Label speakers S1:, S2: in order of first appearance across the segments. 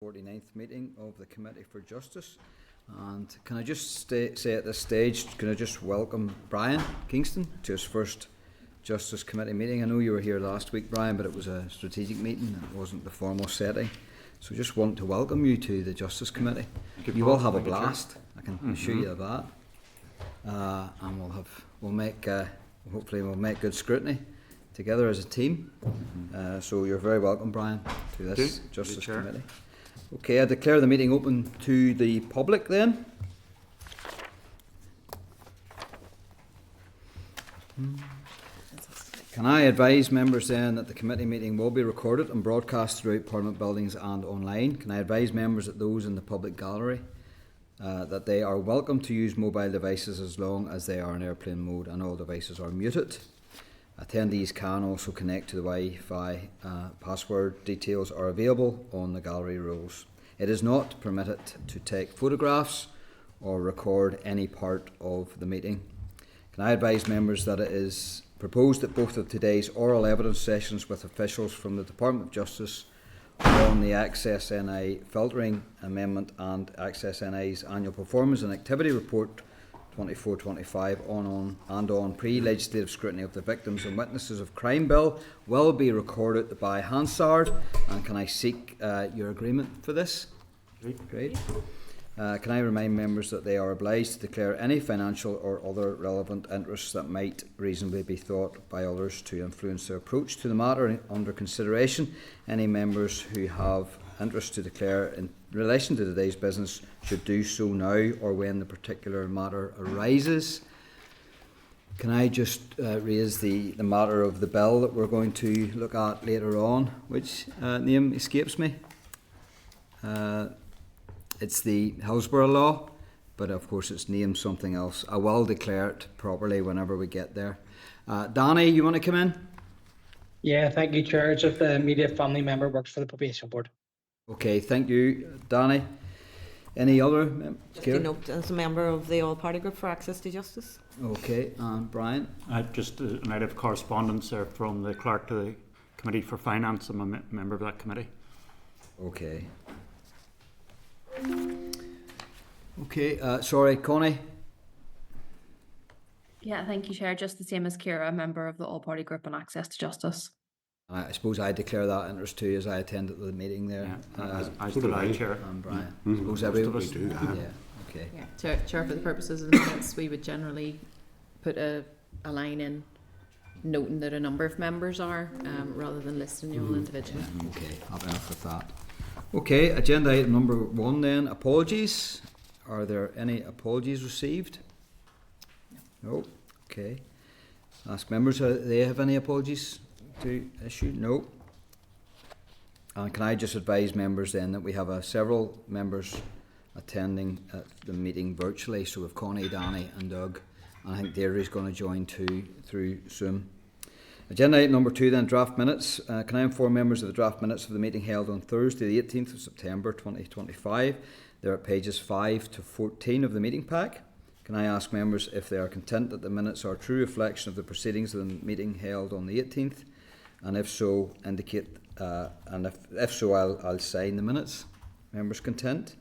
S1: 49th meeting of the Committee for Justice. And can I just say at this stage, can I just welcome Brian Kingston to his first Justice Committee meeting. I know you were here last week, Brian, but it was a strategic meeting and it wasn't the formal setting. So just want to welcome you to the Justice Committee. You will have a blast, I can assure you of that. And hopefully we'll make good scrutiny together as a team. So you're very welcome, Brian, to this Justice Committee. Okay, I declare the meeting open to the public then. Can I advise members then that the committee meeting will be recorded and broadcast throughout Parliament buildings and online? Can I advise members that those in the public gallery that they are welcome to use mobile devices as long as they are in airplane mode and all devices are muted? Attendees can also connect to the Wi-Fi. Password details are available on the gallery rules. It is not permitted to take photographs or record any part of the meeting. Can I advise members that it is proposed that both of today's oral evidence sessions with officials from the Department of Justice on the AccessNI filtering amendment and AccessNI's annual performance and activity report 24-25 on pre-legislative scrutiny of the Victims and Witnesses of Crime Bill will be recorded by Hansard. And can I seek your agreement for this? Great. Can I remind members that they are obliged to declare any financial or other relevant interests that might reasonably be thought by others to influence their approach to the matter under consideration. Any members who have interest to declare in relation to today's business should do so now or when the particular matter arises. Can I just raise the matter of the bill that we're going to look at later on, which name escapes me? It's the Hillsborough Law, but of course it's named something else. I will declare it properly whenever we get there. Danny, you want to come in?
S2: Yeah, thank you, Chair. It's if the immediate family member works for the probation board.
S1: Okay, thank you, Danny. Any other?
S3: Just a note as a member of the All-Party Group for Access to Justice.
S1: Okay, and Brian?
S4: Just a night of correspondence there from the clerk to the Committee for Finance. I'm a member of that committee.
S1: Okay. Okay, sorry, Connie?
S5: Yeah, thank you, Chair. Just the same as Ciara, a member of the All-Party Group on Access to Justice.
S1: I suppose I declare that interest too as I attended the meeting there.
S4: Yeah, I still I, Chair.
S1: And Brian. I suppose everybody
S4: do.
S1: Yeah, okay.
S6: Yeah. Chair, for the purposes of the minutes, we would generally put a line in noting that a number of members are, rather than listing you all individually.
S1: Yeah, okay, happy enough with that. Okay, agenda item number 1 then, apologies. Are there any apologies received? No. Okay. Ask members, do they have any apologies to issue? No. And can I just advise members then that we have several members attending at the meeting virtually, so with Connie, Danny and Doug, and I think Deirdre is going to join too through Zoom. Agenda item number 2 then, draft minutes. Can I inform members of the draft minutes of the meeting held on Thursday the 18th of September 2025? They're at pages 5 to 14 of the meeting pack. Can I ask members if they are content that the minutes are a true reflection of the proceedings of the meeting held on the 18th? And if so, indicate, and if so, I'll sign the minutes. Members content?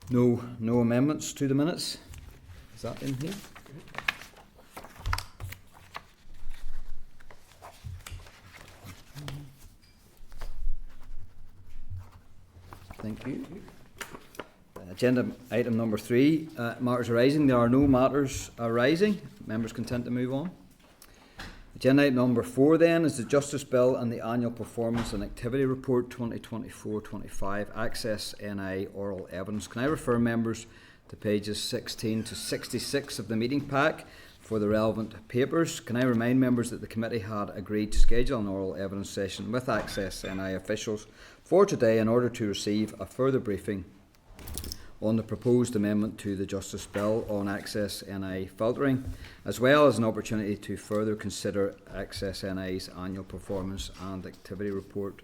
S1: No amendments to the minutes? Is that in here? Thank you. Agenda item number 3, matters arising. There are no matters arising. Members content to move on. Agenda item number 4 then is the Justice Bill and the Annual Performance and Activity Report 2024-25 AccessNI oral evidence. Can I refer members to pages 16 to 66 of the meeting pack for the relevant papers? Can I remind members that the committee had agreed to schedule an oral evidence session with AccessNI officials for today in order to receive a further briefing on the proposed amendment to the Justice Bill on AccessNI filtering, as well as an opportunity to further consider AccessNI's annual performance and activity report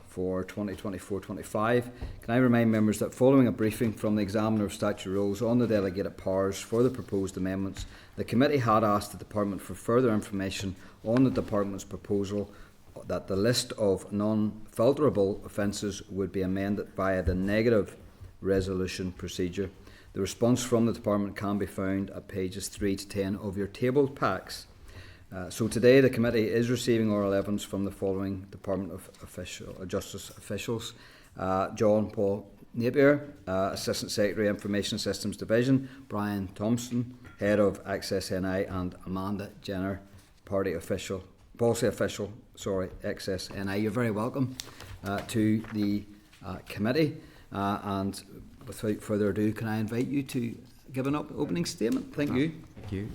S1: for 2024-25. Can I remind members that following a briefing from the Examiner of Statutory Rules on the delegated powers for the proposed amendments, the committee had asked the Department for further information on the Department's proposal that the list of non-filterable offences would be amended via the negative resolution procedure. The response from the Department can be found at pages 3 to 10 of your tabled packs. So today the committee is receiving oral evidence from the following Department of Justice officials. John Paul Napier, Assistant Secretary Information Systems Division, Brian Thomson, Head of AccessNI, and Amanda Jenner, Policy Official, AccessNI. You're very welcome to the committee, and without further ado, can I invite you to give an opening statement? Thank you.
S7: Thank you.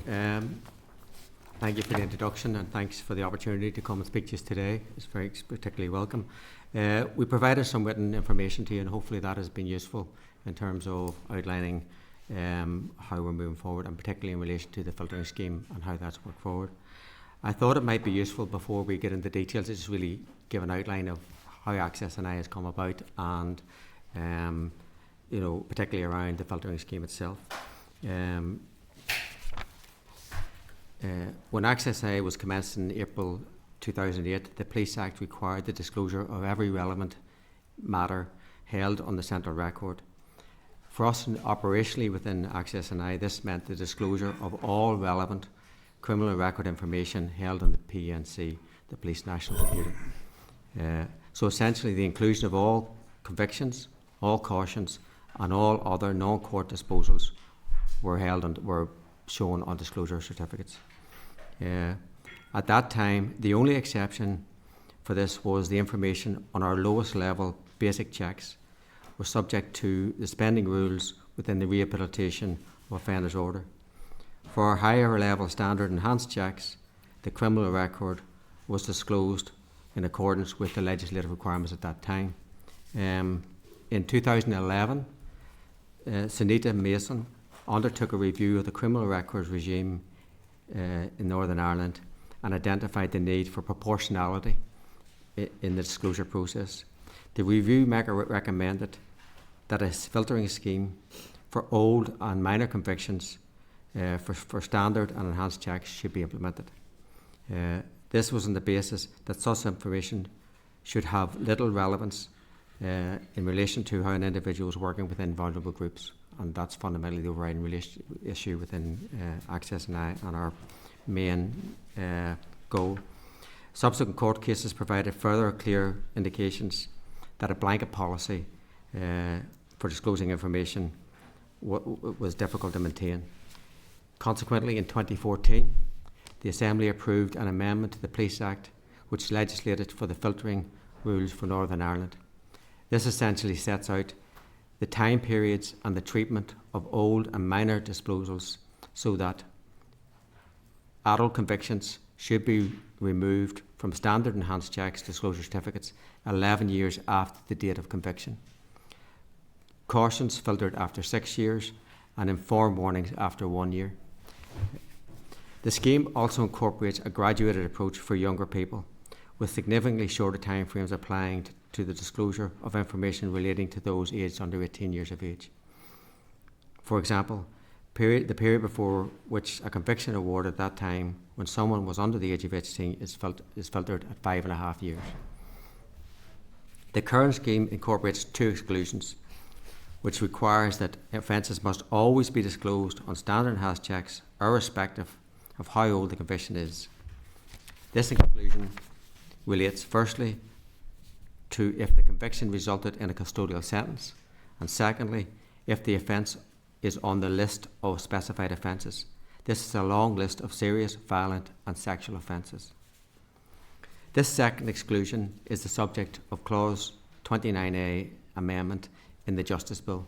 S7: Thank you for the introduction, and thanks for the opportunity to come and speak to us today. It's very particularly welcome. We provided some written information to you, and hopefully that has been useful in terms of outlining how we're moving forward, and particularly in relation to the filtering scheme and how that's worked forward. I thought it might be useful before we get into details to just really give an outline of how AccessNI has come about, and particularly around the filtering scheme itself. When AccessNI was commenced in April 2008, the Police Act required the disclosure of every relevant matter held on the central record. For us, operationally within AccessNI, this meant the disclosure of all relevant criminal record information held on the PNC, the Police National Computer. So essentially, the inclusion of all convictions, all cautions, and all other non-court disposals were shown on disclosure certificates. At that time, the only exception for this was the information on our lowest level basic checks were subject to the spending rules within the Rehabilitation of Offenders Order. For our higher level standard enhanced checks, the criminal record was disclosed in accordance with the legislative requirements at that time. In 2011, Sunita Mason undertook a review of the criminal records regime in Northern Ireland and identified the need for proportionality in the disclosure process. The review recommended that a filtering scheme for old and minor convictions for standard and enhanced checks should be implemented. This was on the basis that such information should have little relevance in relation to how an individual is working within vulnerable groups, and that's fundamentally the overriding issue within AccessNI and our main goal. Subsequent court cases provided further clear indications that a blanket policy for disclosing information was difficult to maintain. Consequently, in 2014, the Assembly approved an amendment to the Police Act which legislated for the filtering rules for Northern Ireland. This essentially sets out the time periods and the treatment of old and minor disposals so that adult convictions should be removed from standard enhanced checks disclosure certificates 11 years after the date of conviction. Cautions filtered after 6 years and informed warnings after 1 year. The scheme also incorporates a graduated approach for younger people, with significantly shorter timeframes applying to the disclosure of information relating to those aged under 18 years of age. For example, the period before which a conviction awarded at that time when someone was under the age of 18 is filtered at 5.5 years. The current scheme incorporates 2 exclusions, which requires that offences must always be disclosed on standard enhanced checks, irrespective of how old the conviction is. This exclusion relates firstly to if the conviction resulted in a custodial sentence, and secondly, if the offence is on the list of specified offences. This is a long list of serious, violent and sexual offences. This second exclusion is the subject of Clause 29A amendment in the Justice Bill,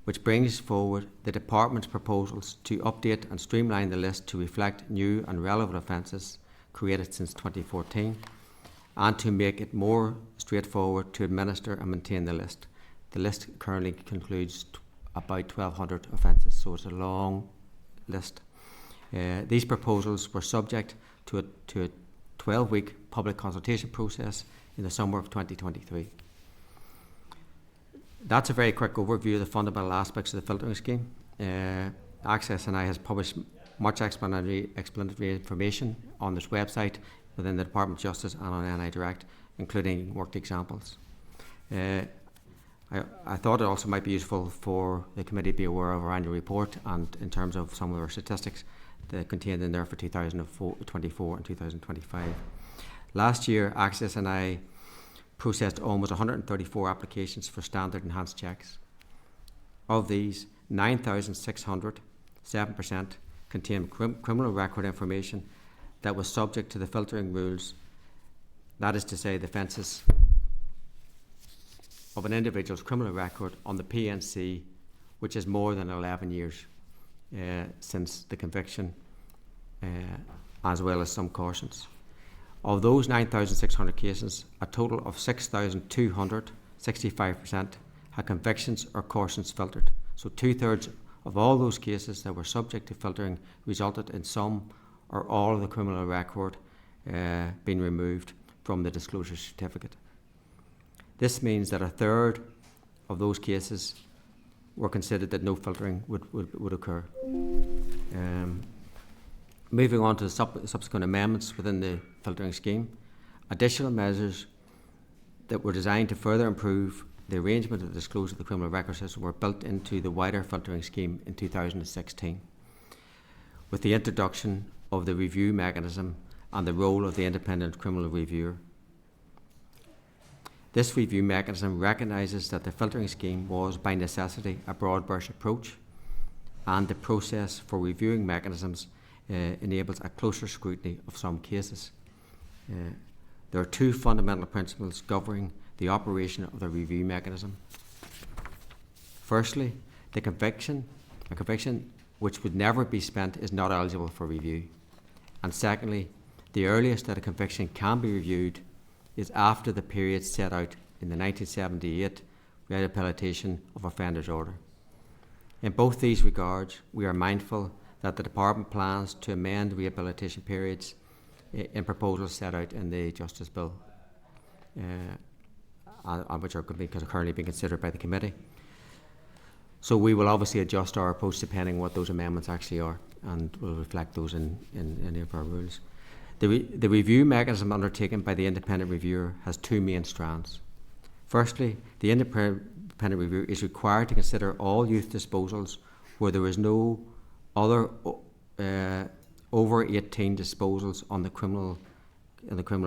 S7: which brings forward the Department's proposals to update and streamline the list to reflect new and relevant offences created since 2014 and to make it more straightforward to administer and maintain the list. The list currently concludes about 1,200 offences, so it's a long list. These proposals were subject to a 12-week public consultation process in the summer of 2023. That's a very quick overview of the fundamental aspects of the filtering scheme. AccessNI has published much explanatory information on this website within the Department of Justice and on NI Direct, including worked examples. I thought it also might be useful for the committee to be aware of our annual report and in terms of some of our statistics that contained in there for 2024 and 2025. Last year, AccessNI processed almost 134 applications for standard enhanced checks. Of these, 9,600, 7%, contained criminal record information that was subject to the filtering rules, that is to say, the offences of an individual's criminal record on the PNC, which is more than 11 years since the conviction, as well as some cautions. Of those 9,600 cases, a total of 6,200, 65%, had convictions or cautions filtered. So 2/3 of all those cases that were subject to filtering resulted in some or all of the criminal record being removed from the disclosure certificate. This means that 1/3 of those cases were considered that no filtering would occur. Moving on to the subsequent amendments within the filtering scheme, additional measures that were designed to further improve the arrangement of the disclosure of the criminal record system were built into the wider filtering scheme in 2016, with the introduction of the review mechanism and the role of the independent criminal reviewer. This review mechanism recognises that the filtering scheme was, by necessity, a broad-brush approach, and the process for reviewing mechanisms enables a closer scrutiny of some cases. There are two fundamental principles governing the operation of the review mechanism. Firstly, a conviction which would never be spent is not eligible for review. And secondly, the earliest that a conviction can be reviewed is after the period set out in the 1978 Rehabilitation of Offenders Order. In both these regards, we are mindful that the Department plans to amend rehabilitation periods in proposals set out in the Justice Bill, which are currently being considered by the committee. So we will obviously adjust our approach depending on what those amendments actually are, and we'll reflect those in any of our rules. The review mechanism undertaken by the independent reviewer has two main strands. Firstly, the independent reviewer is required to consider all youth disposals where there is no other over 18 disposals on the criminal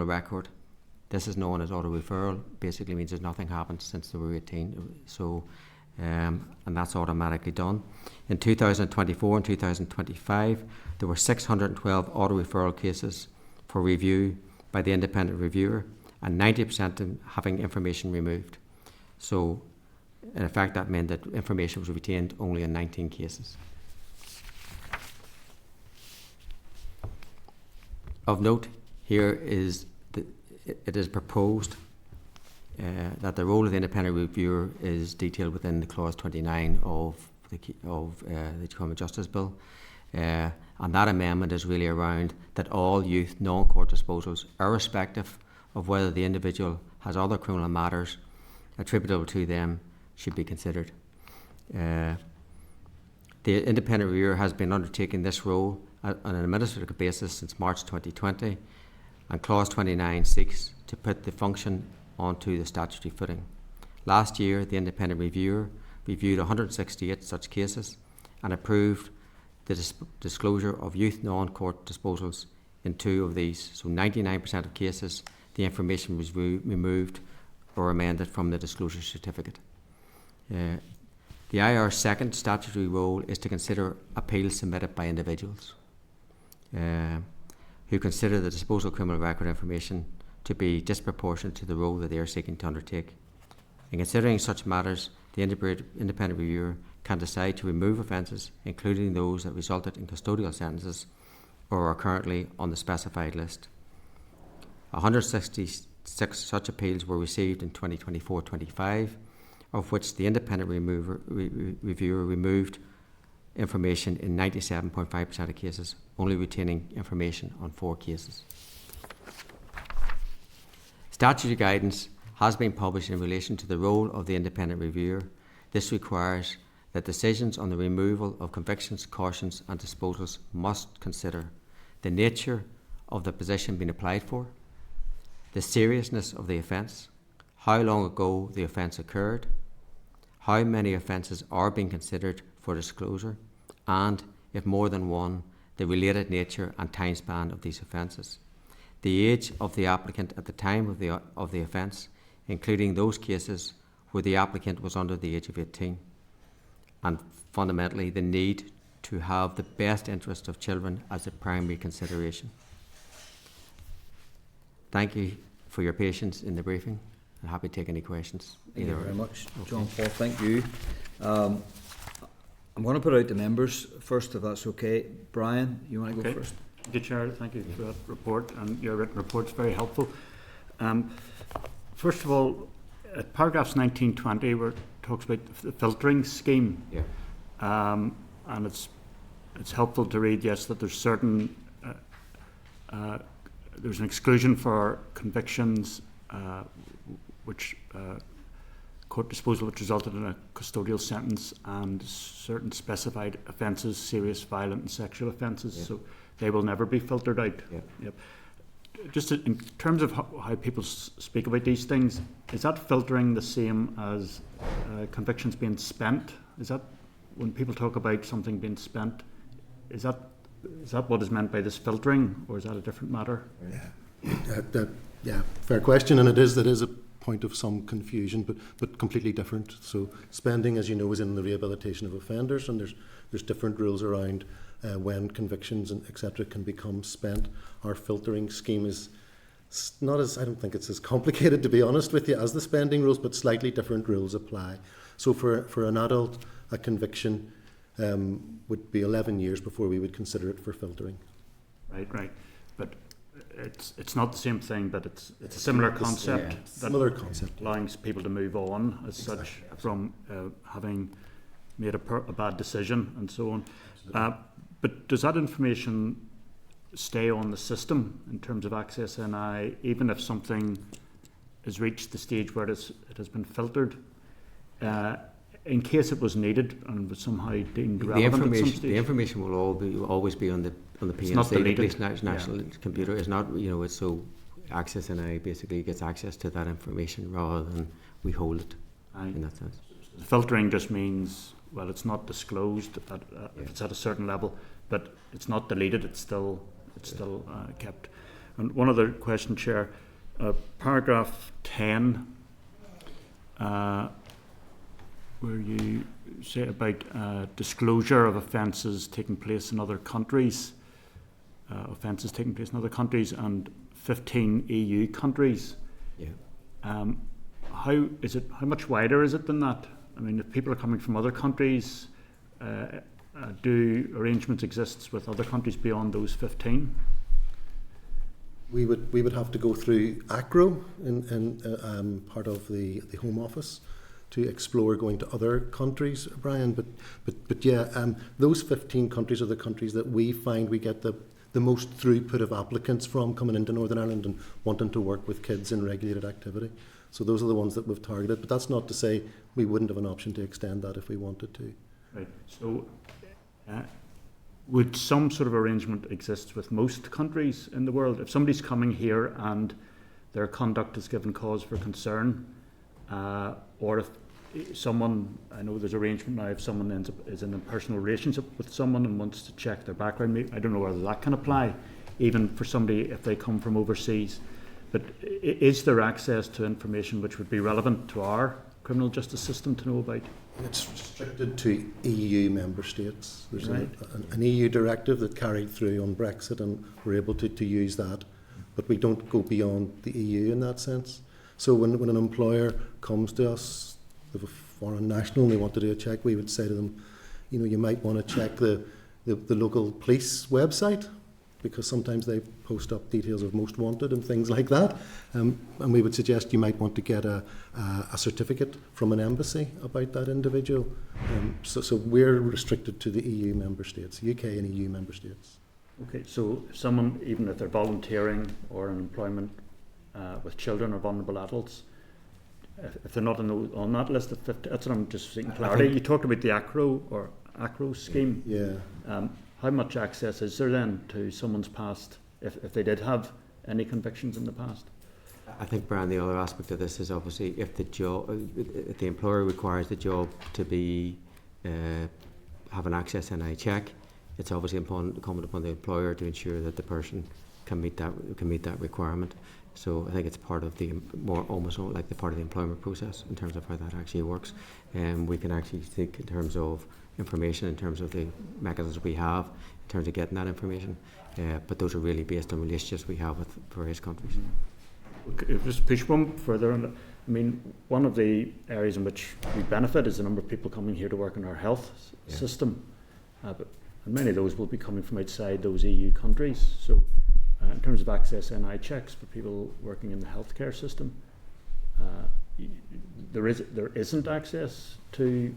S7: record. This is known as auto referral. Basically means there's nothing happened since they were 18. So, and that's automatically done. In 2024 and 2025, there were 612 auto referral cases for review by the independent reviewer, and 90% of them having information removed. So, in effect, that meant that information was retained only in 19 cases. Of note here is that it is proposed that the role of the independent reviewer is detailed within the clause 29 of the Criminal Justice Bill, and that amendment is really around that all youth non-court disposals, irrespective of whether the individual has other criminal matters attributable to them, should be considered. The independent reviewer has been undertaking this role on an administrative basis since March 2020, and clause 29 seeks to put the function onto the statutory footing. Last year, the independent reviewer reviewed 168 such cases and approved the disclosure of youth non-court disposals in 2 of these. So 99% of cases, the information was removed or amended from the disclosure certificate. The IR's second statutory role is to consider appeals submitted by individuals who consider the disposal of criminal record information to be disproportionate to the role that they are seeking to undertake. In considering such matters, the independent reviewer can decide to remove offences, including those that resulted in custodial sentences or are currently on the specified list. 166 such appeals were received in 2024-25, of which the independent reviewer removed information in 97.5% of cases, only retaining information on 4 cases. Statutory guidance has been published in relation to the role of the independent reviewer. This requires that decisions on the removal of convictions, cautions and disposals must consider the nature of the position being applied for, the seriousness of the offence, how long ago the offence occurred, how many offences are being considered for disclosure, and, if more than one, the related nature and time span of these offences, the age of the applicant at the time of the offence, including those cases where the applicant was under the age of 18, and fundamentally the need to have the best interest of children as the primary consideration. Thank you for your patience in the briefing. I'm happy to take any questions.
S1: Thank you
S7: Either
S1: very
S7: or.
S1: much,
S7: Okay.
S1: John Paul. Thank you. I'm going to put out the members first, if that's okay. Brian, you want to go
S4: Okay.
S1: first?
S4: Thank you, Chair. Thank you for that report, and your written report's very helpful. First of all, at paragraphs 19, 20, where it talks about the filtering scheme,
S7: Yeah.
S4: and it's helpful to read, yes, that there's certain there's an exclusion for convictions which court disposal which resulted in a custodial sentence, and certain specified offences, serious violent and sexual offences.
S7: Yeah.
S4: So they will never be filtered out.
S7: Yeah.
S4: Yep. Just in terms of how people speak about these things, is that filtering the same as convictions being spent? Is that when people talk about something being spent, is that what is meant by this filtering, or is that a different matter?
S8: Yeah, fair question, and that is a point of some confusion, but completely different. So spending, as you know, is in the rehabilitation of offenders, and there's different rules around when convictions and etc. can become spent. Our filtering scheme is not as, I don't think it's as complicated, to be honest with you, as the spending rules, but slightly different rules apply. So for an adult, a conviction would be 11 years before we would consider it for filtering.
S4: Right. But it's not the same thing, but it's a similar concept.
S8: Yeah, similar concept.
S4: Allowing people to move on as such from having made a bad decision and so on. But does that information stay on the system in terms of AccessNI, even if something has reached the stage where it has been filtered, in case it was needed and was somehow deemed relevant at some stage?
S7: The information will always be on the PNC,
S4: not deleted.
S7: the police national computer. It's not, it's so AccessNI basically gets access to that information rather than we hold it in that sense.
S4: The filtering just means, well, it's not disclosed if it's at a certain level, but it's not deleted. It's still kept. And one other question, Chair, paragraph 10, where you say about disclosure of offences taking place in other countries, and 15 EU countries.
S7: Yeah.
S4: How much wider is it than that? I mean, if people are coming from other countries, do arrangements exist with other countries beyond those 15?
S8: We would have to go through ACRO in part of the Home Office to explore going to other countries, Brian. But yeah, those 15 countries are the countries that we find we get the most throughput of applicants from coming into Northern Ireland and wanting to work with kids in regulated activity. So those are the ones that we've targeted. But that's not to say we wouldn't have an option to extend that if we wanted to.
S4: Right. So, would some sort of arrangement exist with most countries in the world? If somebody's coming here and their conduct is given cause for concern, or if someone, I know there's arrangement now, if someone is in a personal relationship with someone and wants to check their background, I don't know whether that can apply, even for somebody if they come from overseas. But is there access to information which would be relevant to our criminal justice system to know about?
S8: It's restricted to EU member states. There's
S4: Right.
S8: an EU directive that carried through on Brexit, and we're able to use that. But we don't go beyond the EU in that sense. So when an employer comes to us, with a foreign national, and they want to do a check, we would say to them, you might want to check the local police website, because sometimes they post up details of most wanted and things like that. And we would suggest you might want to get a certificate from an embassy about that individual. So we're restricted to the EU member states, UK and EU member states.
S4: Okay, so if someone, even if they're volunteering or in employment with children or vulnerable adults, if they're not on that list of 50, that's what I'm just seeking clarity. You talked about the ACRO scheme.
S8: Yeah.
S4: How much access is there then to someone's past if they did have any convictions in the past.
S7: I think, Brian, the other aspect of this is obviously if the employer requires the job to be have an AccessNI check, it's obviously incumbent upon the employer to ensure that the person can meet that requirement. So I think it's part of the almost like the part of the employment process in terms of how that actually works. And we can actually think in terms of information, in terms of the mechanisms we have, in terms of getting that information. But those are really based on relationships we have with various countries.
S4: Okay, just push one further on. I mean, one of the areas in which we benefit is the number of people coming here to work in our health system. And many of those will be coming from outside those EU countries. So in terms of AccessNI checks for people working in the healthcare system, there isn't access to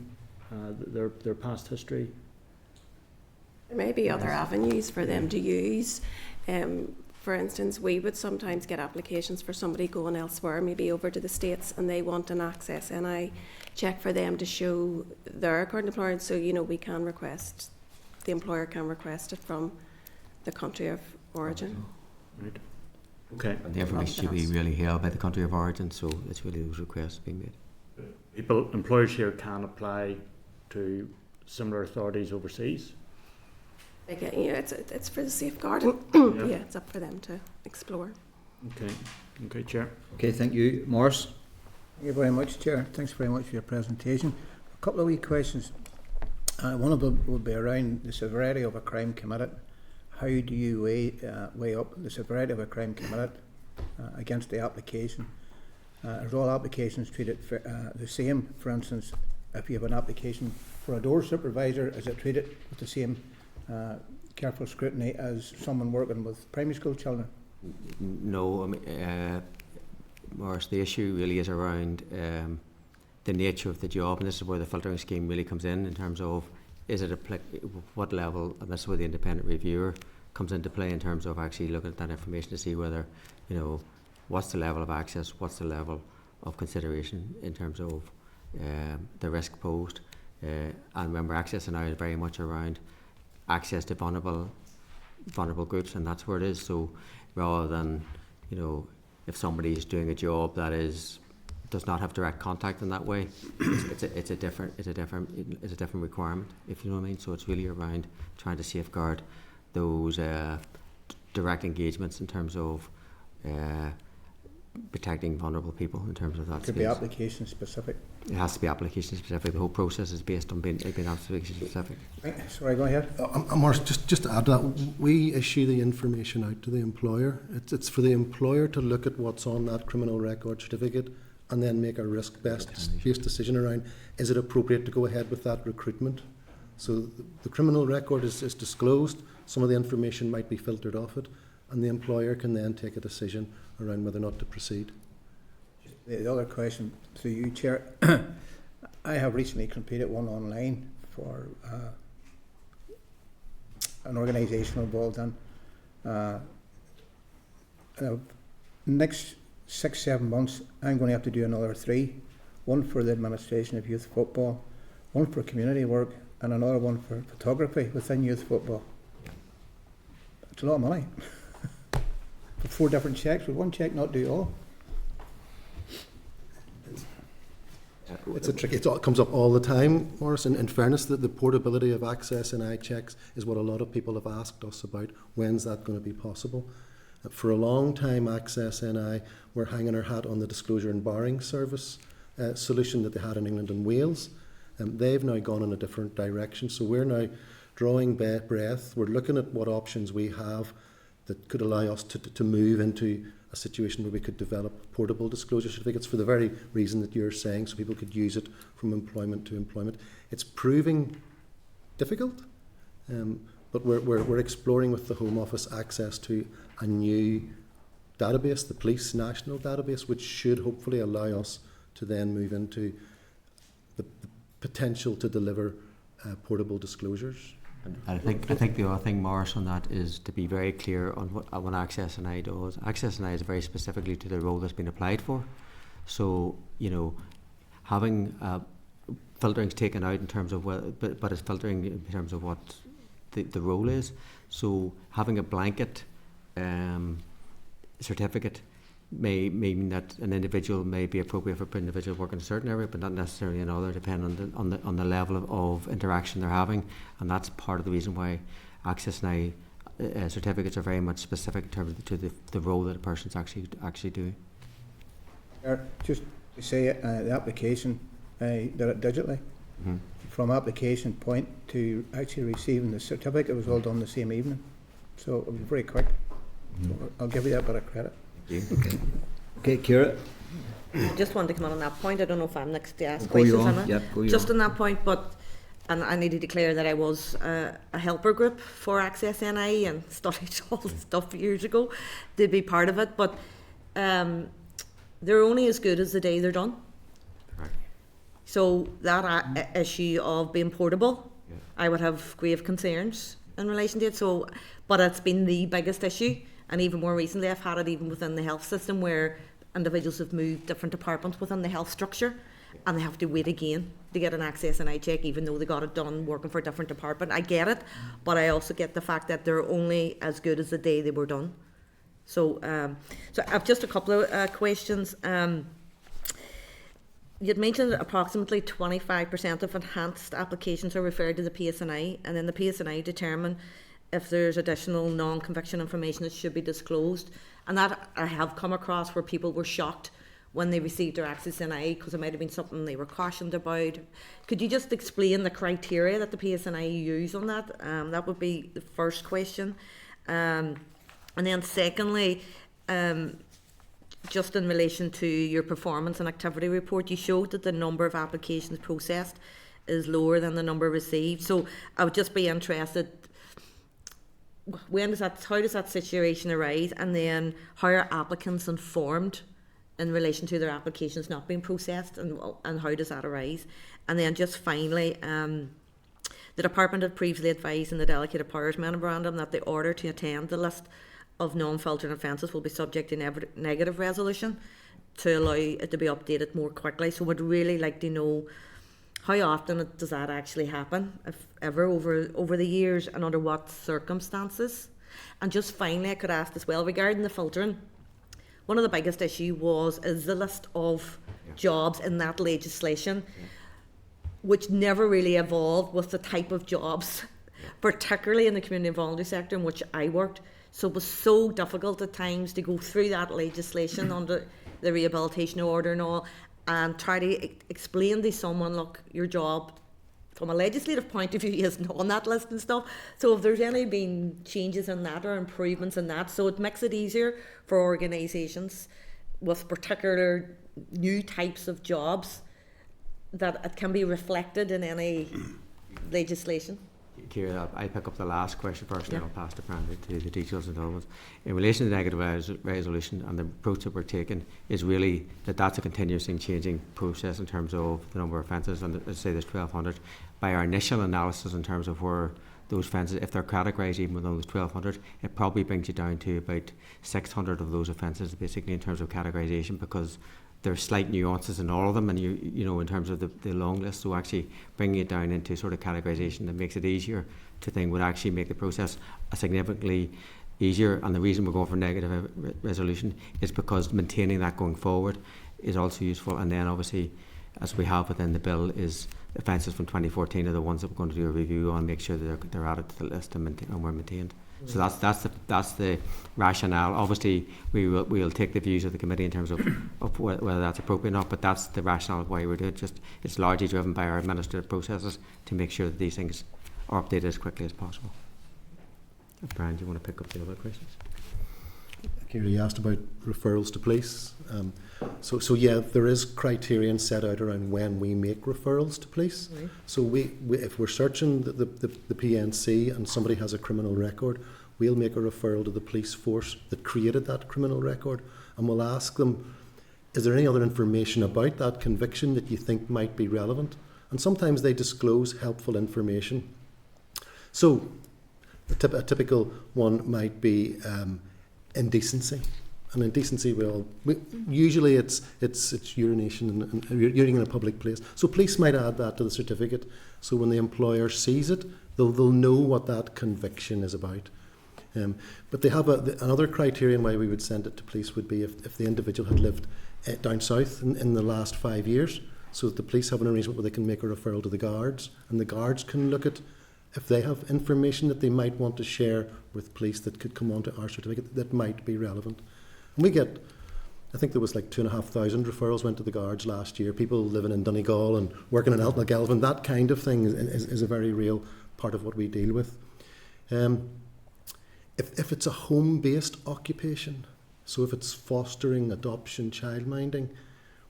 S4: their past history.
S9: There may be other avenues for them to use. For instance, we would sometimes get applications for somebody going elsewhere, maybe over to the States, and they want an AccessNI check for them to show their current employer. So, we can request, the employer can request it from the country of origin.
S4: Right. Okay.
S7: And the information should be really held by the country of origin, so it's really those requests being made.
S4: Employers here can apply to similar authorities overseas.
S9: Again, it's for the safeguard.
S4: Yeah.
S9: It's up for them to explore.
S4: Okay, Chair.
S1: Okay, thank you. Morris?
S10: Thank you very much, Chair. Thanks very much for your presentation. A couple of wee questions. One of them would be around the severity of a crime committed. How do you weigh up the severity of a crime committed against the application? Are all applications treated the same? For instance, if you have an application for a door supervisor, is it treated with the same careful scrutiny as someone working with primary school children?
S7: No, I mean, Morris, the issue really is around the nature of the job, and this is where the filtering scheme really comes in terms of what level, and that's where the independent reviewer comes into play in terms of actually looking at that information to see whether, what's the level of access, what's the level of consideration in terms of the risk posed. And remember, AccessNI is very much around access to vulnerable groups, and that's where it is. So rather than, if somebody is doing a job that does not have direct contact in that way, it's a different requirement, if you know what I mean. So it's really around trying to safeguard those direct engagements in terms of protecting vulnerable people in terms of that.
S10: It could be application specific.
S7: It has to be application specific. The whole process is based on being application specific.
S10: Sorry, go ahead.
S8: Morris, just to add to that, we issue the information out to the employer. It's for the employer to look at what's on that criminal record certificate and then make a risk-based decision around, is it appropriate to go ahead with that recruitment? So the criminal record is disclosed, some of the information might be filtered off it, and the employer can then take a decision around whether or not to proceed.
S10: The other question to you, Chair. I have recently completed one online for an organisation involved in. Next 6-7 months, I'm going to have to do another 3. One for the administration of youth football, one for community work, and another one for photography within youth football. It's a lot of money. For 4 different checks, would one check not do all?
S8: It's a tricky. It comes up all the time, Morris. In fairness, the portability of AccessNI checks is what a lot of people have asked us about. When's that going to be possible? For a long time, AccessNI were hanging our hat on the disclosure and barring service solution that they had in England and Wales. They've now gone in a different direction. So we're now drawing breath. We're looking at what options we have that could allow us to move into a situation where we could develop portable disclosure certificates for the very reason that you're saying, so people could use it from employment to employment. It's proving difficult, but we're exploring with the Home Office access to a new database, the Police National Database, which should hopefully allow us to then move into the potential to deliver portable disclosures.
S7: I think the other thing, Morris, on that is to be very clear on what AccessNI does. AccessNI is very specifically to the role that's been applied for. So, having filtering's taken out in terms of but it's filtering in terms of what the role is. So having a blanket certificate may mean that an individual may be appropriate for an individual working in a certain area, but not necessarily another, depending on the level of interaction they're having, and that's part of the reason why AccessNI certificates are very much specific in terms of the role that a person's actually doing.
S10: Just to say the application, did it digitally.
S7: Mm-hmm.
S10: From application point to actually receiving the certificate, it was all done the same evening. So it was very quick.
S7: Mm-hmm.
S10: I'll give you that bit of credit.
S1: Okay, Ciara.
S3: I just wanted to come on that point. I don't know if I'm next to ask
S1: Go you
S3: questions
S1: on.
S3: on it.
S1: Yep, go you
S3: Just
S1: on.
S3: on that point, and I need to declare that I was a helper group for AccessNI and studied all the stuff years ago to be part of it, but they're only as good as the day they're done.
S7: Right.
S3: So that issue of being portable,
S7: Yeah.
S3: I would have grave concerns in relation to it. So, but it's been the biggest issue, and even more recently, I've had it even within the health system where individuals have moved different departments within the health structure, and they have to wait again to get an AccessNI check, even though they got it done working for a different department. I get it, but I also get the fact that they're only as good as the day they were done. So, so I've just a couple of questions. You'd mentioned that approximately 25% of enhanced applications are referred to the PSNI, and then the PSNI determine if there's additional non-conviction information that should be disclosed. And that I have come across where people were shocked when they received their AccessNI because it might have been something they were cautioned about. Could you just explain the criteria that the PSNI use on that? That would be the first question. And then secondly, just in relation to your performance and activity report, you showed that the number of applications processed is lower than the number received. So I would just be interested, how does that situation arise, and then how are applicants informed in relation to their applications not being processed, and how does that arise? And then just finally, the department had previously advised in the Delegated Powers Memorandum that the order to attend the list of non-filtering offences will be subject to negative resolution to allow it to be updated more quickly. So we'd really like to know how often does that actually happen, if ever, over the years, and under what circumstances? And just finally, I could ask as well regarding the filtering. One of the biggest issues is the list of jobs in that legislation, which never really evolved with the type of jobs, particularly in the community and voluntary sector in which I worked. So it was so difficult at times to go through that legislation under the rehabilitation order and all, and try to explain to someone, look, your job from a legislative point of view isn't on that list and stuff. So if there's any been changes in that or improvements in that, so it makes it easier for organisations with particular new types of jobs that it can be reflected in any legislation.
S7: Ciara, I'll pick up the last question first, and then I'll pass to Fran to the details and other ones. In relation to the negative resolution, and the approach that we're taking is really that's a continuously changing process in terms of the number of offences, and let's say there's 1,200. By our initial analysis in terms of where those offences, if they're categorised even within those 1,200, it probably brings you down to about 600 of those offences, basically in terms of categorisation, because there's slight nuances in all of them, and you know in terms of the long list. So actually bringing it down into sort of categorisation that makes it easier to think would actually make the process significantly easier. And the reason we're going for negative resolution is because maintaining that going forward is also useful. And then obviously, as we have within the bill, is offences from 2014 are the ones that we're going to do a review on, make sure that they're added to the list and we're maintained. So that's the rationale. Obviously, we'll take the views of the committee in terms of whether that's appropriate or not. But that's the rationale of why we're doing it. It's largely driven by our administrative processes to make sure that these things are updated as quickly as possible. Brian, do you want to pick up the other questions?
S8: You asked about referrals to police. So yeah, there is criterion set out around when we make referrals to police. Right. So we if we're searching the PNC and somebody has a criminal record, we'll make a referral to the police force that created that criminal record, and we'll ask them, is there any other information about that conviction that you think might be relevant? And sometimes they disclose helpful information. So a typical one might be indecency. And indecency, usually it's urination and urinating in a public place. So police might add that to the certificate. So when the employer sees it, they'll know what that conviction is about. But they have another criterion why we would send it to police would be if the individual had lived down south in the last 5 years, so that the police have an arrangement where they can make a referral to the guards, and the guards can look at if they have information that they might want to share with police that could come onto our certificate that might be relevant. And we get, I think there was like 2,500 referrals went to the guards last year, people living in Donegal and working in Elton, that kind of thing is a very real part of what we deal with. If it's a home-based occupation, so if it's fostering, adoption, childminding,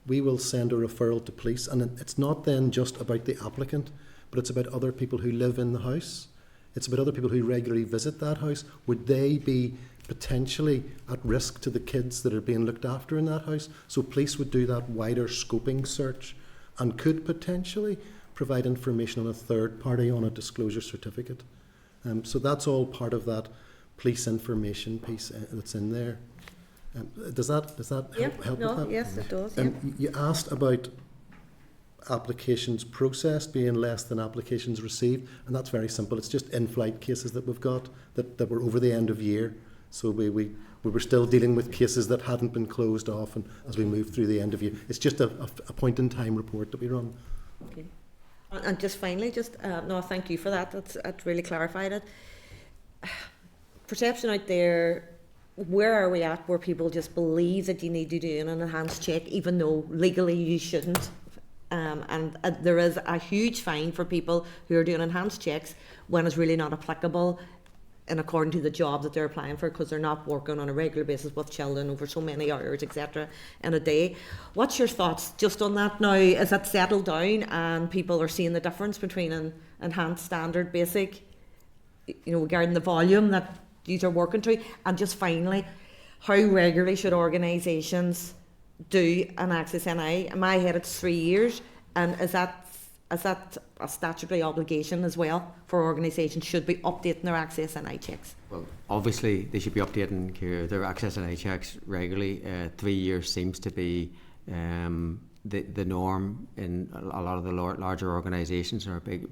S8: we will send a referral to police, and it's not then just about the applicant, but it's about other people who live in the house. It's about other people who regularly visit that house. Would they be potentially at risk to the kids that are being looked after in that house? So police would do that wider scoping search and could potentially provide information on a third party on a disclosure certificate. So that's all part of that police information piece that's in there. Does that help with that?
S3: Yes, it does.
S8: You asked about applications processed being less than applications received, and that's very simple. It's just in-flight cases that we've got that were over the end of year. So we were still dealing with cases that hadn't been closed off, and as we move through the end of year, it's just a point-in-time report that we run.
S3: Okay. And just finally, no, thank you for that. That really clarified it. Perception out there, where are we at where people just believe that you need to do an enhanced check even though legally you shouldn't? And there is a huge fine for people who are doing enhanced checks when it's really not applicable and according to the job that they're applying for, because they're not working on a regular basis with children over so many hours, etc. in a day. What's your thoughts just on that now? Is that settled down and people are seeing the difference between an enhanced, standard, basic, regarding the volume that these are working to? And just finally, how regularly should organisations do an AccessNI? In my head, it's 3 years, and is that a statutory obligation as well for organisations? Should be updating their AccessNI checks?
S7: Well, obviously they should be updating their AccessNI checks regularly. 3 years seems to be the norm in a lot of the larger organisations or big.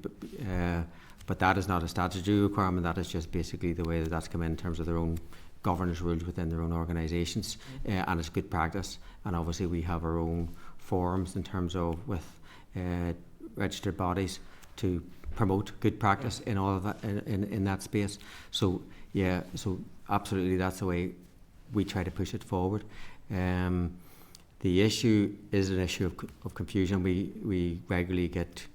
S7: But that is not a statutory requirement. That is just basically the way that's come in terms of their own governance rules within their own organisations, and it's good practice. And obviously we have our own forums in terms of with registered bodies to promote good practice in all of that in that space. So yeah, so absolutely that's the way we try to push it forward. The issue is an issue of confusion. We regularly get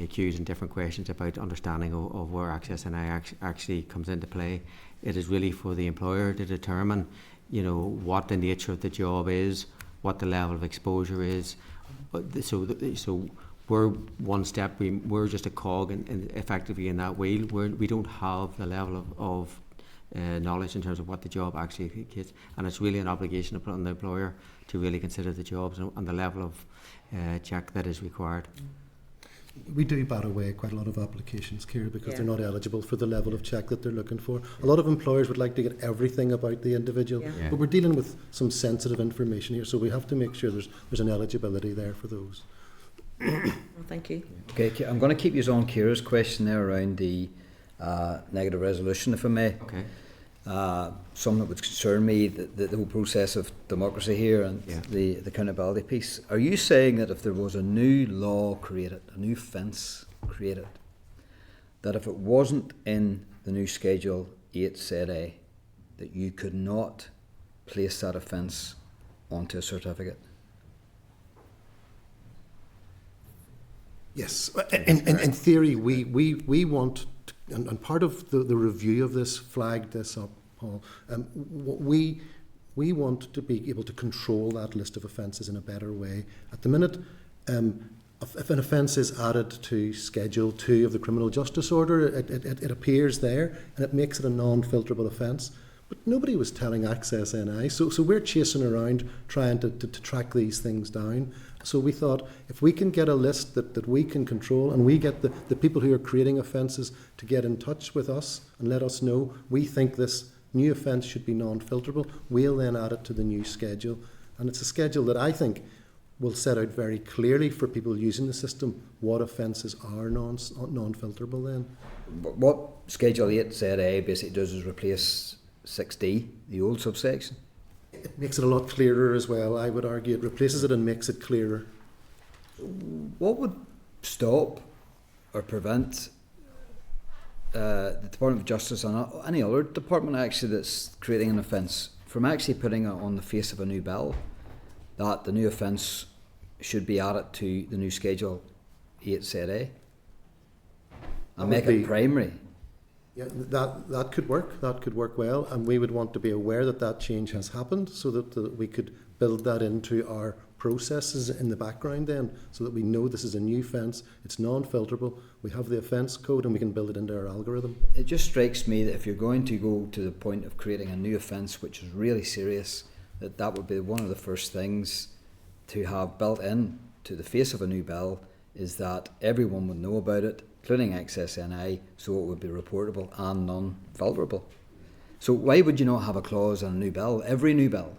S7: cues and different questions about understanding of where AccessNI actually comes into play. It is really for the employer to determine, what the nature of the job is, what the level of exposure is. So we're one step. We're just a cog in effectively in that wheel. We don't have the level of knowledge in terms of what the job actually is, and it's really an obligation to put on the employer to really consider the jobs and the level of check that is required.
S8: We do bat away quite a lot of applications, Ciara, because they're not eligible for the level of check that they're looking for. A lot of employers would like to get everything about the individual, but we're dealing with some sensitive information here, so we have to make sure there's an eligibility there for those.
S3: Well, thank you.
S1: Okay, I'm going to keep you on Ciara's question there around the negative resolution, if I may.
S7: Okay.
S1: Something that would concern me, the whole process of democracy here and the accountability piece. Are you saying that if there was a new law created, a new fence created, that if it wasn't in the new Schedule 8 Set A, that you could not place that offence onto a certificate?
S8: Yes, in theory, we want, and part of the review of this flagged this up, Paul. We want to be able to control that list of offences in a better way. At the minute, if an offence is added to Schedule 2 of the Criminal Justice Order, it appears there and it makes it a non-filterable offence. But nobody was telling AccessNI, so we're chasing around trying to track these things down. So we thought, if we can get a list that we can control, and we get the people who are creating offences to get in touch with us and let us know we think this new offence should be non-filterable, we'll then add it to the new schedule. And it's a schedule that I think will set out very clearly for people using the system what offences are non-filterable then.
S1: What Schedule 8ZA basically does is replace 6D, the old subsection.
S8: It makes it a lot clearer as well, I would argue. It replaces it and makes it clearer.
S1: What would stop or prevent the Department of Justice and any other department actually that's creating an offence from actually putting it on the face of a new bill that the new offence should be added to the new Schedule 8ZA and make it primary?
S8: Yeah, that could work. That could work well, and we would want to be aware that that change has happened, so that we could build that into our processes in the background then, so that we know this is a new offence, it's non-filterable, we have the offence code and we can build it into our algorithm.
S1: It just strikes me that if you're going to go to the point of creating a new offence which is really serious, that would be one of the first things to have built in to the face of a new bill, is that everyone would know about it, including AccessNI, so it would be reportable and non-filterable. So why would you not have a clause in a new bill, every new bill?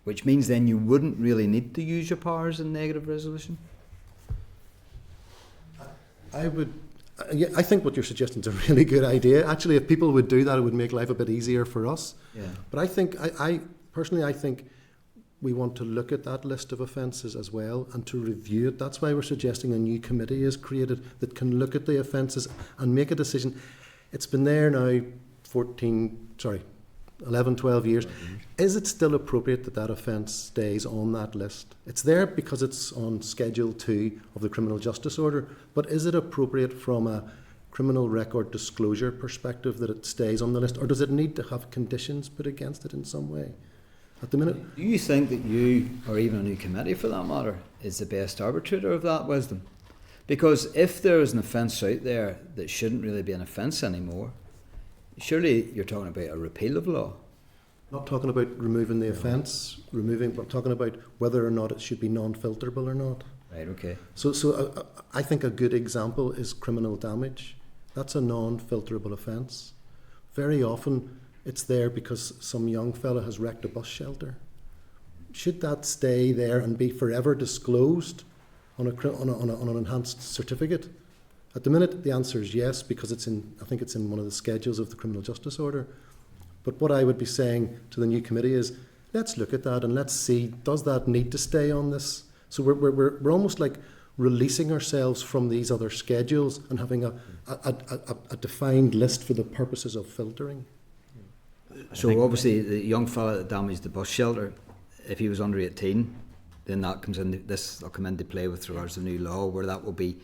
S1: Which means then you wouldn't really need to use your powers in negative resolution?
S8: I think what you're suggesting is a really good idea. Actually, if people would do that, it would make life a bit easier for us.
S1: Yeah.
S8: But I think, I think we want to look at that list of offences as well and to review it. That's why we're suggesting a new committee is created that can look at the offences and make a decision. It's been there now 11, 12 years. Is it still appropriate that that offence stays on that list? It's there because it's on Schedule 2 of the Criminal Justice Order, but is it appropriate from a criminal record disclosure perspective that it stays on the list, or does it need to have conditions put against it in some way? At the minute,
S1: Do you think that you, or even a new committee for that matter, is the best arbitrator of that wisdom? Because if there is an offence out there that shouldn't really be an offence anymore, surely you're talking about a repeal of law.
S8: not talking about removing the offence, but talking about whether or not it should be non-filterable or not.
S1: Right, okay.
S8: So I think a good example is criminal damage. That's a non-filterable offence. Very often it's there because some young fella has wrecked a bus shelter. Should that stay there and be forever disclosed on an enhanced certificate? At the minute, the answer is yes, because I think it's in one of the schedules of the Criminal Justice Order. But what I would be saying to the new committee is, let's look at that and let's see, does that need to stay on this? So we're almost like releasing ourselves from these other schedules and having a defined list for the purposes of filtering.
S1: So obviously the young fella that damaged the bus shelter, if he was under 18, then this will come into play with regards to the new law, where that will be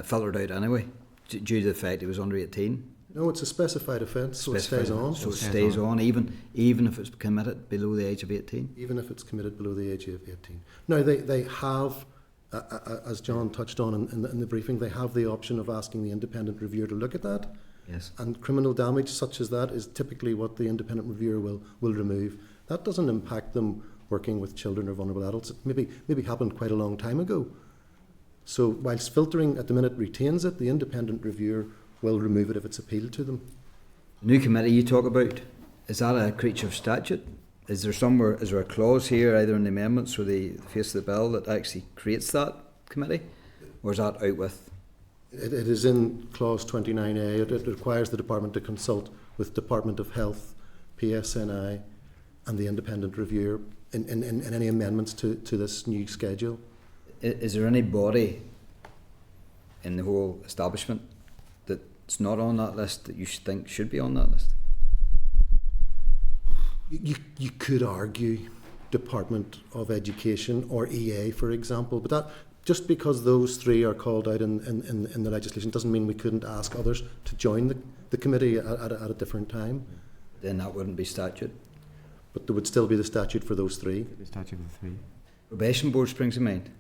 S1: filtered out anyway, due to the fact he was under 18.
S8: No, it's a specified offence, so it stays on.
S1: So it stays on, even if it's committed below the age of 18? Even
S8: if it's committed below the age of 18. Now, they have, as John touched on in the briefing, they have the option of asking the independent reviewer to look at that.
S1: Yes.
S8: And criminal damage such as that is typically what the independent reviewer will remove. That doesn't impact them working with children or vulnerable adults. It maybe happened quite a long time ago. So whilst filtering at the minute retains it, the independent reviewer will remove it if it's appealed to them.
S1: New committee you talk about, is that a creature of statute? Is there a clause here, either in the amendments or the face of the bill, that actually creates that committee? Or is that out with?
S8: It is in clause 29A. It requires the department to consult with Department of Health, PSNI and the independent reviewer in any amendments to this new schedule.
S1: Is there any body in the whole establishment that's not on that list that you think should be on that list?
S8: You could argue Department of Education or EA, for example, but that just because those three are called out in the legislation doesn't mean we couldn't ask others to join the committee at a different time.
S1: Then that wouldn't be statute.
S8: But there would still be the statute for those three.
S7: The statute of the three.
S1: Probation board springs to mind.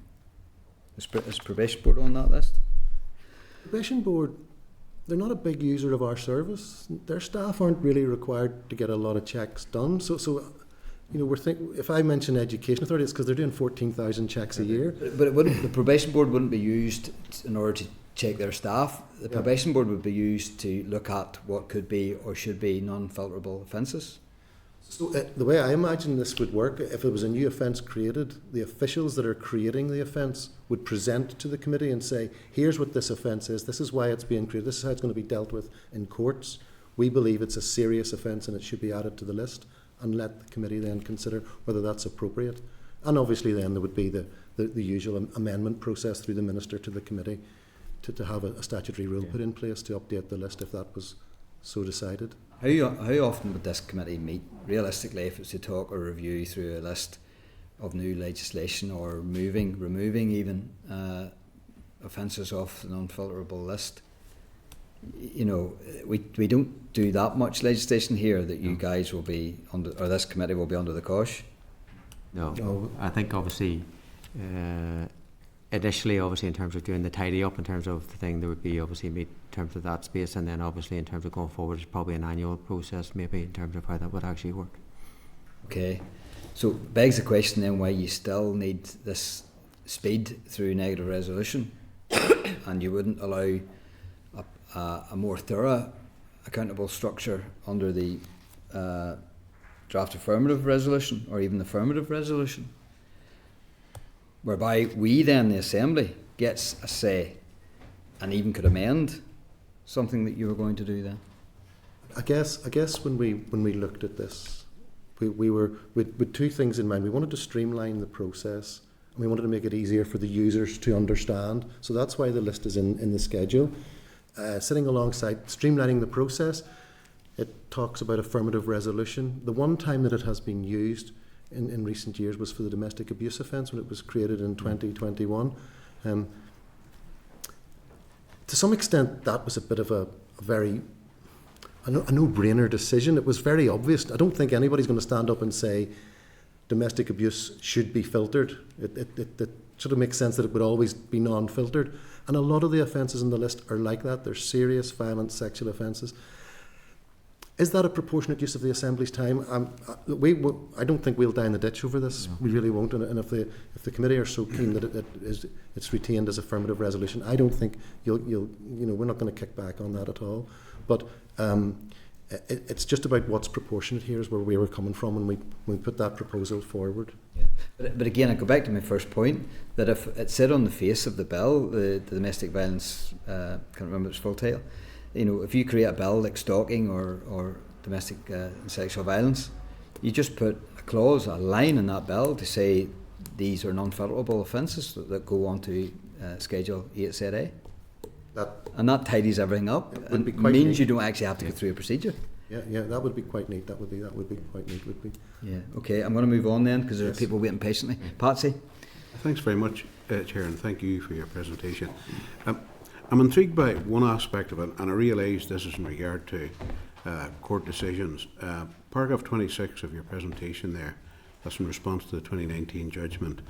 S1: Is probation board on that list?
S8: Probation board, they're not a big user of our service. Their staff aren't really required to get a lot of checks done. So you know, if I mention Education Authority, it's because they're doing 14,000 checks a year.
S1: But the probation board wouldn't be used in order to check their staff. The probation board would be used to look at what could be or should be non-filterable offences.
S8: So the way I imagine this would work, if it was a new offence created, the officials that are creating the offence would present to the committee and say, here's what this offence is, this is why it's being created, this is how it's going to be dealt with in courts. We believe it's a serious offence and it should be added to the list, and let the committee then consider whether that's appropriate. And obviously then there would be the usual amendment process through the Minister to the committee to have a statutory rule put in place to update the list if that was so decided.
S1: How often would this committee meet, realistically, if it's to talk or review through a list of new legislation or removing even offences off an unfilterable list? You know, we don't do that much legislation here that you guys will be under, or this committee will be under the cosh.
S7: No, I think obviously initially, obviously in terms of doing the tidy up, in terms of the thing, there would be obviously meet in terms of that space, and then obviously in terms of going forward, it's probably an annual process, maybe in terms of how that would actually work.
S1: Okay, so begs the question then why you still need this speed through negative resolution, and you wouldn't allow a more thorough accountable structure under the draft affirmative resolution or even affirmative resolution, whereby we then, the Assembly, gets a say and even could amend something that you were going to do then?
S8: I guess when we looked at this, we were with two things in mind. We wanted to streamline the process, and we wanted to make it easier for the users to understand. So that's why the list is in the schedule. Sitting alongside streamlining the process, it talks about affirmative resolution. The one time that it has been used in recent years was for the domestic abuse offence when it was created in 2021. To some extent, that was a bit of a no-brainer decision. It was very obvious. I don't think anybody's going to stand up and say domestic abuse should be filtered. It sort of makes sense that it would always be non-filtered. And a lot of the offences on the list are like that. They're serious, violent, sexual offences. Is that a proportionate use of the Assembly's time? I don't think we'll die in the ditch over this. No. We really won't. And if the committee are so keen that it's retained as affirmative resolution, I don't think we're not going to kick back on that at all. But it's just about what's proportionate here is where we were coming from when we put that proposal forward.
S1: Yeah. But again, I go back to my first point that if it said on the face of the bill, the domestic violence, can't remember its full title. You know, if you create a bill like stalking or domestic sexual violence, you just put a clause, a line in that bill to say these are non-filterable offences that go on to Schedule 8ZA. And that tidies everything up and means neat. You don't actually have to go through a procedure.
S8: Yeah, that would be quite neat. That would be quite neat. Would be.
S1: Yeah. Okay, I'm going to move on then because there are people waiting patiently. Patsy.
S11: Thanks very much, Chair, and thank you for your presentation. I'm intrigued by one aspect of it, and I realise this is in regard to court decisions. Paragraph 26 of your presentation there, that's in response to the 2019 judgment.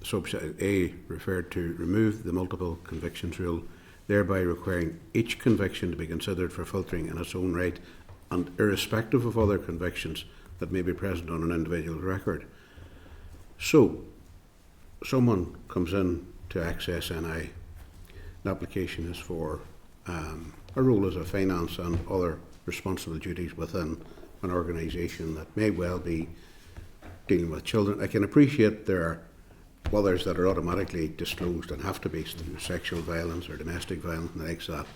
S11: Subset A referred to remove the multiple convictions rule, thereby requiring each conviction to be considered for filtering in its own right and irrespective of other convictions that may be present on an individual's record. So, someone comes in to AccessNI. The application is for a role as a finance and other responsible duties within an organisation that may well be dealing with children. I can appreciate there are others that are automatically disclosed and have to be sexual violence or domestic violence and the likes of that.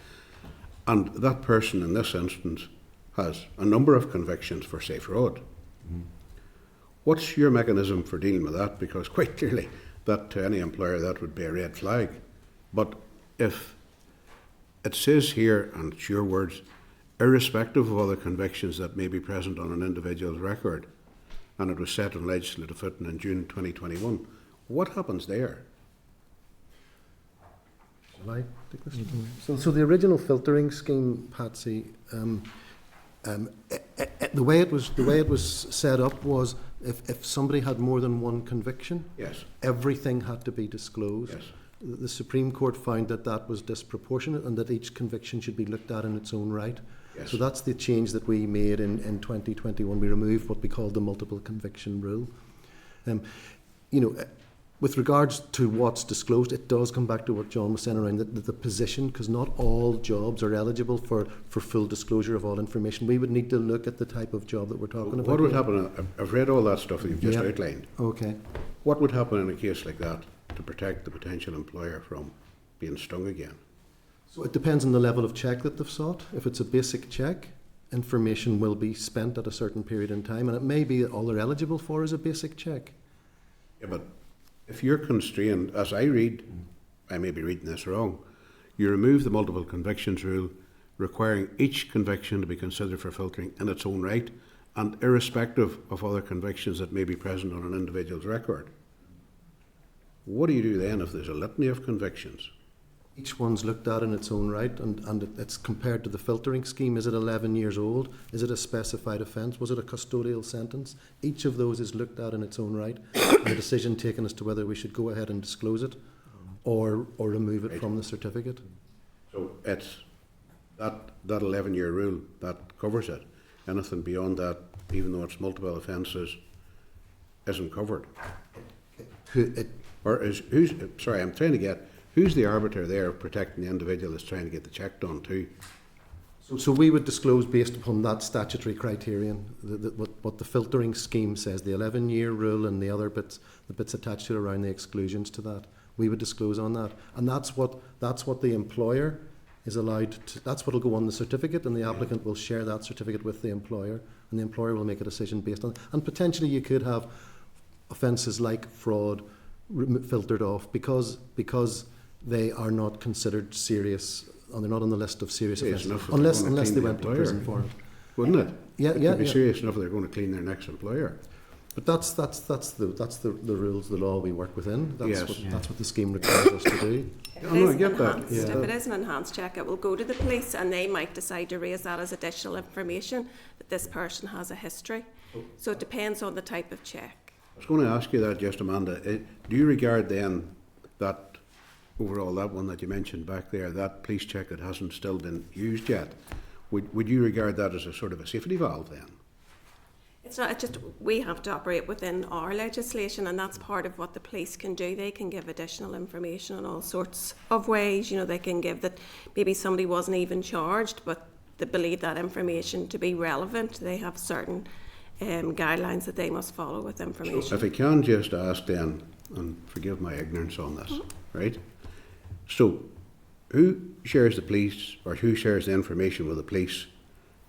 S11: And that person in this instance has a number of convictions for, say, fraud. Mm-hmm. What's your mechanism for dealing with that? Because quite clearly that to any employer that would be a red flag. But if it says here, and it's your words, irrespective of other convictions that may be present on an individual's record, and it was set on legislative footing in June 2021, what happens there?
S8: Shall I take this? Mm-hmm. So the original filtering scheme, Patsy, the way it was set up was if somebody had more than one conviction,
S11: yes,
S8: everything had to be disclosed.
S11: Yes.
S8: The Supreme Court found that was disproportionate and that each conviction should be looked at in its own right.
S11: Yes.
S8: So that's the change that we made in 2021. We removed what we called the multiple conviction rule. With regards to what's disclosed, it does come back to what John was saying around the position, because not all jobs are eligible for full disclosure of all information. We would need to look at the type of job that we're talking about.
S11: What would
S8: here.
S11: happen? I've read all that stuff that you've just
S8: Yeah.
S11: outlined.
S8: Okay.
S11: What would happen in a case like that to protect the potential employer from being stung again?
S8: So it depends on the level of check that they've sought. If it's a basic check, information will be spent at a certain period in time, and it may be that all they're eligible for is a basic check.
S11: Yeah, but if you're constrained, as I read, I may be reading this wrong, you remove the multiple convictions rule, requiring each conviction to be considered for filtering in its own right, and irrespective of other convictions that may be present on an individual's record. What do you do then if there's a litany of convictions?
S8: Each one's looked at in its own right, and it's compared to the filtering scheme. Is it 11 years old? Is it a specified offence? Was it a custodial sentence? Each of those is looked at in its own right, and a decision taken as to whether we should go ahead and disclose it or remove it from the certificate.
S11: So it's that 11-year rule that covers it. Anything beyond that, even though it's multiple offences, isn't covered. Who's the arbiter there protecting the individual that's trying to get the check done too?
S8: So we would disclose based upon that statutory criterion, what the filtering scheme says, the 11-year rule and the other bits, the bits attached to it around the exclusions to that. We would disclose on that, and that's what the employer is allowed to. That's what will go on the certificate, and the applicant will share that certificate with the employer, and the employer will make a decision based on it. And potentially you could have offences like fraud filtered off because they are not considered serious, and they're not on the list of serious offences, unless they went to prison for it.
S11: Wouldn't it?
S8: Yeah,
S11: it
S8: yeah.
S11: could be
S8: Yeah.
S11: serious enough they're going to clean their next employer.
S8: But that's the rules, the law we work within. That's
S11: Yes.
S8: that's what the scheme requires us to do.
S9: If
S11: Oh,
S9: it
S11: no,
S9: is
S11: I get that.
S9: enhanced, if it is an enhanced check, it will go to the police, and they might decide to raise that as additional information that this person has a history. So it depends on the type of check.
S11: I was going to ask you that just, Amanda. Do you regard then that overall, that one that you mentioned back there, that police check that hasn't still been used yet, would you regard that as a sort of a safety valve then?
S9: It's not, it's just we have to operate within our legislation, and that's part of what the police can do. They can give additional information in all sorts of ways. You know, they can give that maybe somebody wasn't even charged, but they believe that information to be relevant. They have certain guidelines that they must follow with information.
S11: So if I can just ask then, and forgive my ignorance on this, right? So who shares the police, or who shares the information with the police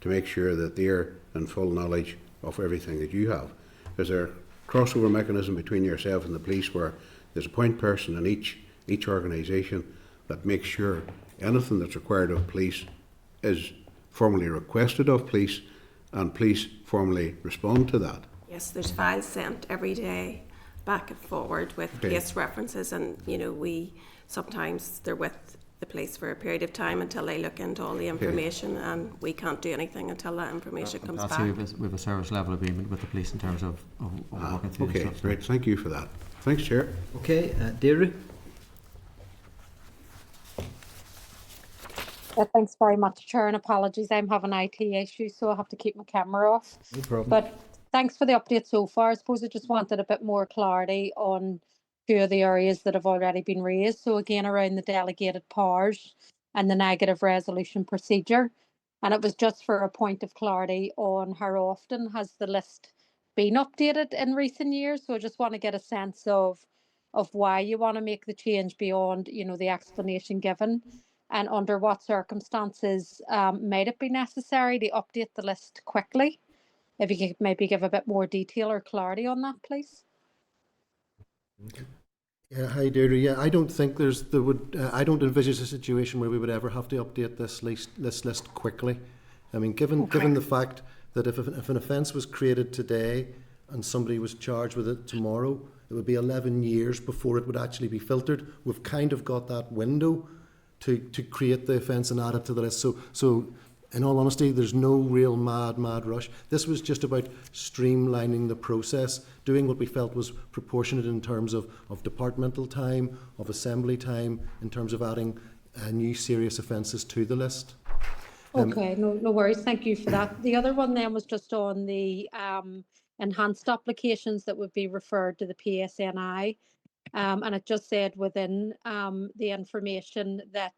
S11: to make sure that they're in full knowledge of everything that you have? Is there a crossover mechanism between yourself and the police where there's a point person in each organisation that makes sure anything that's required of police is formally requested of police, and police formally respond to that?
S9: Yes, there's files sent every day back and forward with case references, and you know, sometimes they're with the police for a period of time until they look into all the information, and we can't do anything until that information comes back.
S7: We have a service level agreement with the police in terms of working through
S11: Okay,
S7: the stuff.
S11: great. Thank you for that. Thanks, Chair.
S1: Okay, Deirdre?
S12: Thanks very much, Chair, and apologies. I'm having IT issues, so I have to keep my camera off.
S1: No problem.
S12: But thanks for the update so far. I suppose I just wanted a bit more clarity on a few of the areas that have already been raised. So again, around the delegated powers and the negative resolution procedure. And it was just for a point of clarity on how often has the list been updated in recent years. So I just want to get a sense of why you want to make the change beyond, you know, the explanation given. And under what circumstances might it be necessary to update the list quickly? If you could maybe give a bit more detail or clarity on that, please.
S8: Yeah, hi Deirdre. Yeah, I don't think I don't envisage a situation where we would ever have to update this list quickly. I mean, given the fact that if an offence was created today and somebody was charged with it tomorrow, it would be 11 years before it would actually be filtered. We've kind of got that window to create the offence and add it to the list. So in all honesty, there's no real mad rush. This was just about streamlining the process, doing what we felt was proportionate in terms of departmental time, of assembly time, in terms of adding new serious offences to the list.
S12: Okay, no worries. Thank you for that. The other one then was just on the enhanced applications that would be referred to the PSNI. And it just said within the information that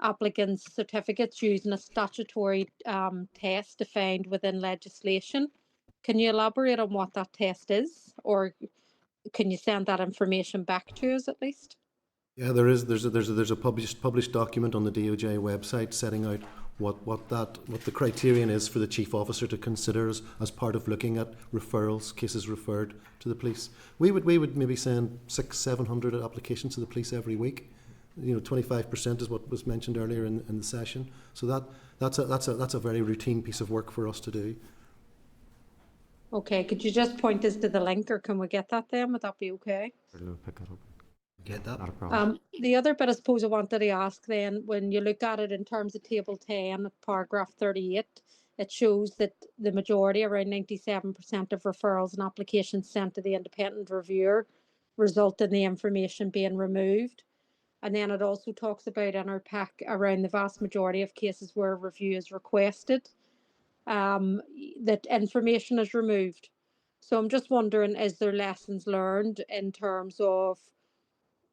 S12: applicants' certificates using a statutory test defined within legislation. Can you elaborate on what that test is, or can you send that information back to us at least?
S8: Yeah, there's a published document on the DOJ website setting out what the criterion is for the chief officer to consider as part of looking at referrals, cases referred to the police. We would maybe send 600-700 applications to the police every week. 25% is what was mentioned earlier in the session. So that's a very routine piece of work for us to do.
S12: Okay, could you just point us to the link, or can we get that then? Would that be okay?
S7: Pick it up.
S1: Get that?
S7: Not a problem.
S12: The other bit I suppose I wanted to ask then, when you look at it in terms of table 10, paragraph 38, it shows that the majority, around 97% of referrals and applications sent to the independent reviewer result in the information being removed. And then it also talks about in our pack around the vast majority of cases where a review is requested, that information is removed. So I'm just wondering, is there lessons learned in terms of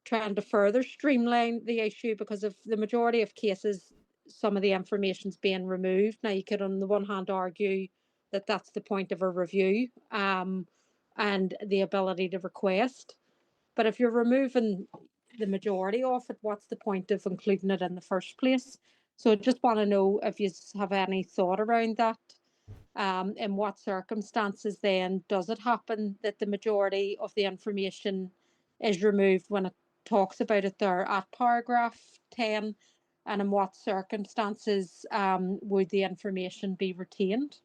S12: trying to further streamline the issue? Because of the majority of cases, some of the information's being removed. Now, you could on the one hand argue that that's the point of a review, and the ability to request. But if you're removing the majority of it, what's the point of including it in the first place? So I just want to know if you have any thought around that. In what circumstances then does it happen that the majority of the information is removed when it talks about it there at paragraph 10, and in what circumstances would the information be retained?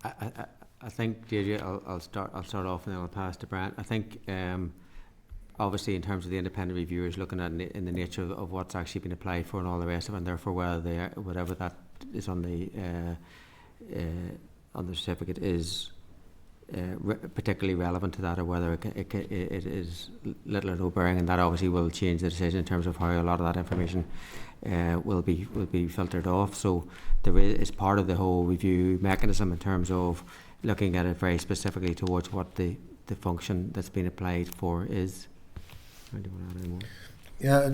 S7: I think, Deirdre, I'll start off and then I'll pass to Brian. I think obviously in terms of the independent reviewers looking at in the nature of what's actually been applied for and all the rest of it, and therefore whatever that is on the certificate is particularly relevant to that, or whether it is little or no bearing, and that obviously will change the decision in terms of how a lot of that information will be filtered off. So there is part of the whole review mechanism in terms of looking at it very specifically towards what the function that's been applied for is. Do you want to add any more?
S8: Yeah,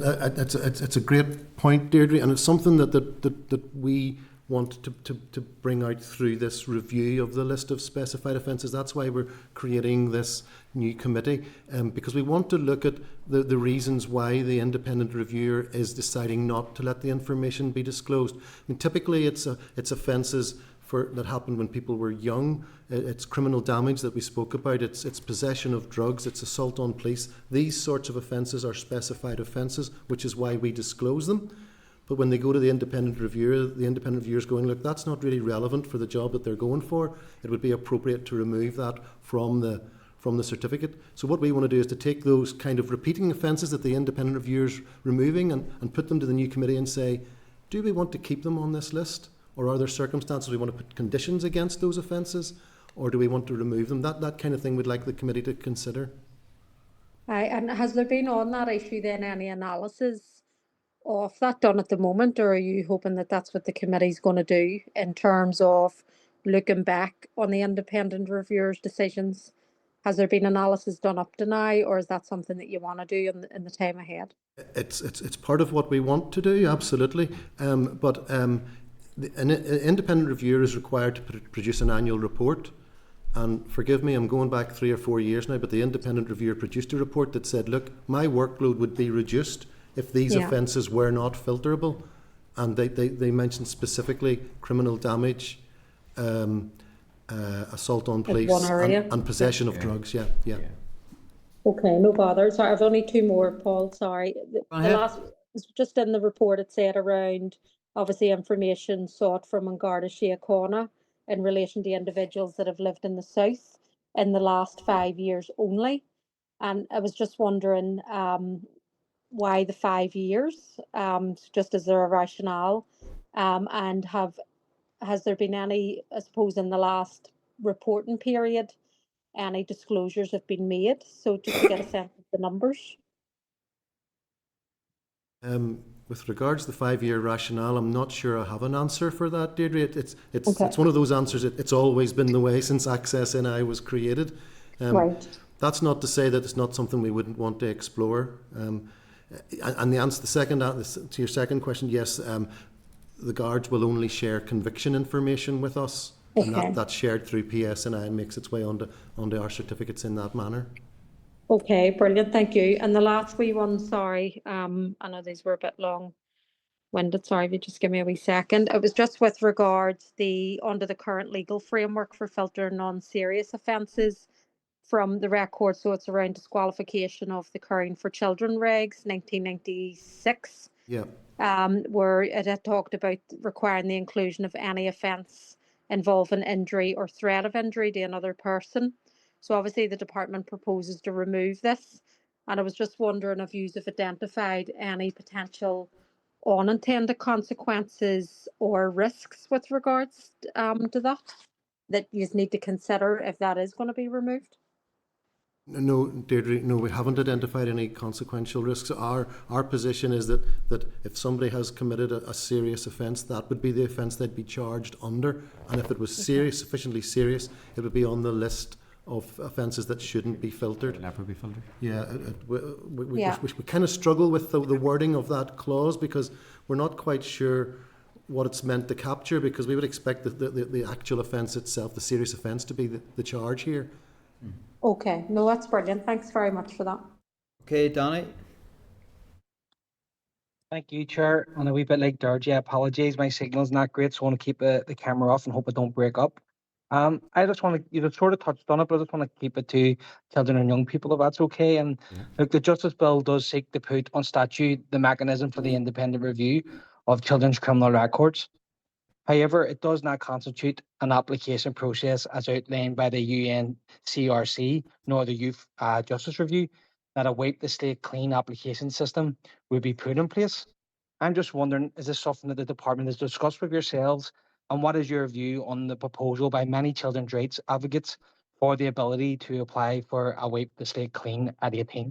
S8: it's a great point, Deirdre, and it's something that we want to bring out through this review of the list of specified offences. That's why we're creating this new committee, because we want to look at the reasons why the independent reviewer is deciding not to let the information be disclosed. I mean, typically it's offences that happened when people were young. It's criminal damage that we spoke about. It's possession of drugs. It's assault on police. These sorts of offences are specified offences, which is why we disclose them. But when they go to the independent reviewer is going, look, that's not really relevant for the job that they're going for. It would be appropriate to remove that from the certificate. So what we want to do is to take those kind of repeating offences that the independent reviewer's removing and put them to the new committee and say, do we want to keep them on this list? Or are there circumstances we want to put conditions against those offences? Or do we want to remove them? That kind of thing we'd like the committee to consider.
S12: And has there been on that issue then any analysis of that done at the moment, or are you hoping that that's what the committee's going to do in terms of looking back on the independent reviewers' decisions? Has there been analysis done up to now, or is that something that you want to do in the time ahead?
S8: It's part of what we want to do, absolutely. But an independent reviewer is required to produce an annual report. And forgive me, I'm going back 3 or 4 years now, but the independent reviewer produced a report that said, look, my workload would be reduced if these offences were not filterable. And they mentioned specifically criminal damage, assault on police, and possession of drugs. Yeah.
S12: Okay, no bother. Sorry, I've only 2 more, Paul. Sorry. The last was just in the report. It said around obviously information sought from An Garda Síochána in relation to individuals that have lived in the south in the last 5 years only. And I was just wondering why the 5 years, just as there a rationale, and has there been any, I suppose, in the last reporting period, any disclosures have been made? So just to get a sense of the numbers.
S8: With regards to the 5-year rationale, I'm not sure I have an answer for that, Deirdre. It's one of those answers. It's always been the way since AccessNI was created.
S12: Right.
S8: That's not to say that it's not something we wouldn't want to explore. And the answer, to your second question, yes, the guards will only share conviction information with us, and that's shared through PSNI and makes its way onto our certificates in that manner.
S12: Okay, brilliant, thank you. And the last wee one, sorry, I know these were a bit long-winded, sorry if you just give me a wee second. It was just with regards under the current legal framework for filtering non-serious offences from the record, so it's around disqualification of the Caring for Children regs 1996.
S8: Yeah.
S12: Where it had talked about requiring the inclusion of any offence involving injury or threat of injury to another person. So obviously the department proposes to remove this, and I was just wondering if you have identified any potential unintended consequences or risks with regards to that you need to consider if that is going to be removed.
S8: No, Deirdre, no, we haven't identified any consequential risks. Our position is that if somebody has committed a serious offence, that would be the offence they'd be charged under, and if it was serious, sufficiently serious, it would be on the list of offences that shouldn't be filtered.
S7: Never be filtered.
S8: Yeah, we kind of struggle with the wording of that clause because we're not quite sure what it's meant to capture, because we would expect the actual offence itself, the serious offence, to be the charge here.
S12: Okay, no, that's brilliant. Thanks very much for that.
S1: Okay, Danny.
S2: Thank you, Chair. And a wee bit like Deirdre, apologies, my signal's not great, so I want to keep the camera off and hope it don't break up. I just want to, you've sort of touched on it, but I just want to keep it to children and young people, if that's okay. And look, the Justice Bill does seek to put on statute the mechanism for the independent review of children's criminal records. However, it does not constitute an application process as outlined by the UNCRC nor the Youth Justice Review that a wipe the slate clean application system would be put in place. I'm just wondering, is this something that the department has discussed with yourselves, and what is your view on the proposal by many children's rights advocates for the ability to apply for a wipe the slate clean at 18?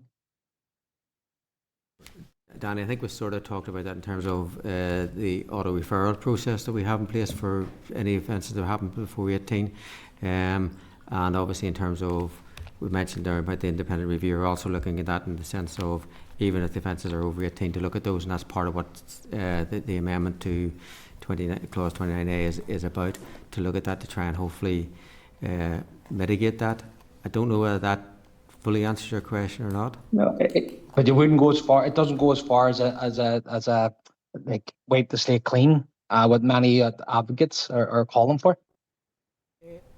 S7: Danny, I think we sort of talked about that in terms of the auto referral process that we have in place for any offences that happen before 18, and obviously in terms of, we mentioned there about the independent review, we're also looking at that in the sense of even if the offences are over 18 to look at those, and that's part of what the amendment to clause 29A is about, to look at that to try and hopefully mitigate that. I don't know whether that fully answers your question or not.
S2: No, but it wouldn't go as far. It doesn't go as far as a like wipe the slate clean. What many advocates are calling for.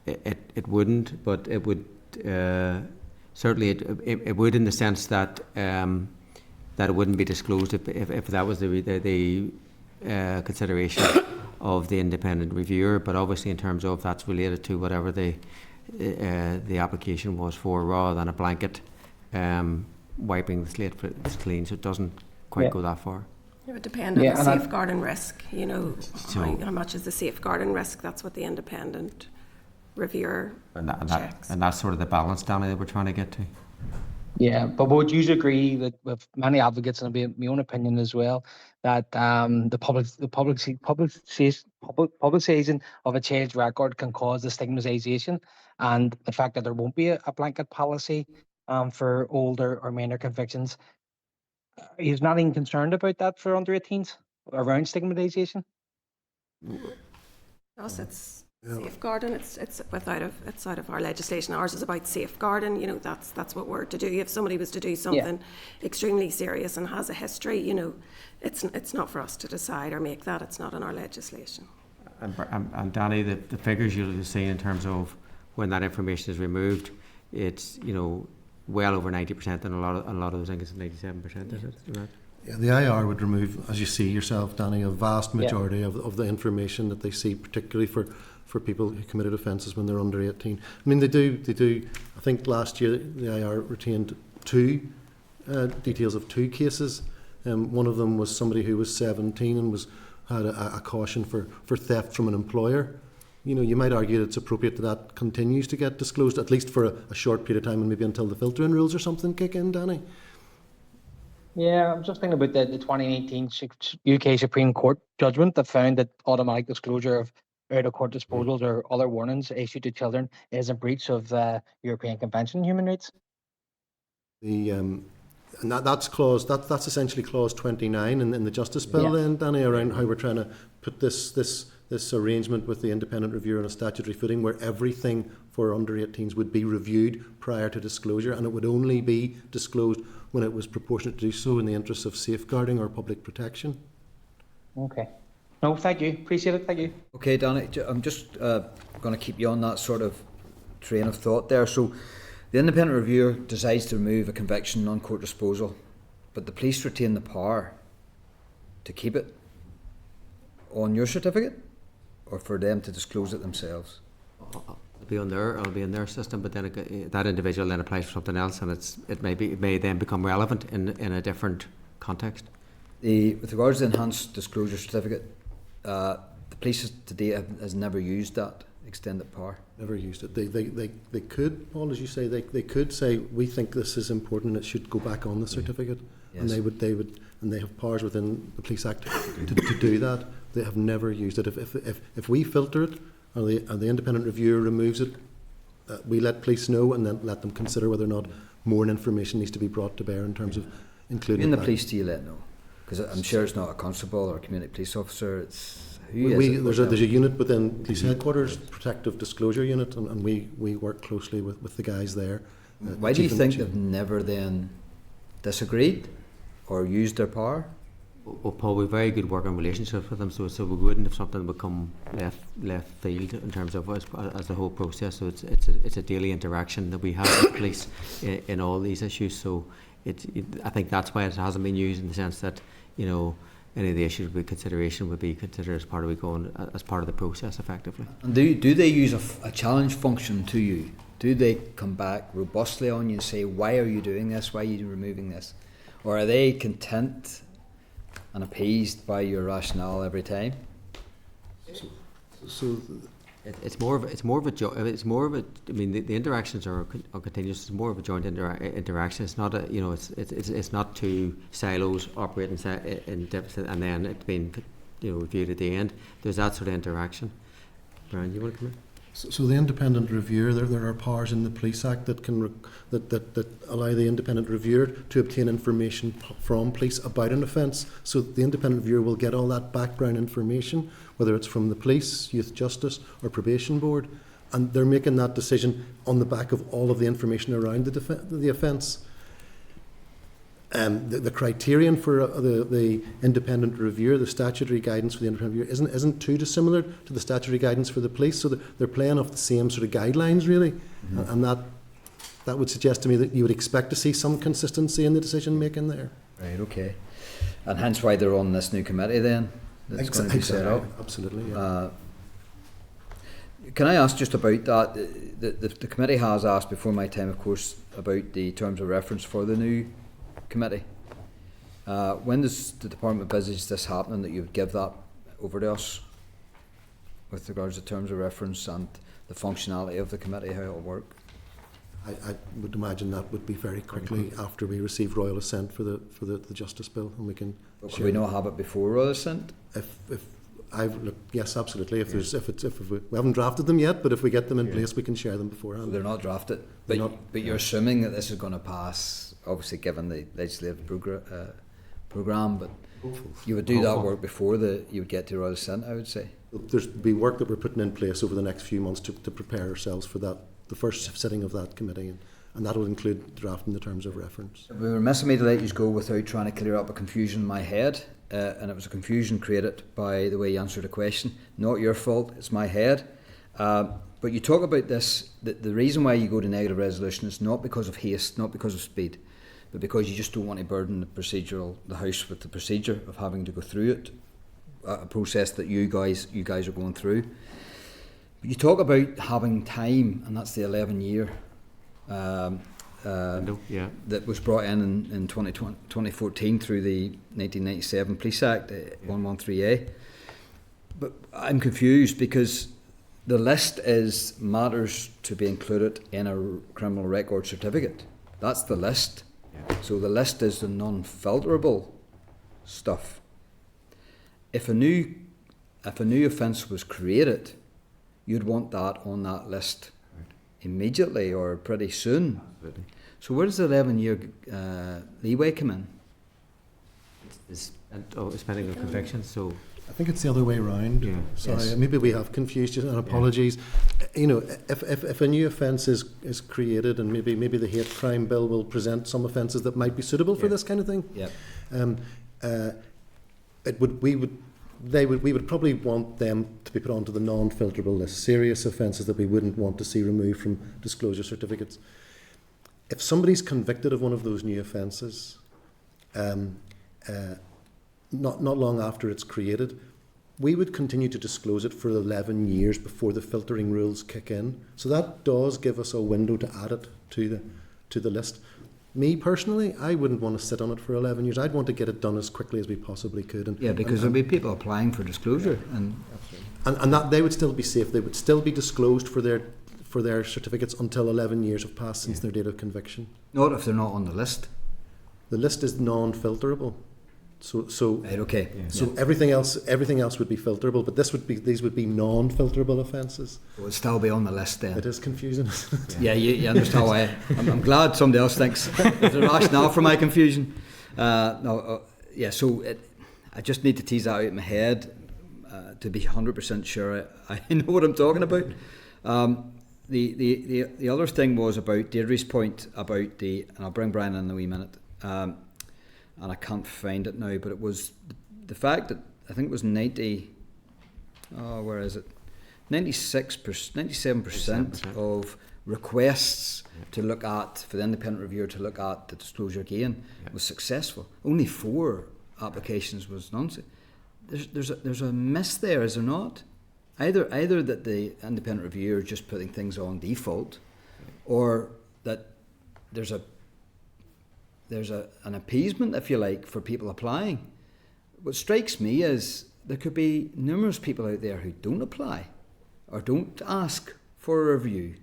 S7: It wouldn't, but it would certainly it would in the sense that that it wouldn't be disclosed if that was the consideration of the independent reviewer. But obviously in terms of that's related to whatever the application was for, rather than a blanket wiping the slate clean, so it doesn't quite go that far.
S9: It would depend on the safeguard and risk, you know, how much is the safeguard and risk. That's what the independent reviewer checks.
S7: And that's sort of the balance, Danny, that we're trying to get to.
S2: Yeah, but would you agree that with many advocates, and it'll be my own opinion as well, that the publicisation of a child's record can cause the stigmatization, and the fact that there won't be a blanket policy for older or minor convictions? He's not even concerned about that for under 18s around stigmatization.
S9: Us, it's safeguarding. It's out of our legislation. Ours is about safeguarding. You know, that's what we're to do. If somebody was to do something extremely serious and has a history, you know, it's not for us to decide or make that. It's not in our legislation.
S7: And Danny, the figures you'll see in terms of when that information is removed, it's, you know, well over 90%, and a lot of those, I think it's 97%. Is it right?
S8: Yeah, the IR would remove, as you see yourself, Danny, a vast majority of the information that they see, particularly for people who committed offences when they're under 18. I mean, they do. I think last year the IR retained details of two cases. One of them was somebody who was 17 and had a caution for theft from an employer. You know, you might argue that it's appropriate that continues to get disclosed, at least for a short period of time, and maybe until the filtering rules or something kick in, Danny.
S2: Yeah, I'm just thinking about the 2018 UK Supreme Court judgment that found that automatic disclosure of out-of-court disposals or other warnings issued to children is a breach of the European Convention on Human Rights.
S8: The and that's essentially clause 29 in the Justice Bill, then, Danny, around how we're trying to put this arrangement with the independent reviewer on a statutory footing, where everything for under 18s would be reviewed prior to disclosure, and it would only be disclosed when it was proportionate to do so in the interests of safeguarding or public protection.
S2: Okay. No, thank you. Appreciate it. Thank you.
S1: Okay, Danny, I'm just going to keep you on that sort of train of thought there. So the independent reviewer decides to remove a conviction on court disposal, but the police retain the power to keep it on your certificate, or for them to disclose it themselves?
S7: It'll be on their system, but then that individual then applies for something else, and it may then become relevant in a different context.
S1: With regards to the enhanced disclosure certificate, the police today has never used that extended power.
S8: Never used it. They could, Paul, as you say, they could say, we think this is important, it should go back on the certificate. Yes. And they have powers within the Police Act to do that. They have never used it. If we filter it, and the independent reviewer removes it, we let police know, and then let them consider whether or not more information needs to be brought to bear in terms of including.
S1: In the police, do you let know? Because I'm sure it's not a constable or a community police officer. It's
S8: there's a unit within police headquarters, protective disclosure unit, and we work closely with the guys there.
S1: Why do you think they've never then disagreed or used their power?
S7: Well, Paul, we have very good working relationship with them, so we wouldn't have something become left field in terms of as the whole process. So it's a daily interaction that we have with police in all these issues. So I think that's why it hasn't been used, in the sense that, you know, any of the issues would be considered as part of the process effectively.
S1: And do they use a challenge function to you? Do they come back robustly on you and say, why are you doing this? Why are you removing this? Or are they content and appeased by your rationale every time?
S8: So
S7: it's more of a. I mean, the interactions are continuous. It's more of a joint interaction. It's not it's not two silos operating in deficit and then it being reviewed at the end. There's that sort of interaction. Brian, you want to come in?
S8: So the independent reviewer, there are powers in the Police Act that can that allow the independent reviewer to obtain information from police about an offence. So the independent reviewer will get all that background information, whether it's from the police, youth justice, or probation board, and they're making that decision on the back of all of the information around the offence. The criterion for the independent reviewer, the statutory guidance for the independent reviewer, isn't too dissimilar to the statutory guidance for the police. So they're playing off the same sort of guidelines, really, and that would suggest to me that you would expect to see some consistency in the decision making there.
S1: Right. Okay. And hence why they're on this new committee then. That's going to be set up.
S8: Absolutely. Yeah.
S1: Can I ask just about that? The committee has asked before my time, of course, about the terms of reference for the new committee. When does the department envisage this happening, that you would give that over to us with regards to terms of reference and the functionality of the committee, how it will work?
S8: I would imagine that would be very quickly after we receive royal assent for the Justice Bill, and we can.
S1: But could we not have it before royal assent?
S8: Yes, absolutely. If we haven't drafted them yet, but if we get them in place, we can share them beforehand.
S1: So they're not drafted, but you're assuming that this is going to pass, obviously given the legislative programme, but you would do that work before you would get to royal assent, I would say. There's
S8: be work that we're putting in place over the next few months to prepare ourselves for that, the first sitting of that committee, and that will include drafting the terms of reference.
S1: We were missing me to let you go without trying to clear up a confusion in my head, and it was a confusion created by the way you answered a question. Not your fault, it's my head. But you talk about this, the reason why you go to negative resolution is not because of haste, not because of speed, but because you just don't want to burden the House with the procedure of having to go through it, a process that you guys are going through. But you talk about having time, and that's the 11-year that was brought in 2014 through the 1997 Police Act, 113A. But I'm confused because the list is matters to be included in a criminal record certificate. That's the list. So the list is the non-filterable stuff. If a new offence was created, you'd want that on that list immediately or pretty soon. So where does the 11-year leeway come in?
S7: It's pending on conviction, so
S8: I think it's the other way around.
S7: yeah.
S8: Sorry,
S1: Yes.
S8: maybe we have confused you, and apologies. You know, if a new offence is created, and maybe the hate crime bill will present some offences that might be suitable for
S1: Yeah.
S8: this kind of thing.
S1: Yep.
S8: We would probably want them to be put onto the non-filterable list, serious offences that we wouldn't want to see removed from disclosure certificates. If somebody's convicted of one of those new offences, not long after it's created, we would continue to disclose it for 11 years before the filtering rules kick in. So that does give us a window to add it to the list. Me personally, I wouldn't want to sit on it for 11 years. I'd want to get it done as quickly as we possibly could.
S1: Yeah, because there'll be people applying for disclosure, and
S8: that they would still be safe. They would still be disclosed for their certificates until 11 years have passed since their date of conviction.
S1: not if they're not on the list.
S8: The list is non-filterable. So
S1: Right, okay.
S8: So everything else would be filterable, but these would be non-filterable offences.
S1: It would still be on the list then.
S8: It is confusing.
S1: Yeah, you understand why. I'm glad somebody else thinks there's a rationale for my confusion. So I just need to tease that out in my head to be 100% sure I know what I'm talking about. The other thing was about Deirdre's point about and I'll bring Brian in a wee minute, and I can't find it now, but it was the fact that I think it was 97% of requests to look at, for the independent reviewer to look at the disclosure again, was successful. Only 4 applications was nonsense. There's a miss there, is there not? Either that the independent reviewer is just putting things on default, or that there's an appeasement, if you like, for people applying. What strikes me is there could be numerous people out there who don't apply or don't ask for a review,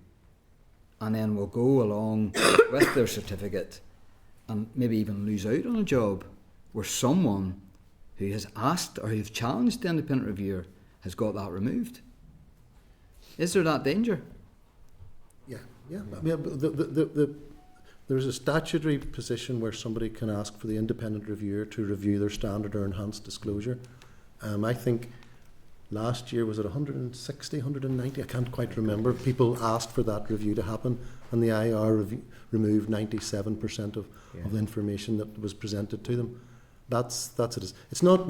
S1: and then will go along with their certificate and maybe even lose out on a job where someone who has asked or who's challenged the independent reviewer has got that removed. Is there that danger?
S8: Yeah. I mean, there's a statutory position where somebody can ask for the independent reviewer to review their standard or enhanced disclosure. I think last year, was it 160, 190? I can't quite remember. People asked for that review to happen, and the IR removed 97% of the information that was presented to them. That's it. It's not.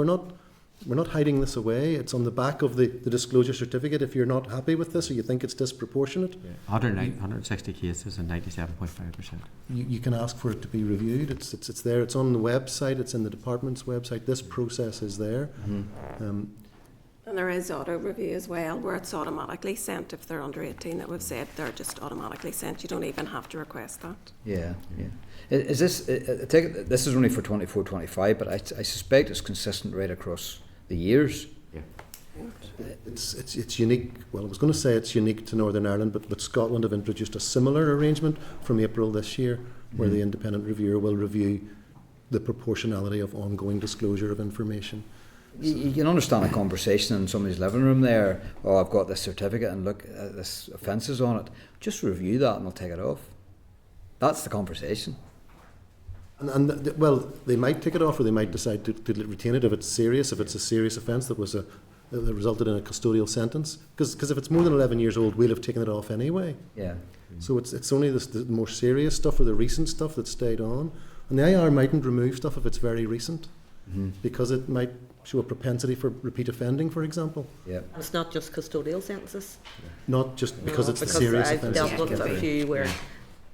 S8: We're not hiding this away. It's on the back of the disclosure certificate. If you're not happy with this or you think it's disproportionate,
S7: 160 cases and 97.5%.
S8: you can ask for it to be reviewed. It's there. It's on the website. It's in the department's website. This process is there.
S9: And there is auto review as well, where it's automatically sent if they're under 18. That we've said they're just automatically sent. You don't even have to request that.
S1: Yeah. Is this? I take it this is only for 24-25, but I suspect it's consistent right across the years.
S7: Yeah.
S8: It's unique. Well, I was going to say it's unique to Northern Ireland, but Scotland have introduced a similar arrangement from April this year, where the independent reviewer will review the proportionality of ongoing disclosure of information.
S1: You can understand a conversation in somebody's living room there. Oh, I've got this certificate and look, this offence is on it. Just review that and I'll take it off. That's the conversation.
S8: And they might take it off, or they might decide to retain it if it's serious. If it's a serious offence that resulted in a custodial sentence, because if it's more than 11 years old, we'll have taken it off anyway.
S1: Yeah.
S8: So it's only the more serious stuff or the recent stuff that stayed on, and the IR mightn't remove stuff if it's very recent, because it might show a propensity for repeat offending, for example.
S1: Yeah.
S3: And it's not just custodial sentences.
S8: Not just because it's the serious
S3: I've
S8: offence.
S3: dealt with a few where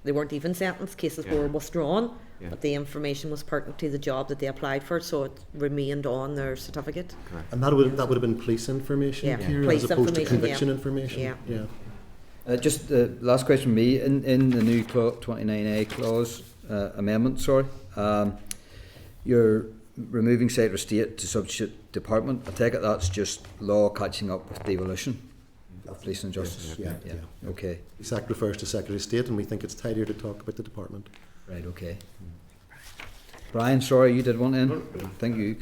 S3: they weren't even sentenced, cases were withdrawn, but the information was pertinent to the job that they applied for, so it remained on their certificate.
S8: And that would have been police information,
S3: Yeah,
S8: Ciara,
S3: police
S8: as opposed to
S3: information,
S8: conviction
S3: yeah.
S8: information.
S3: Yeah.
S1: Just the last question from me. In the new 29A clause amendment, you're removing Secretary of State to substitute department. I take it that's just law catching up with devolution of police and justice.
S8: Yeah.
S1: Okay.
S8: The Act refers to Secretary of State, and we think it's tidier to talk about the department.
S1: Right. Okay. Brian, sorry, you did one in. Thank you.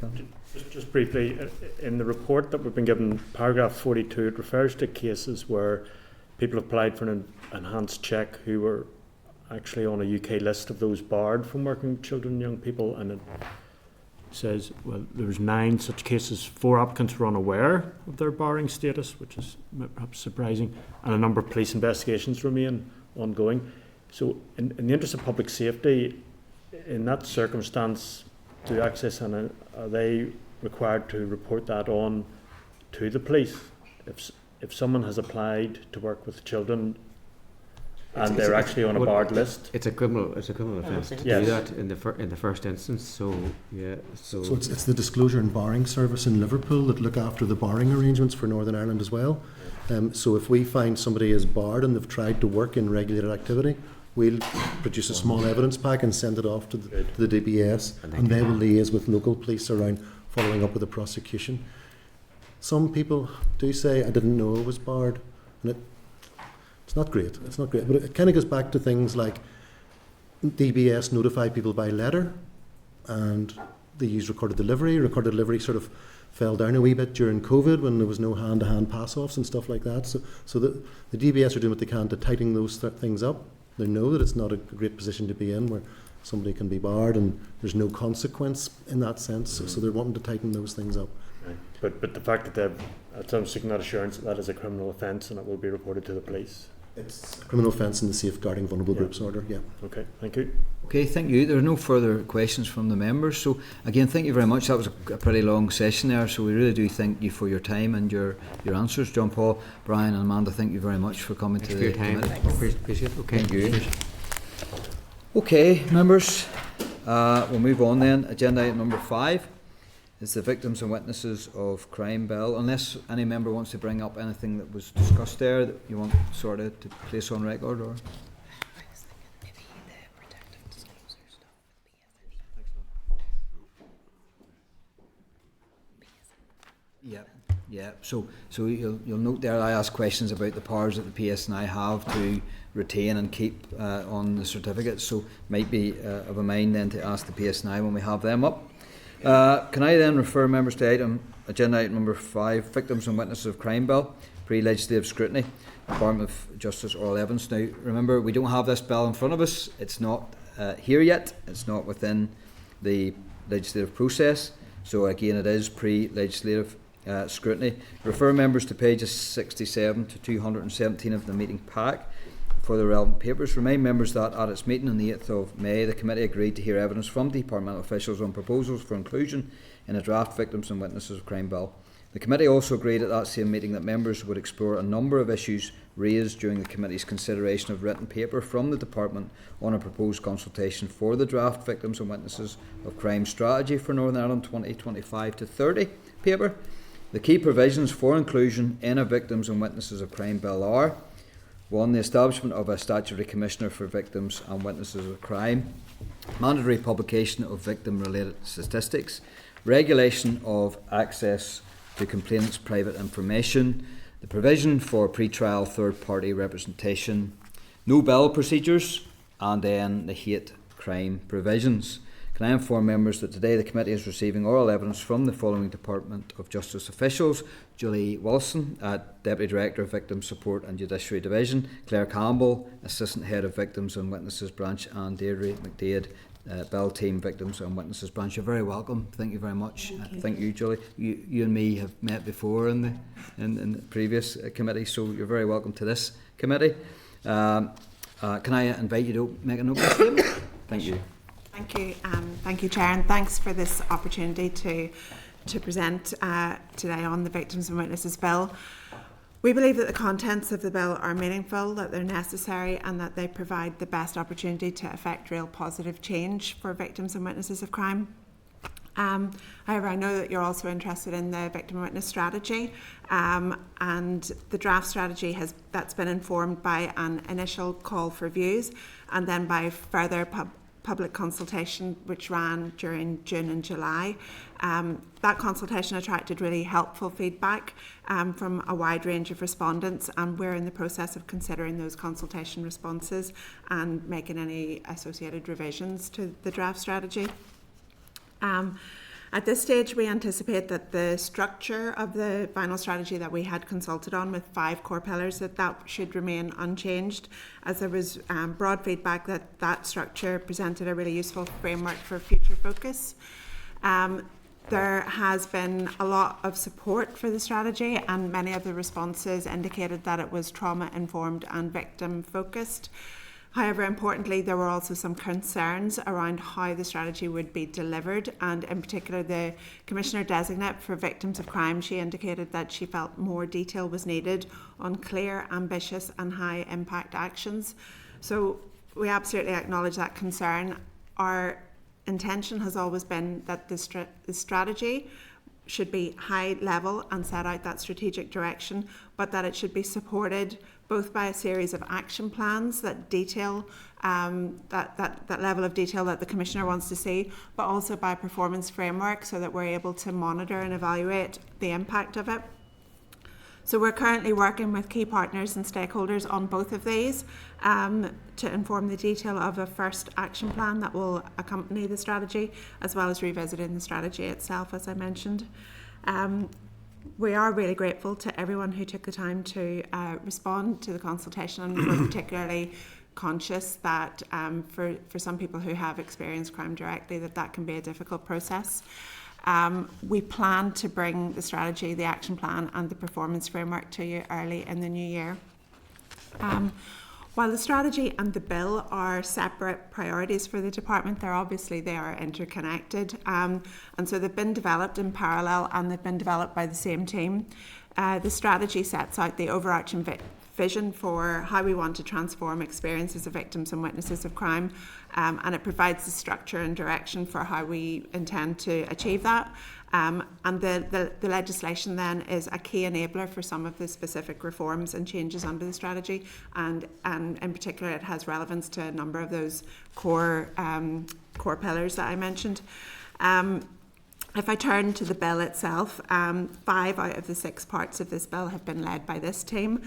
S4: Just briefly, in the report that we've been given, paragraph 42, it refers to cases where people applied for an enhanced check who were actually on a UK list of those barred from working with children and young people, and it says, well, there's 9 such cases. 4 applicants were unaware of their barring status, which is perhaps surprising, and a number of police investigations remain ongoing. So in the interest of public safety, in that circumstance, do AccessNI, are they required to report that on to the police? If someone has applied to work with children and they're actually on a barred list,
S7: it's a criminal offence to
S4: Yes.
S7: do that in the first instance. So yeah,
S8: So it's the Disclosure and Barring Service in Liverpool that look after the barring arrangements for Northern Ireland as well. So if we find somebody is barred and they've tried to work in regulated activity, we'll produce a small evidence pack and send it off to the DBS, and they will liaise with local police around following up with a prosecution. Some people do say, I didn't know I was barred, and it's not great. It's not great, but it kind of goes back to things like DBS notify people by letter, and they use recorded delivery. Recorded delivery sort of fell down a wee bit during COVID when there was no hand-to-hand pass-offs and stuff like that. So the DBS are doing what they can to tighten those things up. They know that it's not a great position to be in where somebody can be barred and there's no consequence in that sense. So they're wanting to tighten those things up.
S4: right. But the fact that I'm seeking that assurance that is a criminal offence and it will be reported to the police.
S8: It's a criminal offence in the Safeguarding Vulnerable Groups Order, yeah.
S4: Okay, thank you.
S1: Okay, thank you. There are no further questions from the members. So again, thank you very much. That was a pretty long session there. So we really do thank you for your time and your answers. John Paul, Brian and Amanda, thank you very much for coming to the committee.
S7: Appreciate it. Okay.
S1: Thank you. Okay, members, we'll move on then. Agenda item number 5 is the Victims and Witnesses of Crime Bill. Unless any member wants to bring up anything that was discussed there that you want sort of to place on record, or? Yeah. So you'll note there I asked questions about the powers that the PSNI have to retain and keep on the certificates. So might be of a mind then to ask the PSNI when we have them up. Can I then refer members to agenda item number 5, Victims and Witnesses of Crime Bill, pre-legislative scrutiny, Department of Justice oral evidence. Now remember, we don't have this bill in front of us. It's not here yet. It's not within the legislative process. So again, it is pre-legislative scrutiny. Refer members to pages 67 to 217 of the meeting pack for the relevant papers. Remind members that at its meeting on the 8th of May, the committee agreed to hear evidence from departmental officials on proposals for inclusion in a draft Victims and Witnesses of Crime Bill. The committee also agreed at that same meeting that members would explore a number of issues raised during the committee's consideration of written paper from the department on a proposed consultation for the draft Victims and Witnesses of Crime strategy for Northern Ireland 2025 to 30 paper. The key provisions for inclusion in a Victims and Witnesses of Crime Bill are: 1. The establishment of a statutory commissioner for victims and witnesses of crime, mandatory publication of victim-related statistics, regulation of access to complainants' private information, the provision for pre-trial third-party representation, no bail procedures, and then the hate crime provisions. Can I inform members that today the committee is receiving oral evidence from the following Department of Justice officials: Julie Wilson, Deputy Director of Victim Support and Judiciary Division, Claire Campbell, Assistant Head of Victims and Witnesses Branch, and Deirdre McDaid, Bell Team Victims and Witnesses Branch. You're very welcome. Thank you very much. Thank you, Julie. You and me have met before in the previous committee, so you're very welcome to this committee. Can I invite you to make an opening statement? Thank you.
S13: Thank you, Chair, and thanks for this opportunity to present today on the Victims and Witnesses Bill. We believe that the contents of the bill are meaningful, that they're necessary, and that they provide the best opportunity to effect real positive change for victims and witnesses of crime. However, I know that you're also interested in the victim and witness strategy, and the draft strategy that's been informed by an initial call for views and then by further public consultation which ran during June and July. That consultation attracted really helpful feedback from a wide range of respondents, and we're in the process of considering those consultation responses and making any associated revisions to the draft strategy. At this stage, we anticipate that the structure of the final strategy that we had consulted on with 5 core pillars, that should remain unchanged, as there was broad feedback that structure presented a really useful framework for future focus. There has been a lot of support for the strategy, and many of the responses indicated that it was trauma-informed and victim-focused. However, importantly, there were also some concerns around how the strategy would be delivered, and in particular the Commissioner-designate for Victims of Crime, she indicated that she felt more detail was needed on clear, ambitious and high-impact actions. So we absolutely acknowledge that concern. Our intention has always been that the strategy should be high level and set out that strategic direction, but that it should be supported both by a series of action plans that detail that level of detail that the Commissioner wants to see, but also by a performance framework so that we're able to monitor and evaluate the impact of it. So we're currently working with key partners and stakeholders on both of these to inform the detail of a first action plan that will accompany the strategy, as well as revisiting the strategy itself, as I mentioned. We are really grateful to everyone who took the time to respond to the consultation, and we're particularly conscious that for some people who have experienced crime directly, that can be a difficult process. We plan to bring the strategy, the action plan and the performance framework to you early in the new year. While the strategy and the bill are separate priorities for the department, they are interconnected, and so they've been developed in parallel and they've been developed by the same team. The strategy sets out the overarching vision for how we want to transform experiences of victims and witnesses of crime, and it provides the structure and direction for how we intend to achieve that. And the legislation then is a key enabler for some of the specific reforms and changes under the strategy, and in particular it has relevance to a number of those core pillars that I mentioned. If I turn to the bill itself, 5 out of the 6 parts of this bill have been led by this team.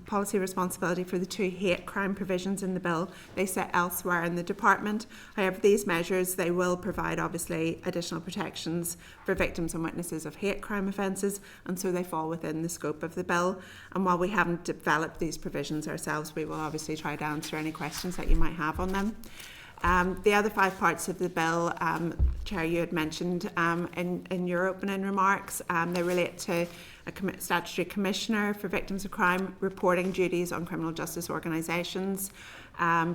S13: Policy responsibility for the 2 hate crime provisions in the bill, they sit elsewhere in the department. However, these measures, they will provide obviously additional protections for victims and witnesses of hate crime offences, and so they fall within the scope of the bill. And while we haven't developed these provisions ourselves, we will obviously try to answer any questions that you might have on them. The other 5 parts of the bill, Chair, you had mentioned in your opening remarks, they relate to a statutory commissioner for victims of crime, reporting duties on criminal justice organisations,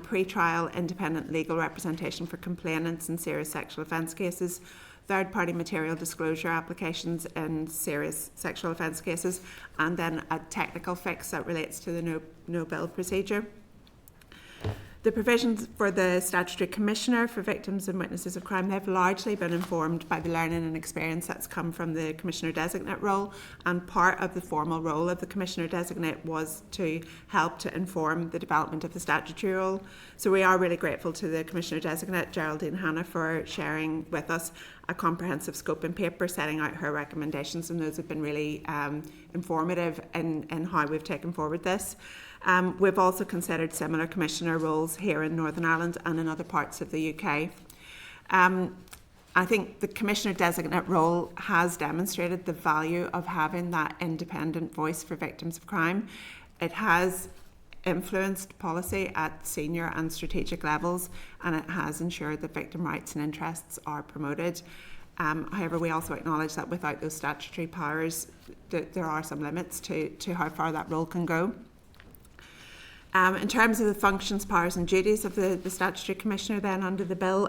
S13: pre-trial independent legal representation for complainants in serious sexual offence cases, third-party material disclosure applications in serious sexual offence cases, and then a technical fix that relates to the no bill procedure. The provisions for the Statutory Commissioner for Victims and Witnesses of Crime, they've largely been informed by the learning and experience that's come from the Commissioner-designate role, and part of the formal role of the Commissioner-designate was to help to inform the development of the statutory role. So we are really grateful to the Commissioner-designate, Geraldine Hanna, for sharing with us a comprehensive scoping paper setting out her recommendations, and those have been really informative in how we've taken forward this. We've also considered similar commissioner roles here in Northern Ireland and in other parts of the UK. I think the commissioner-designate role has demonstrated the value of having that independent voice for victims of crime. It has influenced policy at senior and strategic levels, and it has ensured that victim rights and interests are promoted. However, we also acknowledge that without those statutory powers, there are some limits to how far that role can go. In terms of the functions, powers and duties of the Statutory Commissioner then under the bill,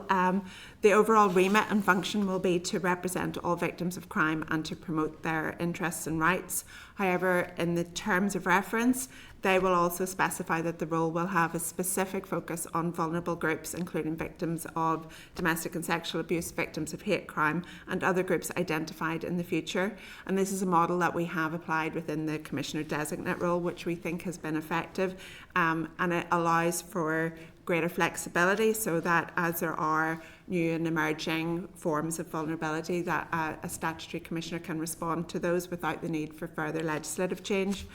S13: the overall remit and function will be to represent all victims of crime and to promote their interests and rights. However, in the terms of reference, they will also specify that the role will have a specific focus on vulnerable groups, including victims of domestic and sexual abuse, victims of hate crime, and other groups identified in the future. And this is a model that we have applied within the Commissioner-designate role, which we think has been effective, and it allows for greater flexibility so that as there are new and emerging forms of vulnerability, that a statutory commissioner can respond to those without the need for further legislative change.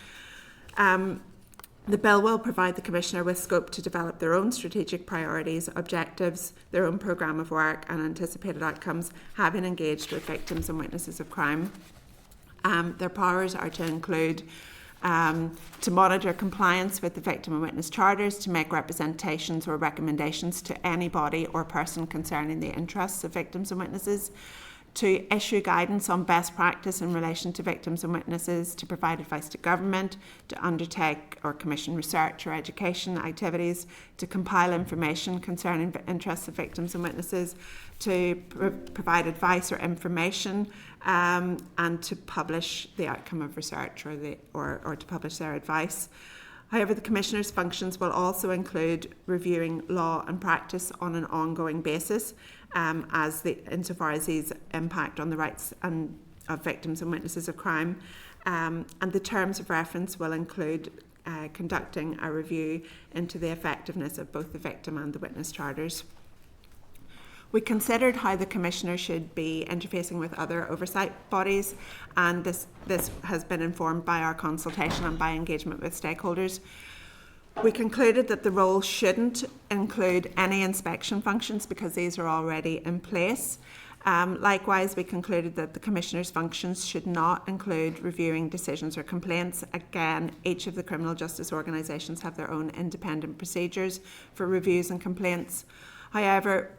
S13: The bill will provide the Commissioner with scope to develop their own strategic priorities, objectives, their own programme of work and anticipated outcomes, having engaged with victims and witnesses of crime. Their powers are to include to monitor compliance with the victim and witness charters, to make representations or recommendations to any body or person concerning the interests of victims and witnesses, to issue guidance on best practice in relation to victims and witnesses, to provide advice to government, to undertake or commission research or education activities, to compile information concerning the interests of victims and witnesses, to provide advice or information, and to publish the outcome of research or to publish their advice. However, the Commissioner's functions will also include reviewing law and practice on an ongoing basis, insofar as these impact on the rights of victims and witnesses of crime. And the terms of reference will include conducting a review into the effectiveness of both the victim and the witness charters. We considered how the Commissioner should be interfacing with other oversight bodies, and this has been informed by our consultation and by engagement with stakeholders. We concluded that the role shouldn't include any inspection functions because these are already in place. Likewise, we concluded that the Commissioner's functions should not include reviewing decisions or complaints. Again, each of the criminal justice organisations have their own independent procedures for reviews and complaints. However,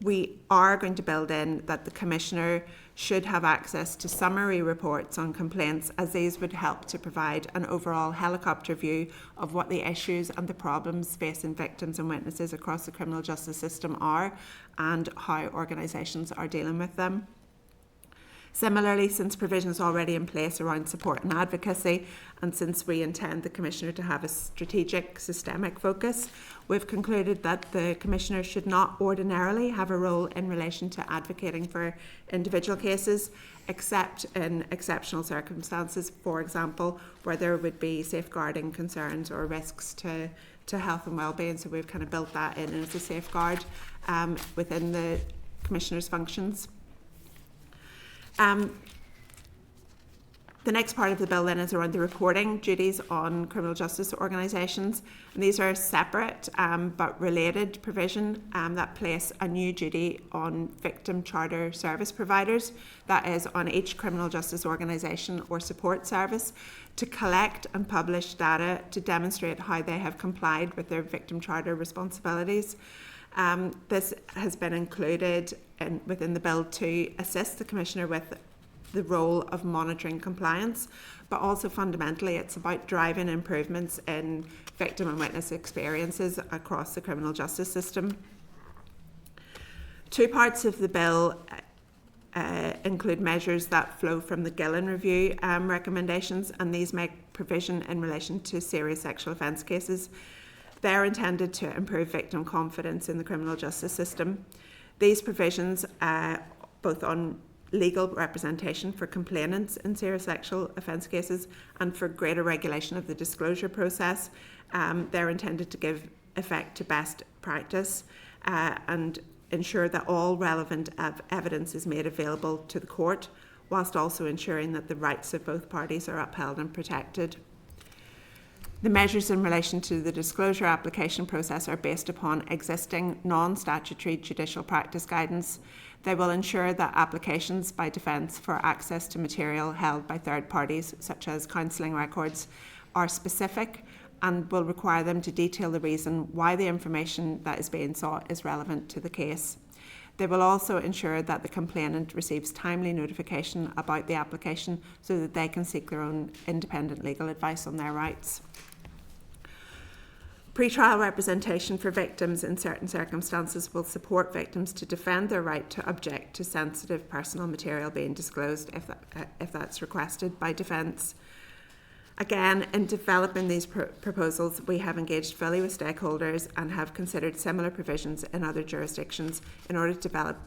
S13: we are going to build in that the Commissioner should have access to summary reports on complaints, as these would help to provide an overall helicopter view of what the issues and the problems facing victims and witnesses across the criminal justice system are and how organisations are dealing with them. Similarly, since provisions already in place around support and advocacy, and since we intend the Commissioner to have a strategic, systemic focus, we've concluded that the Commissioner should not ordinarily have a role in relation to advocating for individual cases, except in exceptional circumstances, for example, where there would be safeguarding concerns or risks to health and well-being. So we've kind of built that in as a safeguard within the Commissioner's functions. The next part of the bill then is around the reporting duties on criminal justice organisations. And these are separate but related provision that place a new duty on victim charter service providers, that is on each criminal justice organisation or support service, to collect and publish data to demonstrate how they have complied with their victim charter responsibilities. This has been included within the bill to assist the Commissioner with the role of monitoring compliance, but also fundamentally it's about driving improvements in victim and witness experiences across the criminal justice system. Two parts of the bill include measures that flow from the Gillen Review recommendations, and these make provision in relation to serious sexual offence cases. They're intended to improve victim confidence in the criminal justice system. These provisions, both on legal representation for complainants in serious sexual offence cases and for greater regulation of the disclosure process, they're intended to give effect to best practice and ensure that all relevant evidence is made available to the court, whilst also ensuring that the rights of both parties are upheld and protected. The measures in relation to the disclosure application process are based upon existing non-statutory judicial practice guidance. They will ensure that applications by defence for access to material held by third parties, such as counselling records, are specific and will require them to detail the reason why the information that is being sought is relevant to the case. They will also ensure that the complainant receives timely notification about the application so that they can seek their own independent legal advice on their rights. Pre-trial representation for victims in certain circumstances will support victims to defend their right to object to sensitive personal material being disclosed if that's requested by defence. Again, in developing these proposals, we have engaged fully with stakeholders and have considered similar provisions in other jurisdictions in order to develop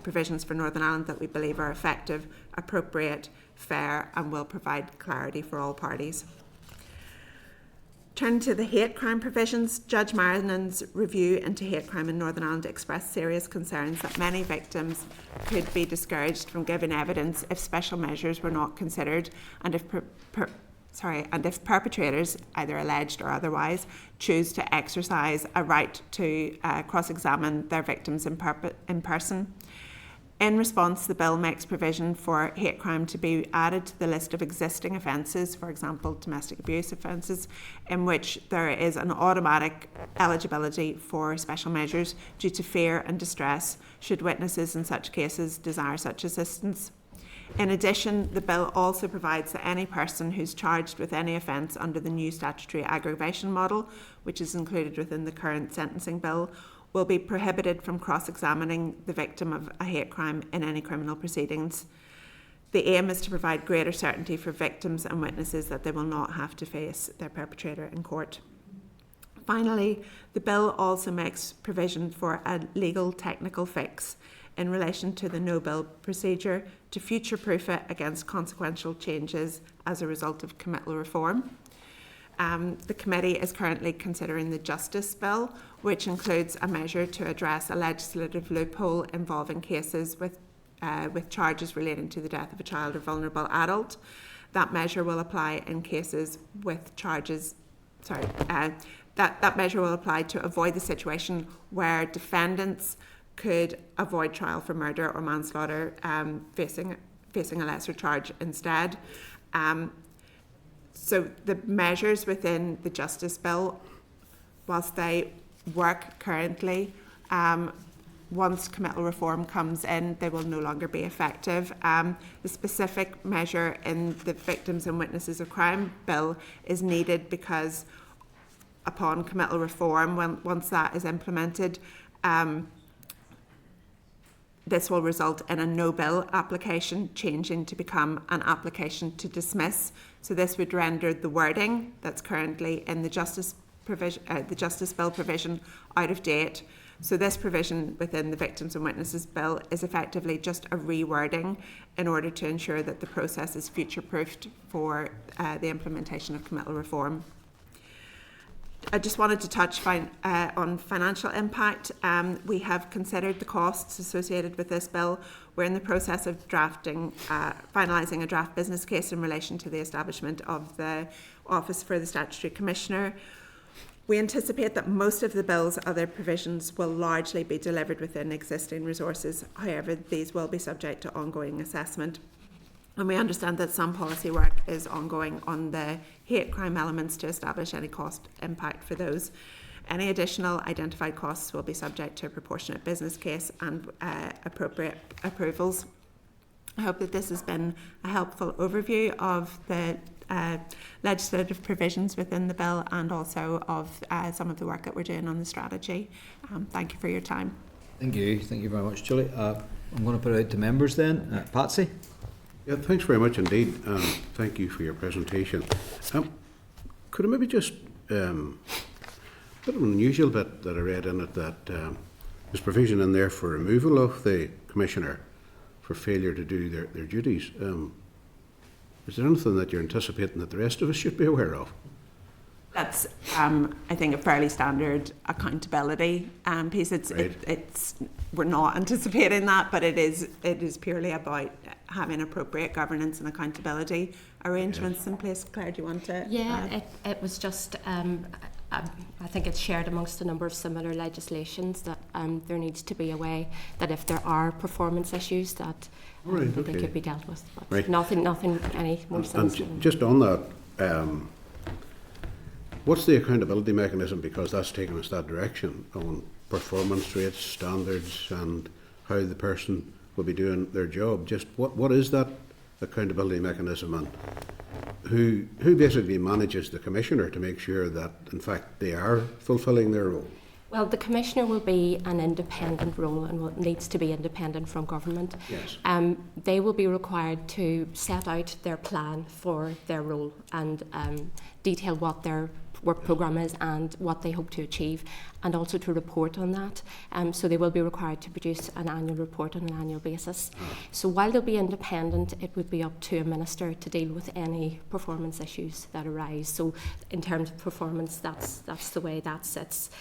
S13: provisions for Northern Ireland that we believe are effective, appropriate, fair, and will provide clarity for all parties. Turning to the hate crime provisions, Judge Marinan's review into hate crime in Northern Ireland expressed serious concerns that many victims could be discouraged from giving evidence if special measures were not considered and if and if perpetrators, either alleged or otherwise, choose to exercise a right to cross-examine their victims in person. In response, the bill makes provision for hate crime to be added to the list of existing offences, for example, domestic abuse offences, in which there is an automatic eligibility for special measures due to fear and distress, should witnesses in such cases desire such assistance. In addition, the bill also provides that any person who's charged with any offence under the new statutory aggravation model, which is included within the current sentencing bill, will be prohibited from cross-examining the victim of a hate crime in any criminal proceedings. The aim is to provide greater certainty for victims and witnesses that they will not have to face their perpetrator in court. Finally, the bill also makes provision for a legal technical fix in relation to the no-bill procedure to future-proof it against consequential changes as a result of committal reform. The committee is currently considering the Justice Bill, which includes a measure to address a legislative loophole involving cases with charges relating to the death of a child or vulnerable adult. That measure will apply in cases with charges. That measure will apply to avoid the situation where defendants could avoid trial for murder or manslaughter, facing a lesser charge instead. So the measures within the Justice Bill, whilst they work currently, once committal reform comes in, they will no longer be effective. The specific measure in the Victims and Witnesses of Crime Bill is needed because upon committal reform, once that is implemented, this will result in a no-bill application changing to become an application to dismiss. So this would render the wording that's currently in the Justice Bill provision out of date. So this provision within the Victims and Witnesses Bill is effectively just a rewording in order to ensure that the process is future-proofed for the implementation of committal reform. I just wanted to touch on financial impact. We have considered the costs associated with this bill. We're in the process of finalising a draft business case in relation to the establishment of the Office for the Statutory Commissioner. We anticipate that most of the bill's other provisions will largely be delivered within existing resources. However, these will be subject to ongoing assessment. And we understand that some policy work is ongoing on the hate crime elements to establish any cost impact for those. Any additional identified costs will be subject to a proportionate business case and appropriate approvals. I hope that this has been a helpful overview of the legislative provisions within the bill and also of some of the work that we're doing on the strategy. Thank you for your time.
S1: Thank you very much, Julie. I'm going to put it out to members then. Patsy?
S11: Yeah, thanks very much indeed. Thank you for your presentation. Could I maybe just bit of an unusual bit that I read in it that there's provision in there for removal of the Commissioner for failure to do their duties. Is there anything that you're anticipating that the rest of us should be aware of?
S13: That's, I think, a fairly standard accountability piece. We're not anticipating that, but it is purely about having appropriate governance and accountability arrangements in place. Claire, do you want to?
S14: Yeah, it was just. I think it's shared amongst a number of similar legislations that there needs to be a way that if there are performance issues that they could be dealt with. But nothing any more sensitive.
S11: And just on that. What's the accountability mechanism, because that's taken us that direction, on performance rates, standards and how the person will be doing their job? Just what is that accountability mechanism, and who basically manages the Commissioner to make sure that in fact they are fulfilling their role?
S14: Well, the Commissioner will be an independent role and needs to be independent from government.
S11: Yes.
S14: They will be required to set out their plan for their role and detail what their work programme is and what they hope to achieve, and also to report on that. So they will be required to produce an annual report on an annual basis. So while they'll be independent, it would be up to a minister to deal with any performance issues that arise. So in terms of performance, that's the way that sits.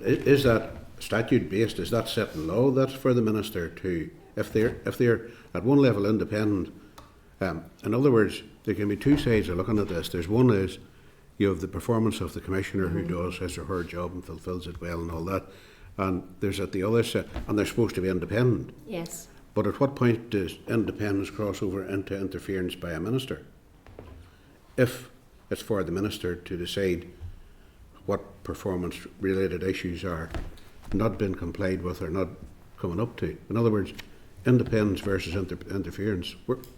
S11: Is that statute based? Is that set in law? That's for the minister to, if they're at one level independent, In other words, there can be two sides of looking at this. There's one is you have the performance of the commissioner who does his or her job and fulfills it well and all that. And there's at the other side, and they're supposed to be independent.
S14: Yes.
S11: But at what point does independence cross over into interference by a minister? If it's for the minister to decide what performance-related issues are not being complied with or not coming up to. In other words, independence versus interference.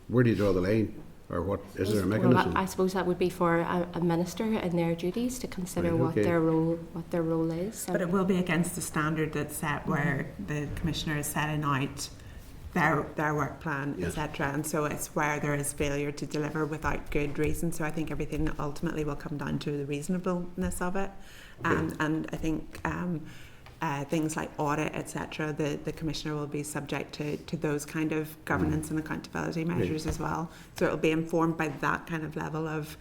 S11: Where do you draw the line? Or what is there a mechanism?
S14: Well, I suppose that would be for a minister in their duties to consider what their role is.
S13: But it will be against the standard that's set where the commissioner is setting out their work plan, etc. And so it's where there is failure to deliver without good reason. So I think everything ultimately will come down to the reasonableness of it. And I think things like audit, etc., the commissioner will be subject to those kind of governance and accountability measures as well. So it'll be informed by that kind of level of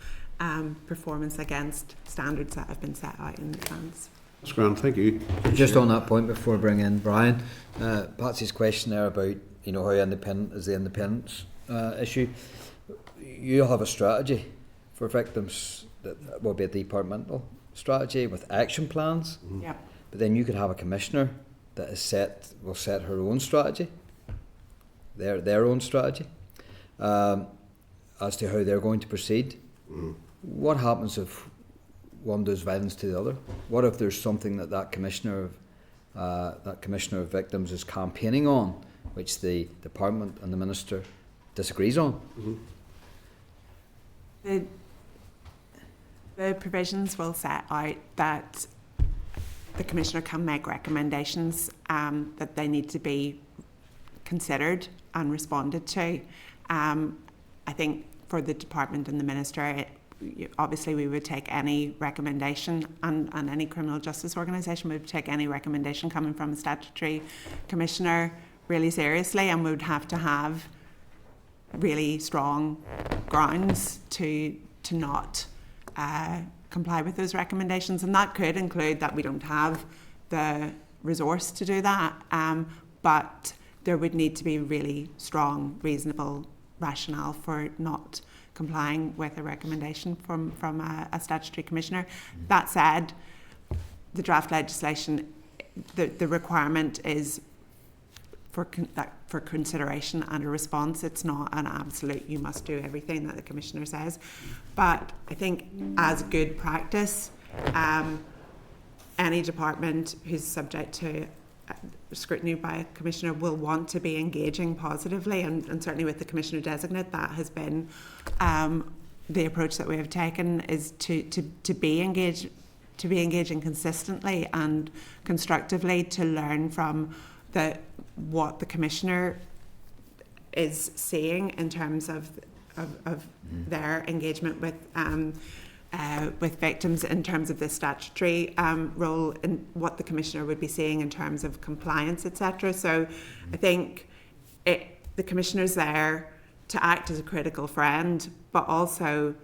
S13: performance against standards that have been set out in advance.
S11: That's grand, thank you.
S1: Just on that point before I bring in Brian, Patsy's question there about how independent is the independence issue. You'll have a strategy for victims that will be a departmental strategy with action plans.
S13: Yeah.
S1: But then you could have a commissioner that will set her own strategy, their own strategy, as to how they're going to proceed. What happens if one does violence to the other? What if there's something that commissioner of victims is campaigning on, which the department and the minister disagrees on?
S13: The provisions will set out that the commissioner can make recommendations that they need to be considered and responded to. I think for the department and the minister, obviously we would take any recommendation, and any criminal justice organisation would take any recommendation coming from a statutory commissioner really seriously, and would have to have really strong grounds to not comply with those recommendations, and that could include that we don't have the resource to do that, but there would need to be really strong, reasonable rationale for not complying with a recommendation from a statutory commissioner. That said, the draft legislation, the requirement is for consideration and a response. It's not an absolute, you must do everything that the commissioner says. But I think as good practice, any department who's subject to scrutiny by a commissioner will want to be engaging positively, and certainly with the commissioner designate, that has been the approach that we have taken, is to be engaging consistently and constructively, to learn from what the commissioner is seeing in terms of their engagement with victims, in terms of the statutory role, and what the commissioner would be seeing in terms of compliance, etc. So I think the commissioner's there to act as a critical friend, but also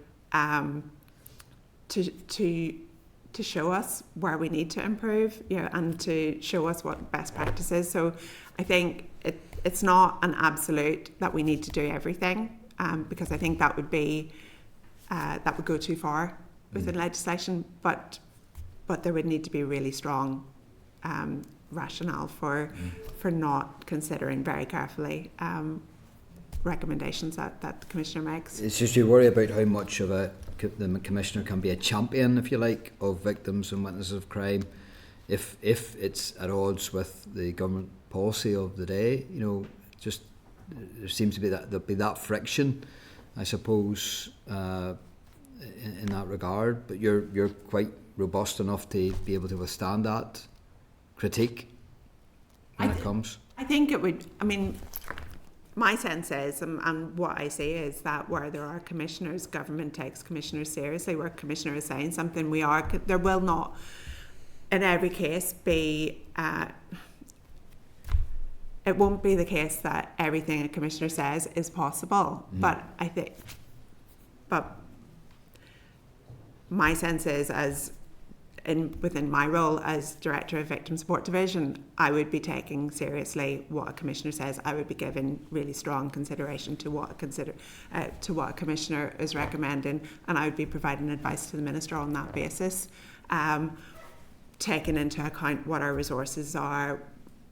S13: to show us where we need to improve, and to show us what best practice is. So I think it's not an absolute that we need to do everything, because I think that would go too far within legislation, but there would need to be really strong rationale for not considering very carefully recommendations that the commissioner makes.
S1: It's just you worry about how much of the commissioner can be a champion, if you like, of victims and witnesses of crime, if it's at odds with the government policy of the day. Just there seems to be there'll be that friction, I suppose, in that regard. But you're quite robust enough to be able to withstand that critique when it comes.
S13: I think it would. I mean, my sense is, and what I see is that where there are commissioners, government takes commissioners seriously. Where a commissioner is saying something, there will not, in every case, be. It won't be the case that everything a commissioner says is possible. But but my sense is, as within my role as Director of Victim Support Division, I would be taking seriously what a Commissioner says. I would be giving really strong consideration to what a Commissioner is recommending, and I would be providing advice to the Minister on that basis, taking into account what our resources are,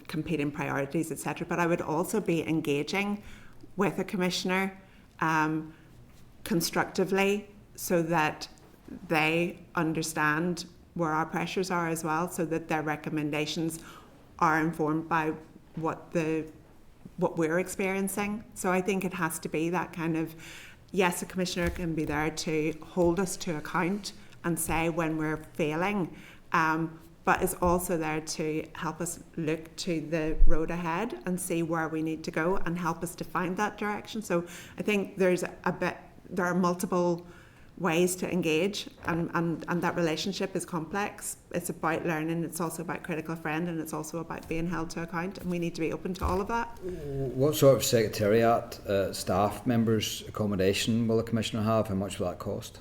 S13: competing priorities, etc. But I would also be engaging with a Commissioner constructively, so that they understand where our pressures are as well, so that their recommendations are informed by what we're experiencing. So I think it has to be that kind of, yes, a Commissioner can be there to hold us to account and say when we're failing, but is also there to help us look to the road ahead and see where we need to go and help us to find that direction. So I think there are multiple ways to engage, and that relationship is complex. It's about learning, it's also about critical friend, and it's also about being held to account, and we need to be open to all of that.
S1: What sort of secretariat, staff members accommodation will the Commissioner have? How much will that cost?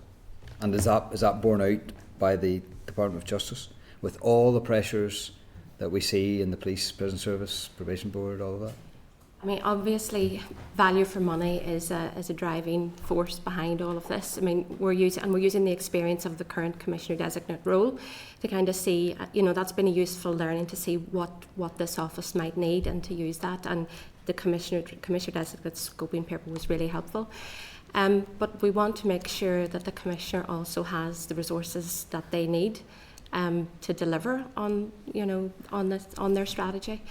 S1: And is that borne out by the Department of Justice with all the pressures that we see in the police, prison service, probation board, all of that?
S14: I mean, obviously, value for money is a driving force behind all of this. I mean, we're using the experience of the current Commissioner Designate role to kind of see, that's been a useful learning to see what this office might need and to use that. And the Commissioner Designate scoping paper was really helpful. But we want to make sure that the Commissioner also has the resources that they need to deliver on their strategy.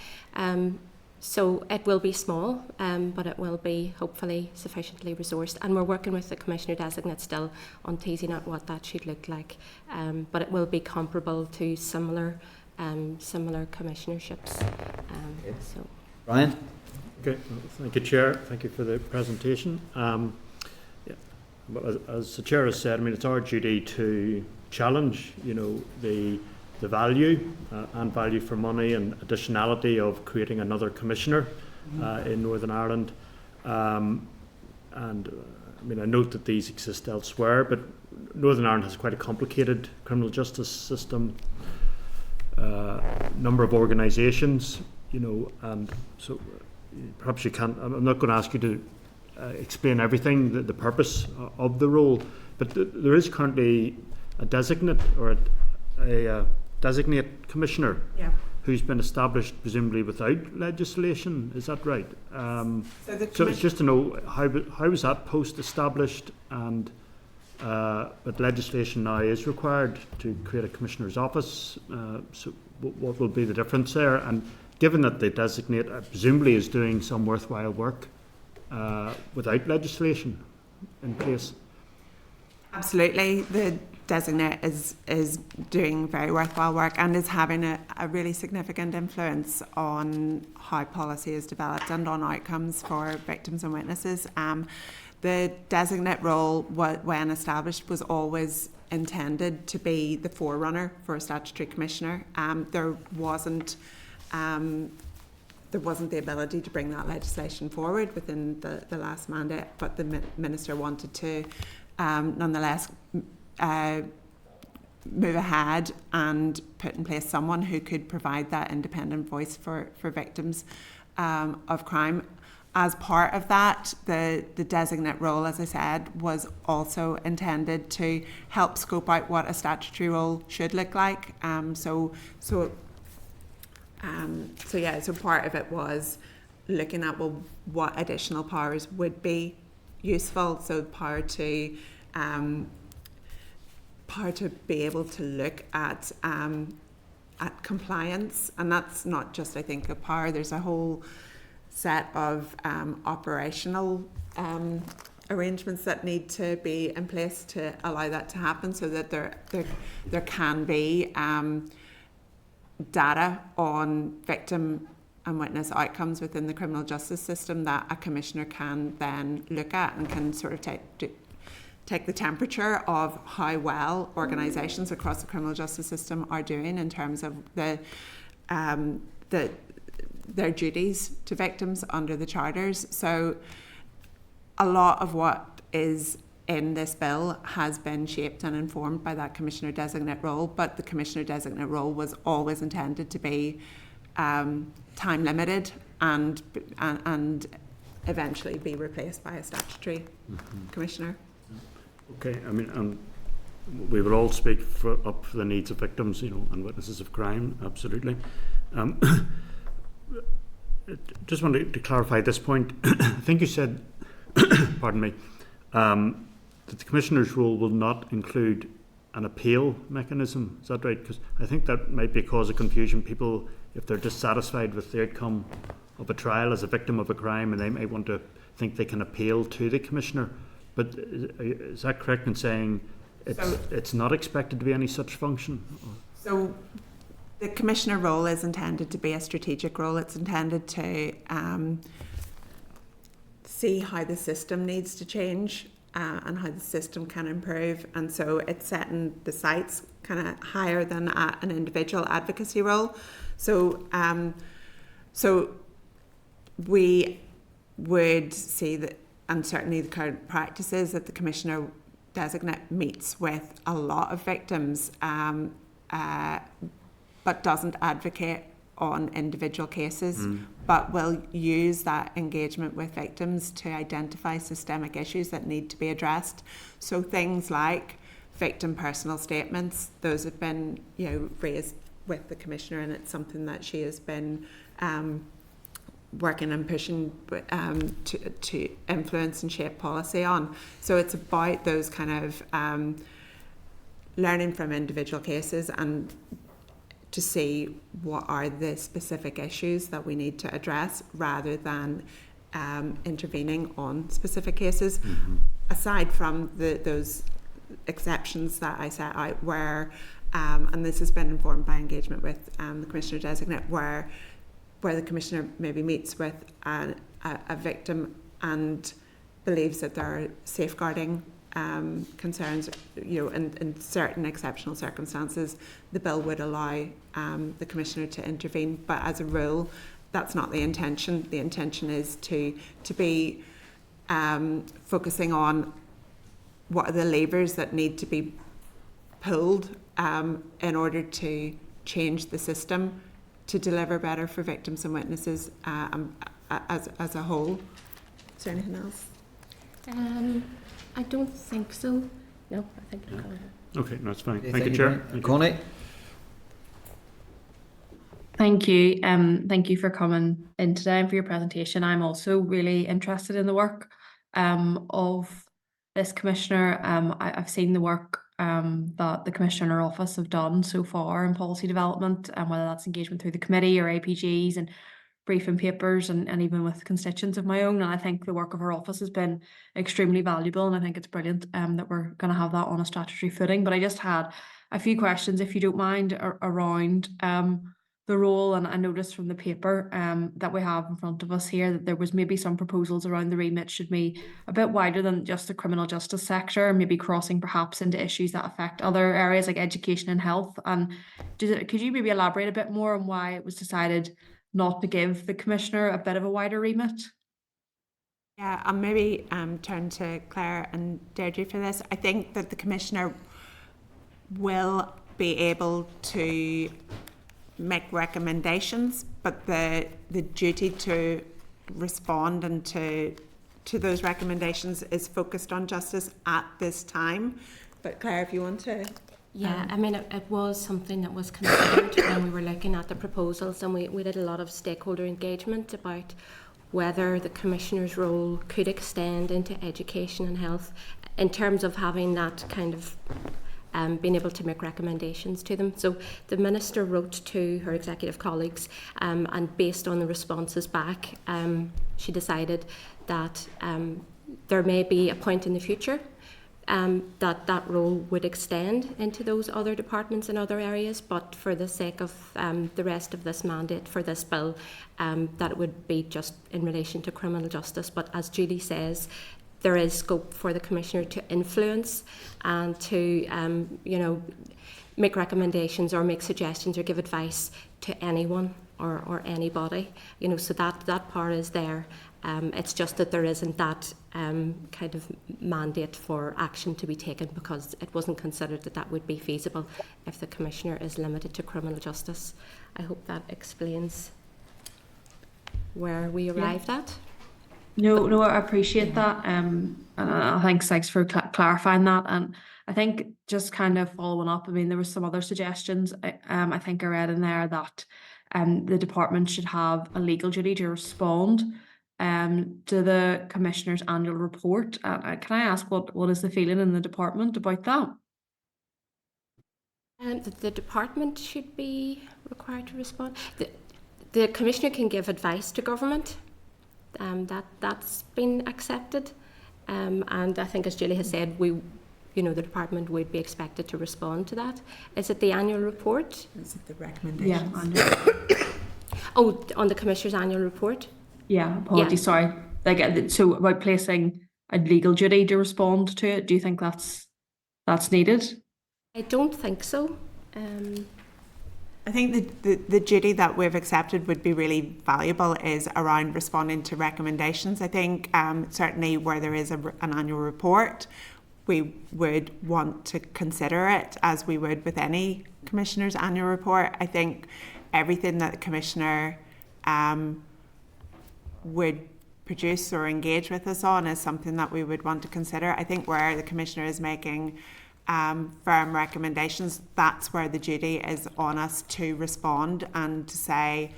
S14: So it will be small, but it will be hopefully sufficiently resourced. And we're working with the Commissioner Designate still on teasing out what that should look like. But it will be comparable to similar commissionerships. So.
S4: Brian? Okay, thank you, Chair. Thank you for the presentation. Well, as the Chair has said, I mean, it's our duty to challenge, the value and value for money and additionality of creating another Commissioner in Northern Ireland. And I mean, I note that these exist elsewhere, but Northern Ireland has quite a complicated criminal justice system, number of organisations, and so perhaps you can't, I'm not going to ask you to explain everything, the purpose of the role, but there is currently a designate or a designate Commissioner who's been established presumably without legislation. Is that right? So it's just to know how was that post established, and but legislation now is required to create a Commissioner's office. So what will be the difference there? And given that the designate presumably is doing some worthwhile work without legislation in place.
S13: Absolutely, the designate is doing very worthwhile work and is having a really significant influence on how policy is developed and on outcomes for victims and witnesses. The designate role, when established, was always intended to be the forerunner for a statutory commissioner. There wasn't the ability to bring that legislation forward within the last mandate, but the Minister wanted to nonetheless move ahead and put in place someone who could provide that independent voice for victims of crime. As part of that, the designate role, as I said, was also intended to help scope out what a statutory role should look like. So part of it was looking at what additional powers would be useful. So power to be able to look at compliance, and that's not just, I think, a power. There's a whole set of operational arrangements that need to be in place to allow that to happen, so that there can be data on victim and witness outcomes within the criminal justice system that a commissioner can then look at and can sort of take the temperature of how well organisations across the criminal justice system are doing in terms of their duties to victims under the charters. So a lot of what is in this bill has been shaped and informed by that Commissioner Designate role, but the Commissioner Designate role was always intended to be time limited and eventually be replaced by a statutory Commissioner.
S4: Okay, I mean, we will all speak up for the needs of victims, you know, and witnesses of crime, absolutely. Just wanted to clarify this point. I think you said, pardon me, that the Commissioner's role will not include an appeal mechanism. Is that right? Because I think that might be a cause of confusion. People, if they're dissatisfied with the outcome of a trial as a victim of a crime, and they may want to think they can appeal to the Commissioner. But is that correct in saying it's not expected to be any such function?
S13: So the Commissioner role is intended to be a strategic role. It's intended to see how the system needs to change and how the system can improve. And so it's setting the sights kind of higher than an individual advocacy role. So, so we would see that, and certainly the current practice is that the Commissioner Designate meets with a lot of victims, but doesn't advocate on individual cases, but will use that engagement with victims to identify systemic issues that need to be addressed. So things like victim personal statements, those have been, you know, raised with the Commissioner, and it's something that she has been working and pushing to influence and shape policy on. So it's about those kind of learning from individual cases and to see what are the specific issues that we need to address rather than intervening on specific cases. Aside from those exceptions that I set out where, and this has been informed by engagement with the Commissioner Designate, where the Commissioner maybe meets with a victim and believes that there are safeguarding concerns, you know, in certain exceptional circumstances, the bill would allow the Commissioner to intervene. But as a rule, that's not the intention. The intention is to be focusing on what are the levers that need to be pulled in order to change the system to deliver better for victims and witnesses as a whole. Is there anything else?
S14: I don't think so. No, I think you're covered.
S4: Okay, no, that's fine. Thank you, Chair.
S1: Connie?
S5: Thank you. Thank you for coming in today and for your presentation. I'm also really interested in the work of this Commissioner. I've seen the work that the Commissioner and her office have done so far in policy development, and whether that's engagement through the committee or APGs and briefing papers and even with constituents of my own. And I think the work of her office has been extremely valuable, and I think it's brilliant that we're going to have that on a statutory footing. But I just had a few questions, if you don't mind, around the role. And I noticed from the paper that we have in front of us here that there was maybe some proposals around the remit should be a bit wider than just the criminal justice sector, maybe crossing perhaps into issues that affect other areas like education and health. And could you maybe elaborate a bit more on why it was decided not to give the Commissioner a bit of a wider remit?
S13: Yeah, I'll maybe turn to Claire and Deirdre for this. I think that the Commissioner will be able to make recommendations, but the duty to respond and to those recommendations is focused on justice at this time. But Claire, if you want to...
S14: Yeah, I mean, it was something that was considered when we were looking at the proposals, and we did a lot of stakeholder engagement about whether the Commissioner's role could extend into education and health in terms of having that kind of being able to make recommendations to them. So the Minister wrote to her executive colleagues and based on the responses back, she decided that there may be a point in the future that role would extend into those other departments and other areas, but for the sake of the rest of this mandate for this bill, that it would be just in relation to criminal justice. But as Julie says, there is scope for the Commissioner to influence and to make recommendations or make suggestions or give advice to anyone or anybody, so that part is there. It's just that there isn't that kind of mandate for action to be taken because it wasn't considered that that would be feasible if the Commissioner is limited to criminal justice. I hope that explains where we arrived at.
S5: No, I appreciate that. And thanks for clarifying that. And I think just kind of following up, I mean, there were some other suggestions. I think I read in there that the department should have a legal duty to respond to the Commissioner's annual report. Can I ask what is the feeling in the department about that?
S14: The department should be required to respond. The Commissioner can give advice to government. That's been accepted, and I think, as Julie has said, the department would be expected to respond to that. Is it the annual report?
S13: Is it the recommendations?
S5: Yeah.
S14: Oh, on the Commissioner's annual report?
S5: Yeah, apologies, sorry. So about placing a legal duty to respond to it, do you think that's needed?
S14: I don't think so.
S13: I think the duty that we've accepted would be really valuable is around responding to recommendations. I think certainly where there is an annual report, we would want to consider it as we would with any Commissioner's annual report. I think everything that the Commissioner would produce or engage with us on is something that we would want to consider. I think where the Commissioner is making firm recommendations, that's where the duty is on us to respond and to say,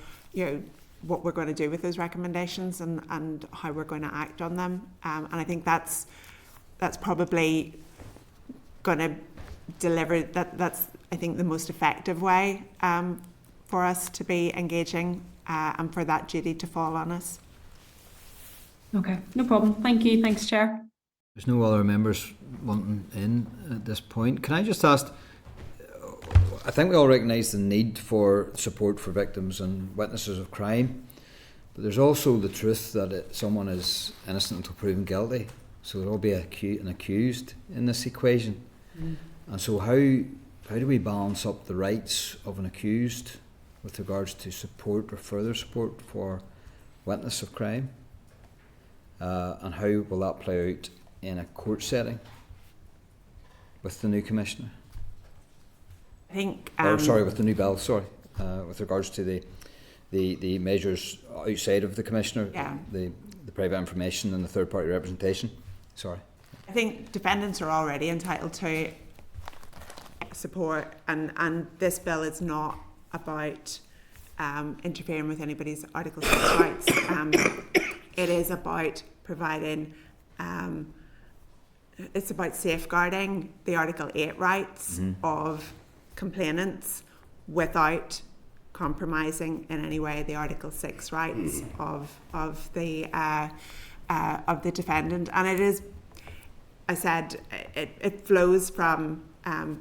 S13: what we're going to do with those recommendations and how we're going to act on them. And I think that's probably going to deliver, that's I think the most effective way for us to be engaging and for that duty to fall on us.
S5: Okay, no problem. Thank you. Thanks, Chair.
S1: There's no other members wanting in at this point. Can I just ask, I think we all recognise the need for support for victims and witnesses of crime, but there's also the truth that someone is innocent until proven guilty, so there will be an accused in this equation. And so how do we balance up the rights of an accused with regards to support or further support for witness of crime? And how will that play out in a court setting with the new Commissioner?
S13: I think
S1: with the new bill, with regards to the measures outside of the Commissioner, the private information and the third party representation. I
S13: think defendants are already entitled to support, and this bill is not about interfering with anybody's Article 6 rights. It is about providing it's about safeguarding the Article 8 rights of complainants without compromising in any way the Article 6 rights of the defendant. And it is, I said, it flows from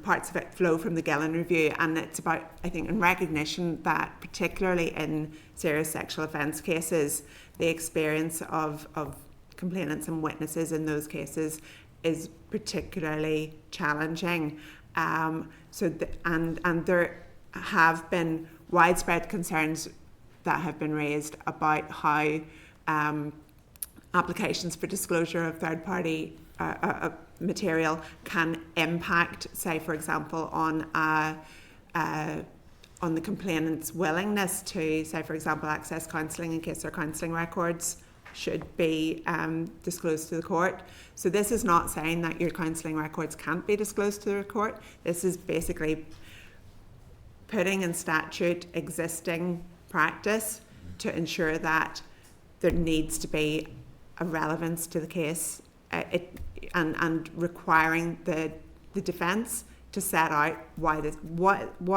S13: parts of it flow from the Gillen Review, and it's about, I think, in recognition that particularly in serious sexual offence cases, the experience of complainants and witnesses in those cases is particularly challenging. And there have been widespread concerns that have been raised about how applications for disclosure of third-party material can impact, say, for example, on the complainant's willingness to, say, for example, access counselling in case their counselling records should be disclosed to the court. So this is not saying that your counselling records can't be disclosed to the court. This is basically putting in statute existing practice to ensure that there needs to be a relevance to the case and requiring the defence to set out what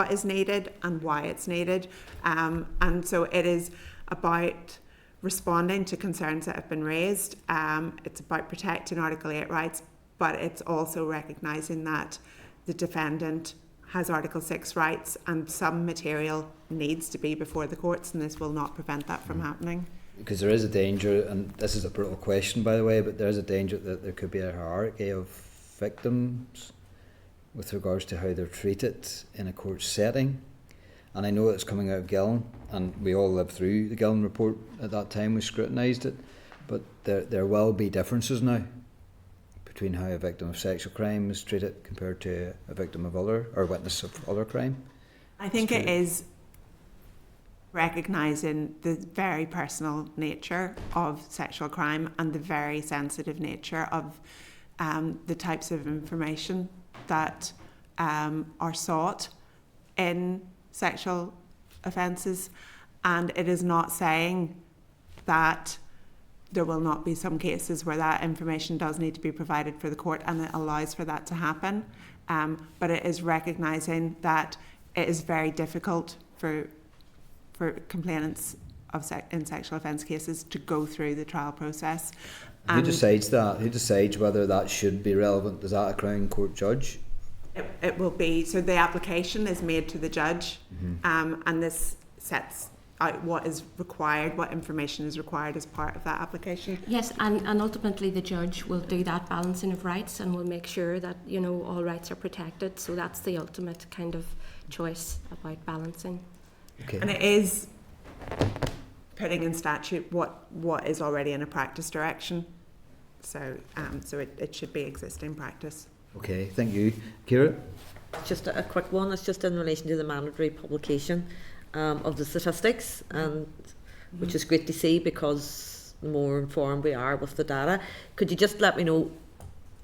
S13: is needed and why it's needed. And so it is about responding to concerns that have been raised. It's about protecting Article 8 rights, but it's also recognising that the defendant has Article 6 rights and some material needs to be before the courts, and this will not prevent that from happening.
S1: Because there is a danger, and this is a brutal question, by the way, but there is a danger that there could be a hierarchy of victims with regards to how they're treated in a court setting. And I know it's coming out of Gillen, and we all lived through the Gillen report at that time, we scrutinised it. But there will be differences now between how a victim of sexual crime is treated compared to a victim of other, or witness of other crime.
S13: I think it is recognising the very personal nature of sexual crime and the very sensitive nature of the types of information that are sought in sexual offences. And it is not saying that there will not be some cases where that information does need to be provided for the court, and it allows for that to happen. But it is recognising that it is very difficult for complainants in sexual offence cases to go through the trial process.
S1: Who decides that? Who decides whether that should be relevant? Is that a Crown Court judge?
S13: It will be. So the application is made to the judge, and this sets out what is required, what information is required as part of that application.
S14: Yes, and ultimately the judge will do that balancing of rights and will make sure that, you know, all rights are protected. So that's the ultimate kind of choice about balancing.
S1: Okay.
S13: And it is putting in statute what is already in a practice direction. So it should be existing practice.
S1: Okay, thank you. Ciara?
S3: Just a quick one. It's just in relation to the mandatory publication of the statistics, and which is great to see, because the more informed we are with the data. Could you just let me know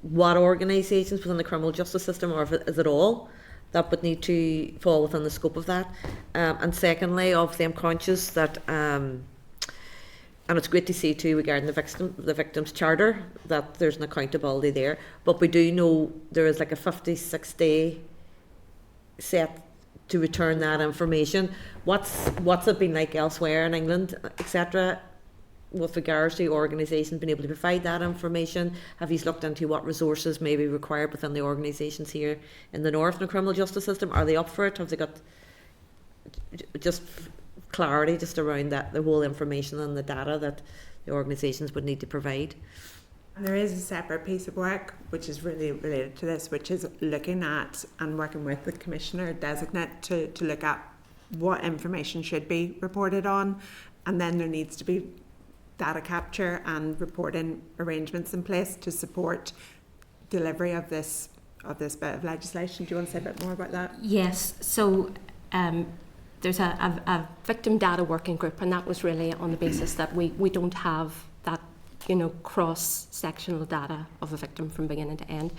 S3: what organisations within the criminal justice system, or is it all, that would need to fall within the scope of that? And secondly, obviously I'm conscious that, and it's great to see too regarding the victim's charter, that there's an accountability there, but we do know there is like a 56-day set to return that information. What's it been like elsewhere in England, etc., with regards to organisations being able to provide that information? Have you looked into what resources may be required within the organisations here in the north in the criminal justice system? Are they up for it? Have they got just clarity just around that, the whole information and the data that the organisations would need to provide?
S13: And there is a separate piece of work which is really related to this, which is looking at and working with the Commissioner designate to look at what information should be reported on, and then there needs to be data capture and reporting arrangements in place to support delivery of this bit of legislation. Do you want to say a bit more about that?
S14: Yes, so there's a victim data working group, and that was really on the basis that we don't have that, you know, cross-sectional data of a victim from beginning to end.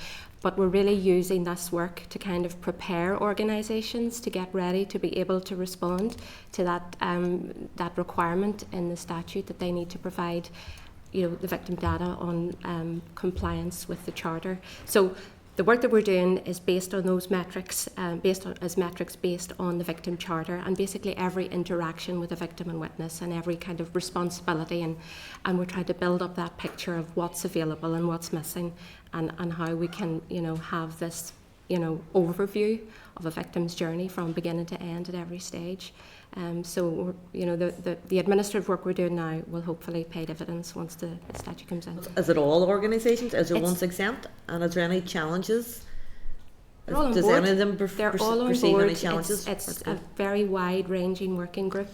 S14: But we're really using this work to kind of prepare organisations to get ready to be able to respond to that requirement in the statute that they need to provide, you know, the victim data on compliance with the Charter. So the work that we're doing is based on those metrics, based on the Victim Charter, and basically every interaction with a victim and witness and every kind of responsibility, and we're trying to build up that picture of what's available and what's missing, and how we can, you know, have this, you know, overview of a victim's journey from beginning to end at every stage. So, you know, the administrative work we're doing now will hopefully pay dividends once the statute comes in.
S3: Is it all organisations? Is there ones exempt? And is there any challenges?
S14: They're all on
S3: Does
S14: board.
S3: any of them
S14: They're all on
S3: perceive
S14: board.
S3: any challenges?
S14: It's a very wide-ranging working group.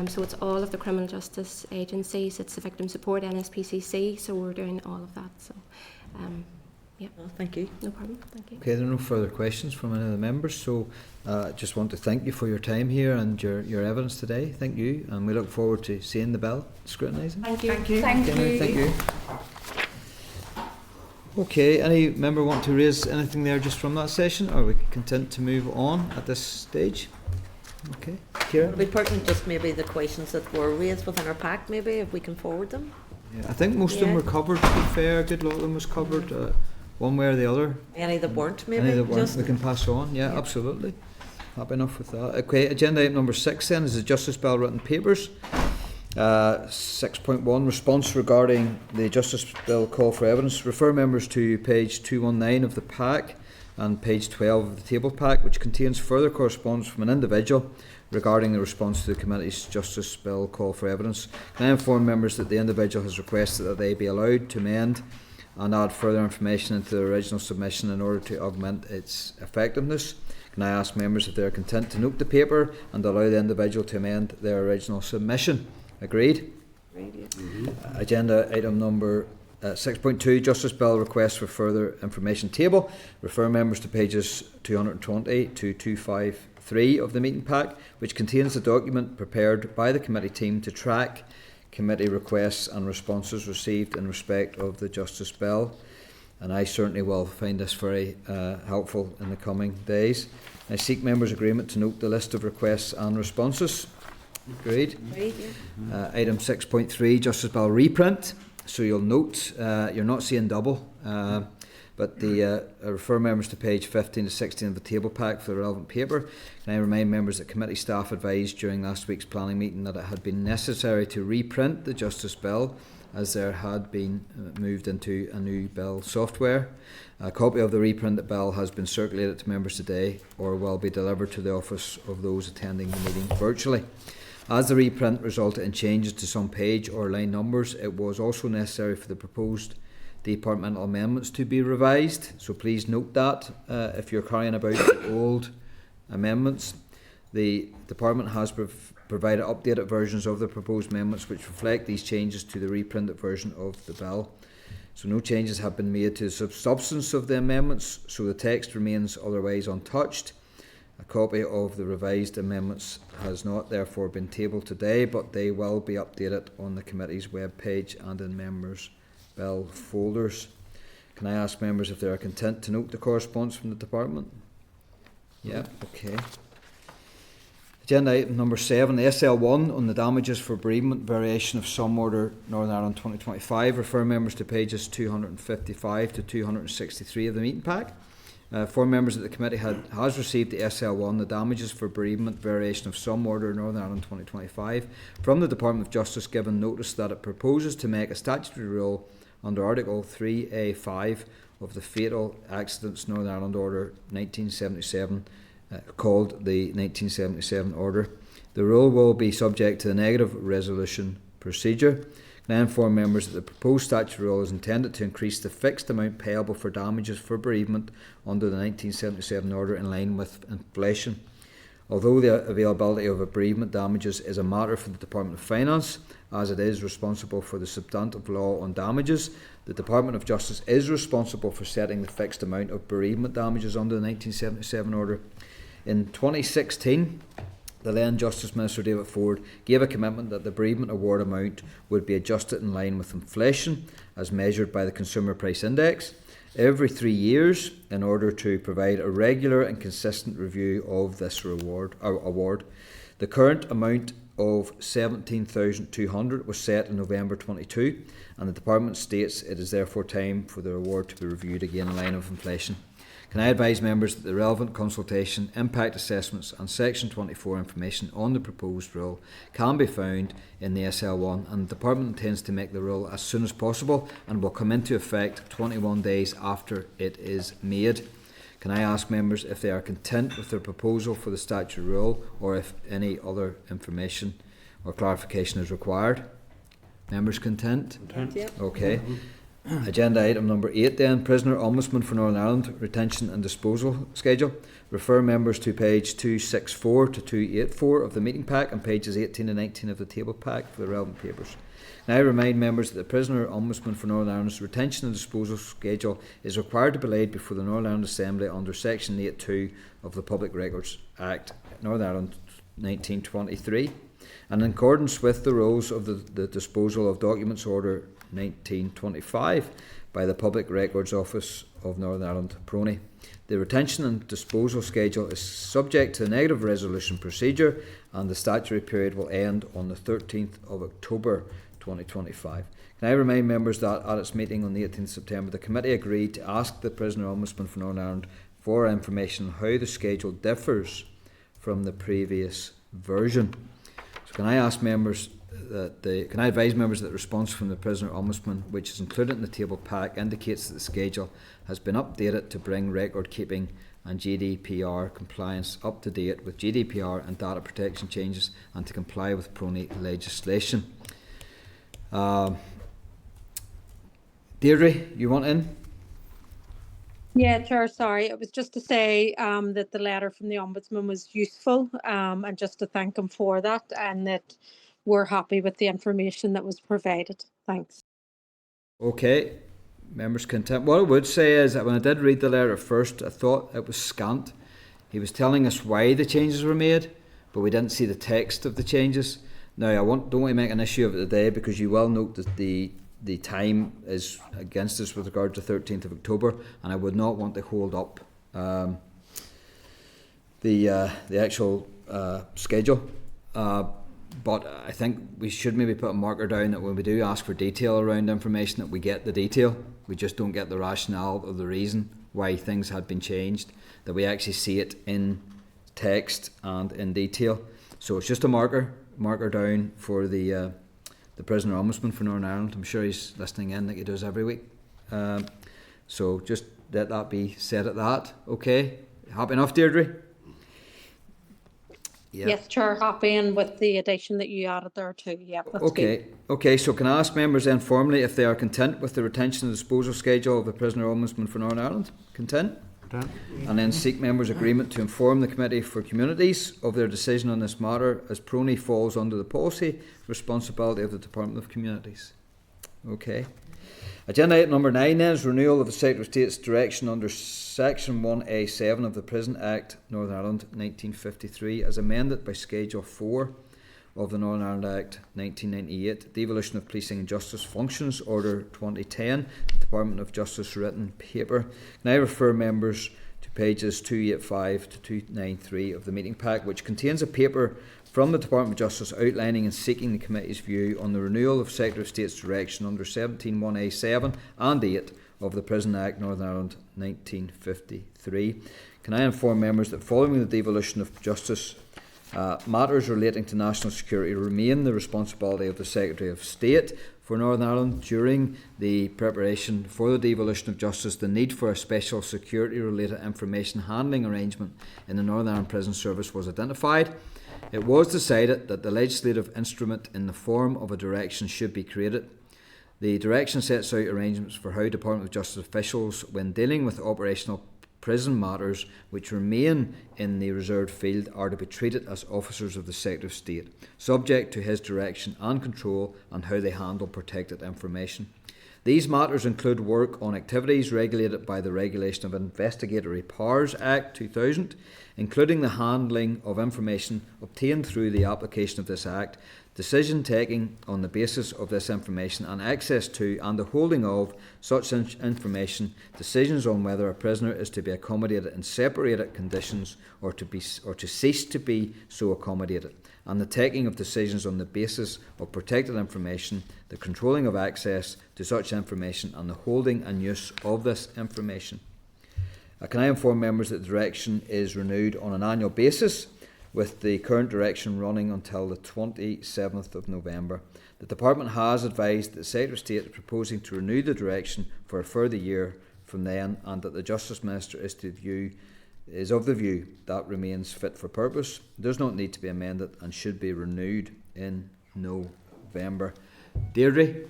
S14: So it's all of the criminal justice agencies. It's the victim support, NSPCC. So we're doing all of that. So, yeah.
S3: Well, thank you.
S14: No problem. Thank you.
S1: Okay, there are no further questions from any of the members, so just want to thank you for your time here and your evidence today. Thank you, and we look forward to seeing the bill scrutinising.
S14: Thank you.
S13: Thank you.
S12: Thank
S1: Okay,
S12: you.
S1: thank you. Okay, any member want to raise anything there just from that session, or are we content to move on at this stage? Okay, Ciara?
S3: It'll be pertinent just maybe the questions that were raised within our pack, maybe if we can forward them.
S1: Yeah, I think most of them were covered, to be fair. A good lot of them was covered, one way or the other.
S3: Any that weren't, maybe.
S1: Any that weren't,
S3: just
S1: we can pass on. Yeah, absolutely. Happy enough with that. Okay, agenda item number 6 then is the Justice Bill written papers. 6.1, response regarding the Justice Bill call for evidence. Refer members to page 219 of the pack and page 12 of the table pack, which contains further correspondence from an individual regarding the response to the committee's Justice Bill call for evidence. Can I inform members that the individual has requested that they be allowed to amend and add further information into the original submission in order to augment its effectiveness? Can I ask members if they are content to note the paper and allow the individual to amend their original submission? Agreed? Agenda item number 6.2, Justice Bill request for further information table. Refer members to pages 220 to 253 of the meeting pack, which contains a document prepared by the committee team to track committee requests and responses received in respect of the Justice Bill. And I certainly will find this very helpful in the coming days. I seek members' agreement to note the list of requests and responses. Agreed. Item 6.3, Justice Bill reprint. So you'll note you're not seeing double, but I refer members to page 15 to 16 of the table pack for the relevant paper. Can I remind members that committee staff advised during last week's planning meeting that it had been necessary to reprint the Justice Bill as there had been moved into a new bill software. A copy of the reprinted bill has been circulated to members today or will be delivered to the office of those attending the meeting virtually. As the reprint resulted in changes to some page or line numbers, it was also necessary for the proposed departmental amendments to be revised. So please note that if you're carrying about old amendments, the department has provided updated versions of the proposed amendments which reflect these changes to the reprinted version of the bill. So no changes have been made to the substance of the amendments, so the text remains otherwise untouched. A copy of the revised amendments has not therefore been tabled today, but they will be updated on the committee's web page and in members' bill folders. Can I ask members if they are content to note the correspondence from the department? Yeah, okay. Agenda item number 7, the SL1 on the damages for bereavement variation of some order Northern Ireland 2025. Refer members to pages 255 to 263 of the meeting pack. For members that the committee has received the SL1, the damages for bereavement variation of some order Northern Ireland 2025 from the Department of Justice, given notice that it proposes to make a statutory rule under Article 3A5 of the Fatal Accidents Northern Ireland Order 1977, called the 1977 Order. The rule will be subject to the negative resolution procedure. Can I inform members that the proposed statutory rule is intended to increase the fixed amount payable for damages for bereavement under the 1977 Order in line with inflation. Although the availability of bereavement damages is a matter for the Department of Finance, as it is responsible for the substantive law on damages, the Department of Justice is responsible for setting the fixed amount of bereavement damages under the 1977 Order. In 2016, the then Justice Minister David Ford gave a commitment that the bereavement award amount would be adjusted in line with inflation as measured by the Consumer Price Index every 3 years in order to provide a regular and consistent review of this award. The current amount of $17,200 was set in November 22, and the Department states it is therefore time for the award to be reviewed again in line with inflation. Can I advise members that the relevant consultation, impact assessments and Section 24 information on the proposed rule can be found in the SL1, and the Department intends to make the rule as soon as possible and will come into effect 21 days after it is made. Can I ask members if they are content with their proposal for the statutory rule or if any other information or clarification is required? Members content? Content. Okay. Agenda item number 8 then, Prisoner Ombudsman for Northern Ireland Retention and Disposal Schedule. Refer members to page 264 to 284 of the meeting pack and pages 18 and 19 of the table pack for the relevant papers. Now I remind members that the Prisoner Ombudsman for Northern Ireland's Retention and Disposal Schedule is required to be laid before the Northern Ireland Assembly under Section 8.2 of the Public Records Act, Northern Ireland 1923, and in accordance with the rules of the Disposal of Documents Order 1925 by the Public Records Office of Northern Ireland, PRONI. The retention and disposal schedule is subject to the negative resolution procedure, and the statutory period will end on the 13th of October 2025. Can I remind members that at its meeting on the 18th September, the committee agreed to ask the Prisoner Ombudsman for Northern Ireland for information on how the schedule differs from the previous version. So can I ask members can I advise members that the response from the Prisoner Ombudsman, which is included in the table pack, indicates that the schedule has been updated to bring record keeping and GDPR compliance up to date with GDPR and data protection changes and to comply with PRONI legislation. Deirdre, you want in?
S12: Yeah, Chair, sorry. It was just to say that the letter from the Ombudsman was useful and just to thank him for that, and that we're happy with the information that was provided. Thanks.
S1: Okay, members content. What I would say is that when I did read the letter at first, I thought it was scant. He was telling us why the changes were made, but we didn't see the text of the changes. Now, I don't want to make an issue of it today, because you will note that the time is against us with regard to 13th of October, and I would not want to hold up the actual schedule. But I think we should maybe put a marker down that when we do ask for detail around information, that we get the detail. We just don't get the rationale or the reason why things had been changed, that we actually see it in text and in detail. So it's just a marker down for the prisoner ombudsman for Northern Ireland. I'm sure he's listening in like he does every week. So just let that be said at that. Okay, happy enough, Deirdre? Yeah.
S12: Yes, Chair, happy, and with the addition that you added there too. Yeah, that's
S1: okay.
S12: good.
S1: Okay, so can I ask members then formally if they are content with the retention and disposal schedule of the prisoner ombudsman for Northern Ireland? Content? And then seek members' agreement to inform the Committee for Communities of their decision on this matter, as PRONI falls under the policy responsibility of the Department of Communities. Okay. Agenda item number 9 then is renewal of the Secretary of State's direction under Section 1A7 of the Prison Act, Northern Ireland 1953, as amended by Schedule 4 of the Northern Ireland Act 1998, Devolution of Policing and Justice Functions, Order 2010, the Department of Justice written paper. Can I refer members to pages 285 to 293 of the meeting pack, which contains a paper from the Department of Justice outlining and seeking the Committee's view on the renewal of Secretary of State's direction under 17(1)(a)(7) and 8 of the Prison Act, Northern Ireland 1953. Can I inform members that following the devolution of justice, matters relating to national security remain the responsibility of the Secretary of State for Northern Ireland? During the preparation for the devolution of justice, the need for a special security-related information handling arrangement in the Northern Ireland Prison Service was identified. It was decided that the legislative instrument in the form of a direction should be created. The direction sets out arrangements for how Department of Justice officials, when dealing with operational prison matters which remain in the reserved field, are to be treated as officers of the Secretary of State, subject to his direction and control on how they handle protected information. These matters include work on activities regulated by the Regulation of Investigatory Powers Act 2000, including the handling of information obtained through the application of this Act, decision taking on the basis of this information, and access to and the holding of such information, decisions on whether a prisoner is to be accommodated in separated conditions or to cease to be so accommodated, and the taking of decisions on the basis of protected information, the controlling of access to such information, and the holding and use of this information. Can I inform members that the direction is renewed on an annual basis, with the current direction running until the 27th of November. The Department has advised that the Secretary of State is proposing to renew the direction for a further year from then, and that the Justice Minister is of the view that remains fit for purpose, does not need to be amended, and should be renewed in November. Deirdre?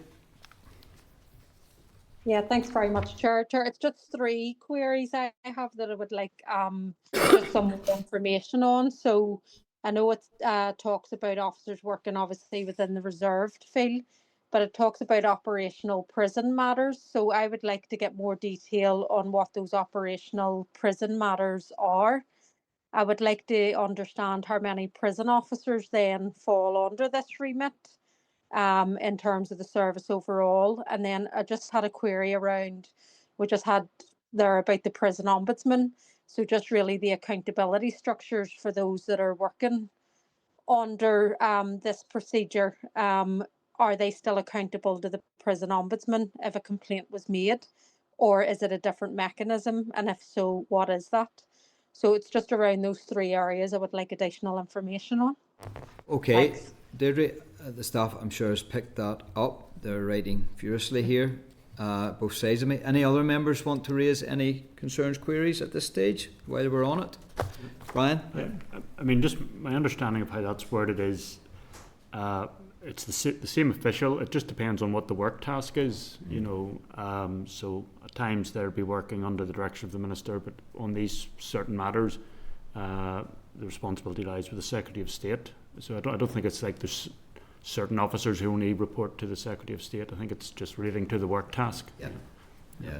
S12: Yeah, thanks very much, Chair. It's just 3 queries I have that I would like just some more information on. So I know it talks about officers working obviously within the reserved field, but it talks about operational prison matters. So I would like to get more detail on what those operational prison matters are. I would like to understand how many prison officers then fall under this remit, in terms of the service overall. And then I just had a query around, we just had there about the prison ombudsman. So just really the accountability structures for those that are working under this procedure. Are they still accountable to the prison ombudsman if a complaint was made, or is it a different mechanism? And if so, what is that? So it's just around those 3 areas I would like additional information on.
S1: Okay.
S12: Thanks.
S1: Deirdre, the staff I'm sure has picked that up. They're writing furiously here, both sides of me. Any other members want to raise any concerns, queries at this stage while we're on it? Brian?
S4: I mean, just my understanding of how that's worded is it's the same official. It just depends on what the work task is, you know. So at times they'll be working under the direction of the Minister, but on these certain matters, the responsibility lies with the Secretary of State. So I don't think it's like there's certain officers who only report to the Secretary of State. I think it's just relating to the work task.
S1: Yeah,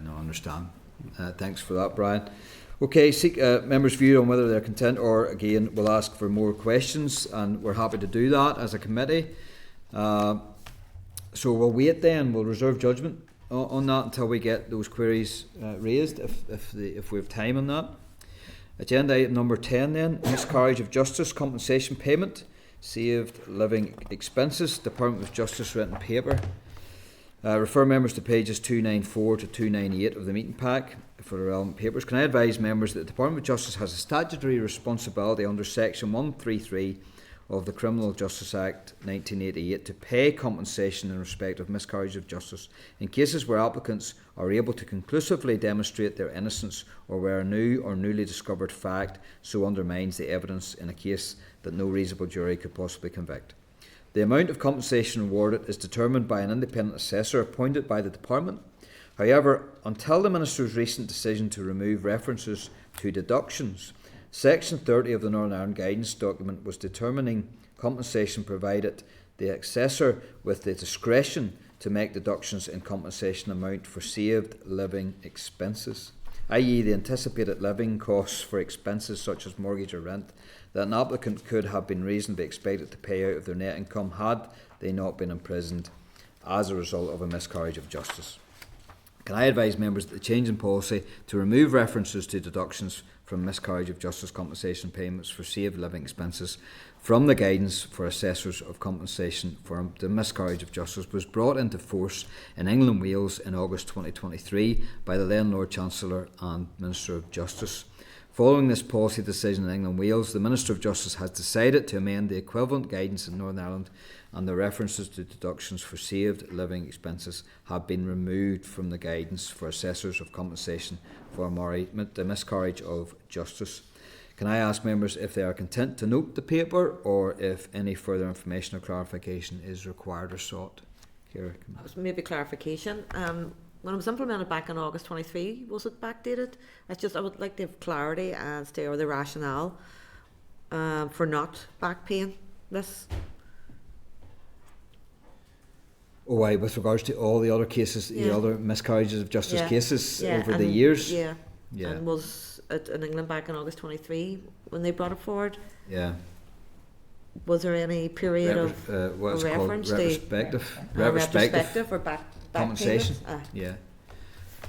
S1: no, I understand. Thanks for that, Brian. Okay, seek members' view on whether they're content, or again, we'll ask for more questions, and we're happy to do that as a committee. So we'll wait then, we'll reserve judgment on that until we get those queries raised, if we have time on that. Agenda item number 10 then, miscarriage of justice compensation payment, saved living expenses, Department of Justice written paper. Refer members to pages 294 to 298 of the meeting pack for the relevant papers. Can I advise members that the Department of Justice has a statutory responsibility under section 133 of the Criminal Justice Act 1988 to pay compensation in respect of miscarriage of justice in cases where applicants are able to conclusively demonstrate their innocence, or where a new or newly discovered fact so undermines the evidence in a case that no reasonable jury could possibly convict. The amount of compensation awarded is determined by an independent assessor appointed by the Department. However, until the Minister's recent decision to remove references to deductions, Section 30 of the Northern Ireland Guidance document was determining compensation provided the assessor with the discretion to make deductions in compensation amount for saved living expenses, i.e. the anticipated living costs for expenses such as mortgage or rent that an applicant could have been reasonably expected to pay out of their net income had they not been imprisoned as a result of a miscarriage of justice. Can I advise members that the change in policy to remove references to deductions from miscarriage of justice compensation payments for saved living expenses from the guidance for assessors of compensation for the miscarriage of justice was brought into force in England and Wales in August 2023 by the then Lord Chancellor and Minister of Justice. Following this policy decision in England and Wales, the Minister of Justice has decided to amend the equivalent guidance in Northern Ireland, and the references to deductions for saved living expenses have been removed from the guidance for assessors of compensation for the miscarriage of justice. Can I ask members if they are content to note the paper, or if any further information or clarification is required or sought? Ciara,
S3: maybe clarification. When it was implemented back in August 23, was it backdated? I would like to have clarity as to the rationale for not back paying this.
S1: Oh, why, with regards to all the other cases, the other miscarriages of justice cases over the years?
S3: Yeah. And was it in England back in August 23 when they brought it forward?
S1: Yeah.
S3: Was there any period of
S1: what's
S3: reference
S1: called retrospective
S3: or back
S1: compensation?
S3: Payments?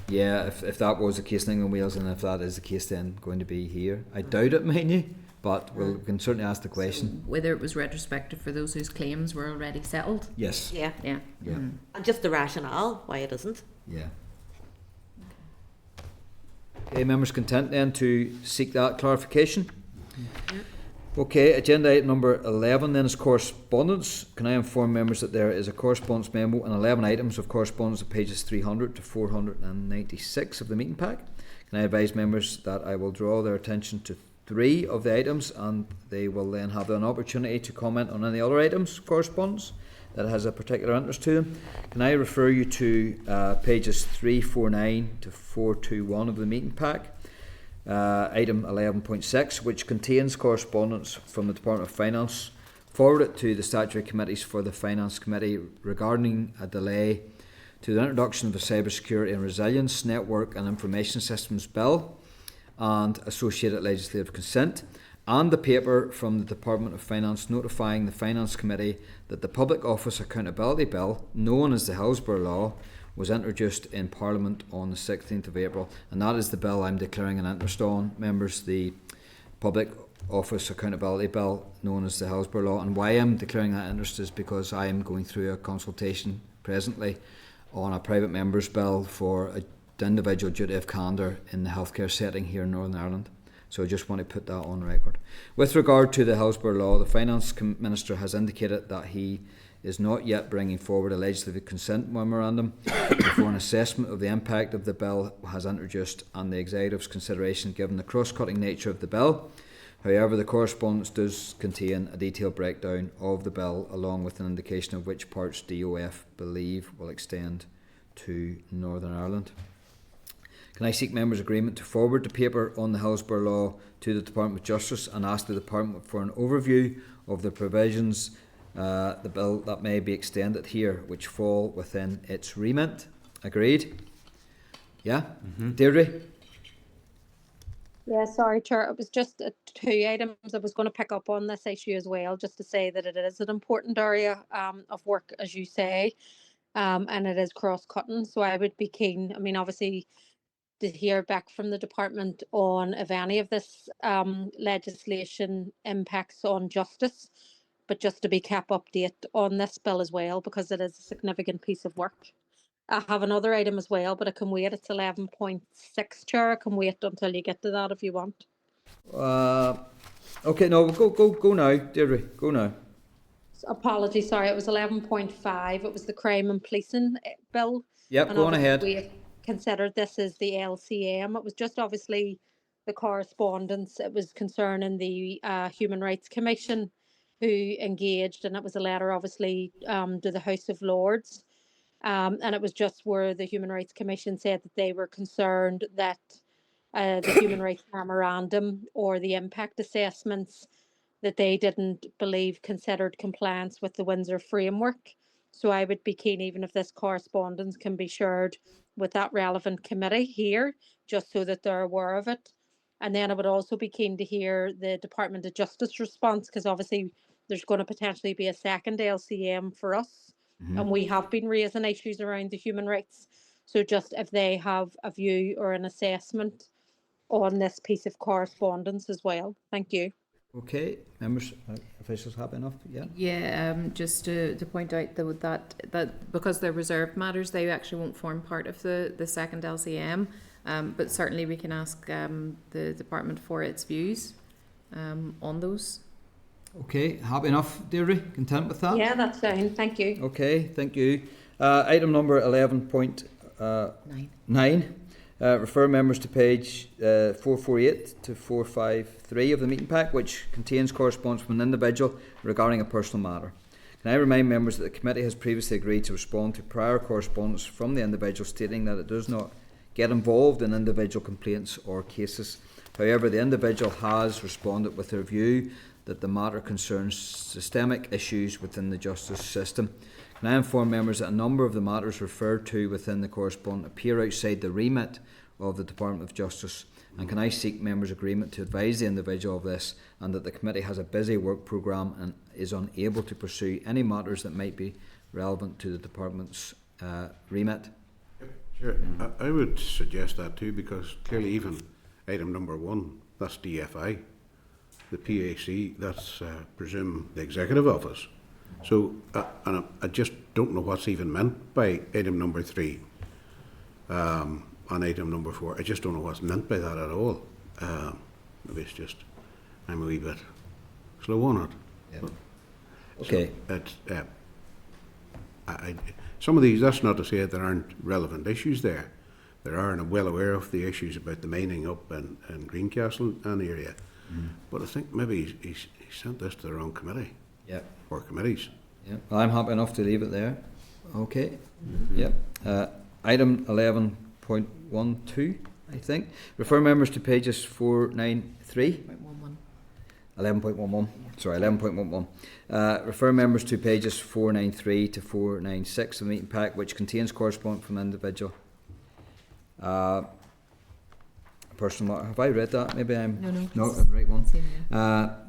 S1: Yeah, if that was the case in England and Wales, and if that is the case then going to be here. I doubt it, mind you, but we can certainly ask the question.
S6: So whether it was retrospective for those whose claims were already settled?
S1: Yes.
S3: Yeah.
S6: Mm-hmm.
S3: And just the rationale why it isn't.
S1: Yeah. Okay, members content then to seek that clarification?
S3: Yeah.
S1: Okay, agenda item number 11 then is correspondence. Can I inform members that there is a correspondence memo and 11 items of correspondence at pages 300 to 496 of the meeting pack. Can I advise members that I will draw their attention to 3 of the items, and they will then have an opportunity to comment on any other items of correspondence that has a particular interest to them. Can I refer you to pages 349 to 421 of the meeting pack? Item 11.6, which contains correspondence from the Department of Finance forwarded to the statutory committees for the Finance Committee regarding a delay to the introduction of the Cybersecurity and Resilience Network and Information Systems Bill and associated legislative consent, and the paper from the Department of Finance notifying the Finance Committee that the Public Office Accountability Bill, known as the Hillsborough Law, was introduced in Parliament on the 16th of April, and that is the bill I'm declaring an interest on, members, the Public Office Accountability Bill, known as the Hillsborough Law. And why I'm declaring that interest is because I am going through a consultation presently on a private member's bill for the individual duty of candour in the healthcare setting here in Northern Ireland. So I just want to put that on record. With regard to the Hillsborough Law, the Finance Minister has indicated that he is not yet bringing forward a legislative consent memorandum before an assessment of the impact of the bill has introduced and the Executive's consideration given the cross-cutting nature of the bill. However, the correspondence does contain a detailed breakdown of the bill along with an indication of which parts DOF believe will extend to Northern Ireland. Can I seek members' agreement to forward the paper on the Hillsborough Law to the Department of Justice and ask the Department for an overview of the provisions the bill that may be extended here, which fall within its remit. Agreed? Yeah? Deirdre?
S12: Yeah, sorry, Chair. It was just 2 items. I was going to pick up on this issue as well, just to say that it is an important area of work, as you say, and it is cross-cutting. So I would be keen, I mean, obviously, to hear back from the department on if any of this legislation impacts on justice, but just to be kept update on this bill as well, because it is a significant piece of work. I have another item as well, but I can wait. It's 11.6, Chair. I can wait until you get to that if you want.
S1: Okay, no, go now, Deirdre. Go now.
S12: Apologies, sorry. It was 11.5. It was the crime and policing bill.
S1: Yep,
S12: And
S1: go on ahead.
S12: we considered this as the LCM. It was just obviously the correspondence. It was concerning the Human Rights Commission who engaged, and it was a letter obviously to the House of Lords. And it was just where the Human Rights Commission said that they were concerned that the Human Rights Memorandum or the impact assessments that they didn't believe considered compliance with the Windsor Framework. So I would be keen, even if this correspondence can be shared with that relevant committee here, just so that they're aware of it. And then I would also be keen to hear the Department of Justice response, because obviously there's going to potentially be a second LCM for us. And we have been raising issues around the human rights. So just if they have a view or an assessment on this piece of correspondence as well. Thank you.
S1: Okay, members, officials happy enough? Yeah.
S6: Yeah, just to point out that because they're reserved matters, they actually won't form part of the second LCM. But certainly we can ask the department for its views on those.
S1: Okay, happy enough, Deirdre? Content with that?
S12: Yeah, that's fine. Thank you.
S1: Okay, thank you. Item number 11.9. Refer members to page 448 to 453 of the meeting pack, which contains correspondence from an individual regarding a personal matter. Can I remind members that the committee has previously agreed to respond to prior correspondence from the individual stating that it does not get involved in individual complaints or cases. However, the individual has responded with their view that the matter concerns systemic issues within the justice system. Can I inform members that a number of the matters referred to within the correspondence appear outside the remit of the Department of Justice? And can I seek members' agreement to advise the individual of this, and that the committee has a busy work programme and is unable to pursue any matters that might be relevant to the Department's remit?
S11: Sure. I would suggest that too, because clearly even item number 1, that's DFI. The PAC, that's presume the Executive Office. So, and I just don't know what's even meant by item number 3 and item number 4. I just don't know what's meant by that at all. Maybe it's just I'm a wee bit slow on it.
S1: Yeah. Okay.
S11: So some of these, that's not to say that there aren't relevant issues there. There are, and I'm well aware of the issues about the mining up in Greencastle and area. But I think maybe he sent this to the wrong committee.
S1: Yeah.
S11: Or committees.
S1: Yeah. Well, I'm happy enough to leave it there. Okay. Yep. Item 11.12, I think. Refer members to pages 493. 11.11. Sorry, 11.11. Refer members to pages 493 to 496 of the meeting pack, which contains correspondence from an individual. Personal, have I read that? Maybe I'm not the right one.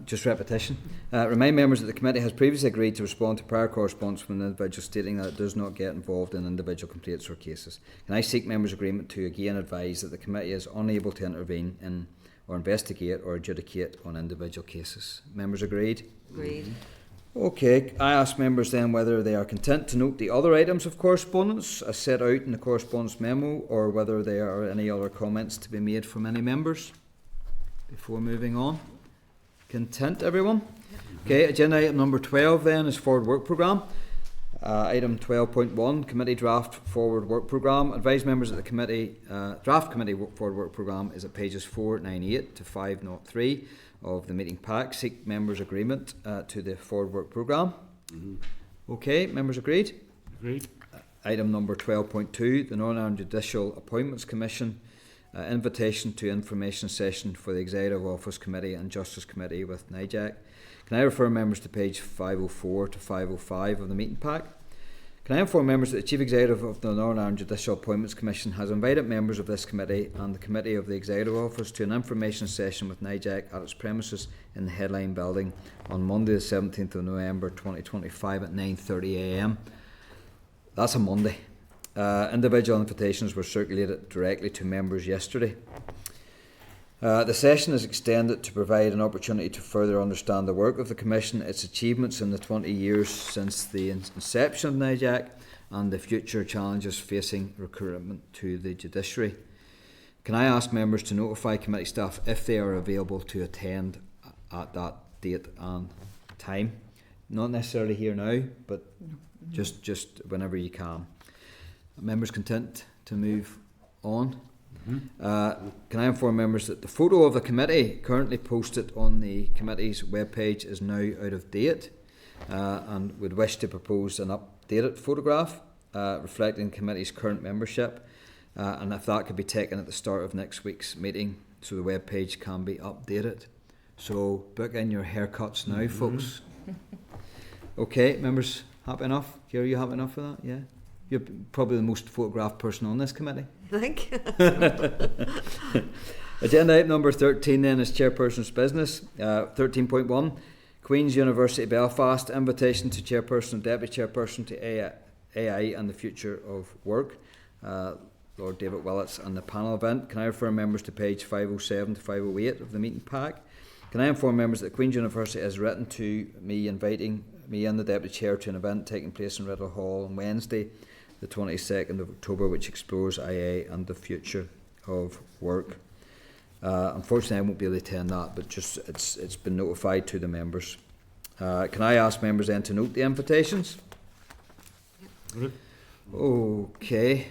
S1: Just repetition. Remind members that the committee has previously agreed to respond to prior correspondence from an individual stating that it does not get involved in individual complaints or cases. Can I seek members' agreement to again advise that the committee is unable to intervene in or investigate or adjudicate on individual cases? Members agreed?
S3: Agreed.
S1: Okay, I ask members then whether they are content to note the other items of correspondence as set out in the correspondence memo, or whether there are any other comments to be made from any members before moving on. Content, everyone? Okay, agenda item number 12 then is forward work programme. Item 12.1, committee draft forward work programme. Advise members that the committee draft committee forward work programme is at pages 498 to 503 of the meeting pack. Seek members' agreement to the forward work programme. Okay, members agreed?
S4: Agreed.
S1: Item number 12.2, the Non-Ireland Judicial Appointments Commission. invitation to information session for the Executive Office Committee and Justice Committee with NIJAC. Can I refer members to page 504 to 505 of the meeting pack? Can I inform members that the Chief Executive of the Northern Ireland Judicial Appointments Commission has invited members of this committee and the Committee of the Executive Office to an information session with NIJAC at its premises in the Headline Building on Monday the 17th of November 2025 at 9:30 a.m. That's a Monday. Individual invitations were circulated directly to members yesterday. The session is extended to provide an opportunity to further understand the work of the Commission, its achievements in the 20 years since the inception of NIJAC, and the future challenges facing recruitment to the judiciary. Can I ask members to notify committee staff if they are available to attend at that date and time? Not necessarily here now, but just whenever you can. Members content to move on? Can I inform members that the photo of the committee currently posted on the committee's webpage is now out of date, and would wish to propose an updated photograph reflecting the committee's current membership, and if that could be taken at the start of next week's meeting so the webpage can be updated. So book in your haircuts now, folks. Okay, members, happy enough? Are you happy enough for that? Yeah? You're probably the most photographed person on this committee.
S3: I think.
S1: Agenda item number 13 then is Chairperson's Business. 13.1, Queen's University Belfast, invitation to Chairperson and Deputy Chairperson to AI and the Future of Work. Lord David Willits and the panel event. Can I refer members to page 507 to 508 of the meeting pack? Can I inform members that Queen's University has written to me inviting me and the Deputy Chair to an event taking place in Riddle Hall on Wednesday the 22nd of October, which explores IA and the future of work. Unfortunately, I won't be able to attend that, but just it's been notified to the members. Can I ask members then to note the invitations? Okay.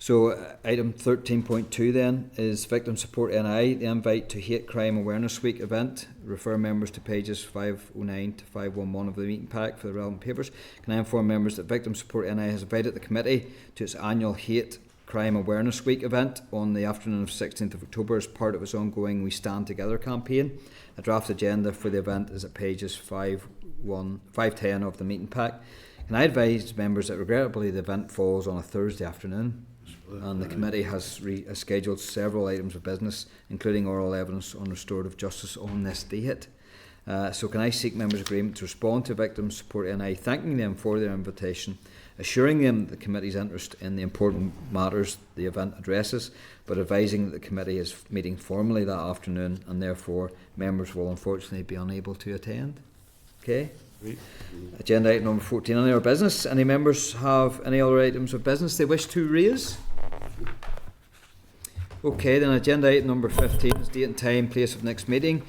S1: So item 13.2 then is Victim Support NI, the invite to Hate Crime Awareness Week event. Refer members to pages 509 to 511 of the meeting pack for the relevant papers. Can I inform members that Victim Support NI has invited the committee to its annual Hate Crime Awareness Week event on the afternoon of 16th of October as part of its ongoing We Stand Together campaign. A draft agenda for the event is at pages 510 of the meeting pack. Can I advise members that regrettably the event falls on a Thursday afternoon, and the committee has scheduled several items of business, including oral evidence on restorative justice on this date. So can I seek members' agreement to respond to Victim Support NI, thanking them for their invitation, assuring them the committee's interest in the important matters the event addresses, but advising that the committee is meeting formally that afternoon and therefore members will unfortunately be unable to attend. Okay? Agenda item number 14, any other business? Any members have any other items of business they wish to raise? Okay, then agenda item number 15 is date and time, place of next meeting,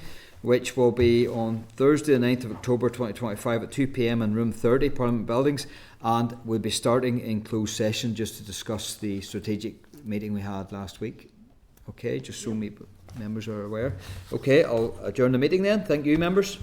S1: which will be on Thursday the 9th of October 2025 at 2 p.m. in room 30, Parliament Buildings, and we'll be starting in closed session just to discuss the strategic meeting we had last week. Okay, just so members are aware. Okay, I'll adjourn the meeting then. Thank you, members.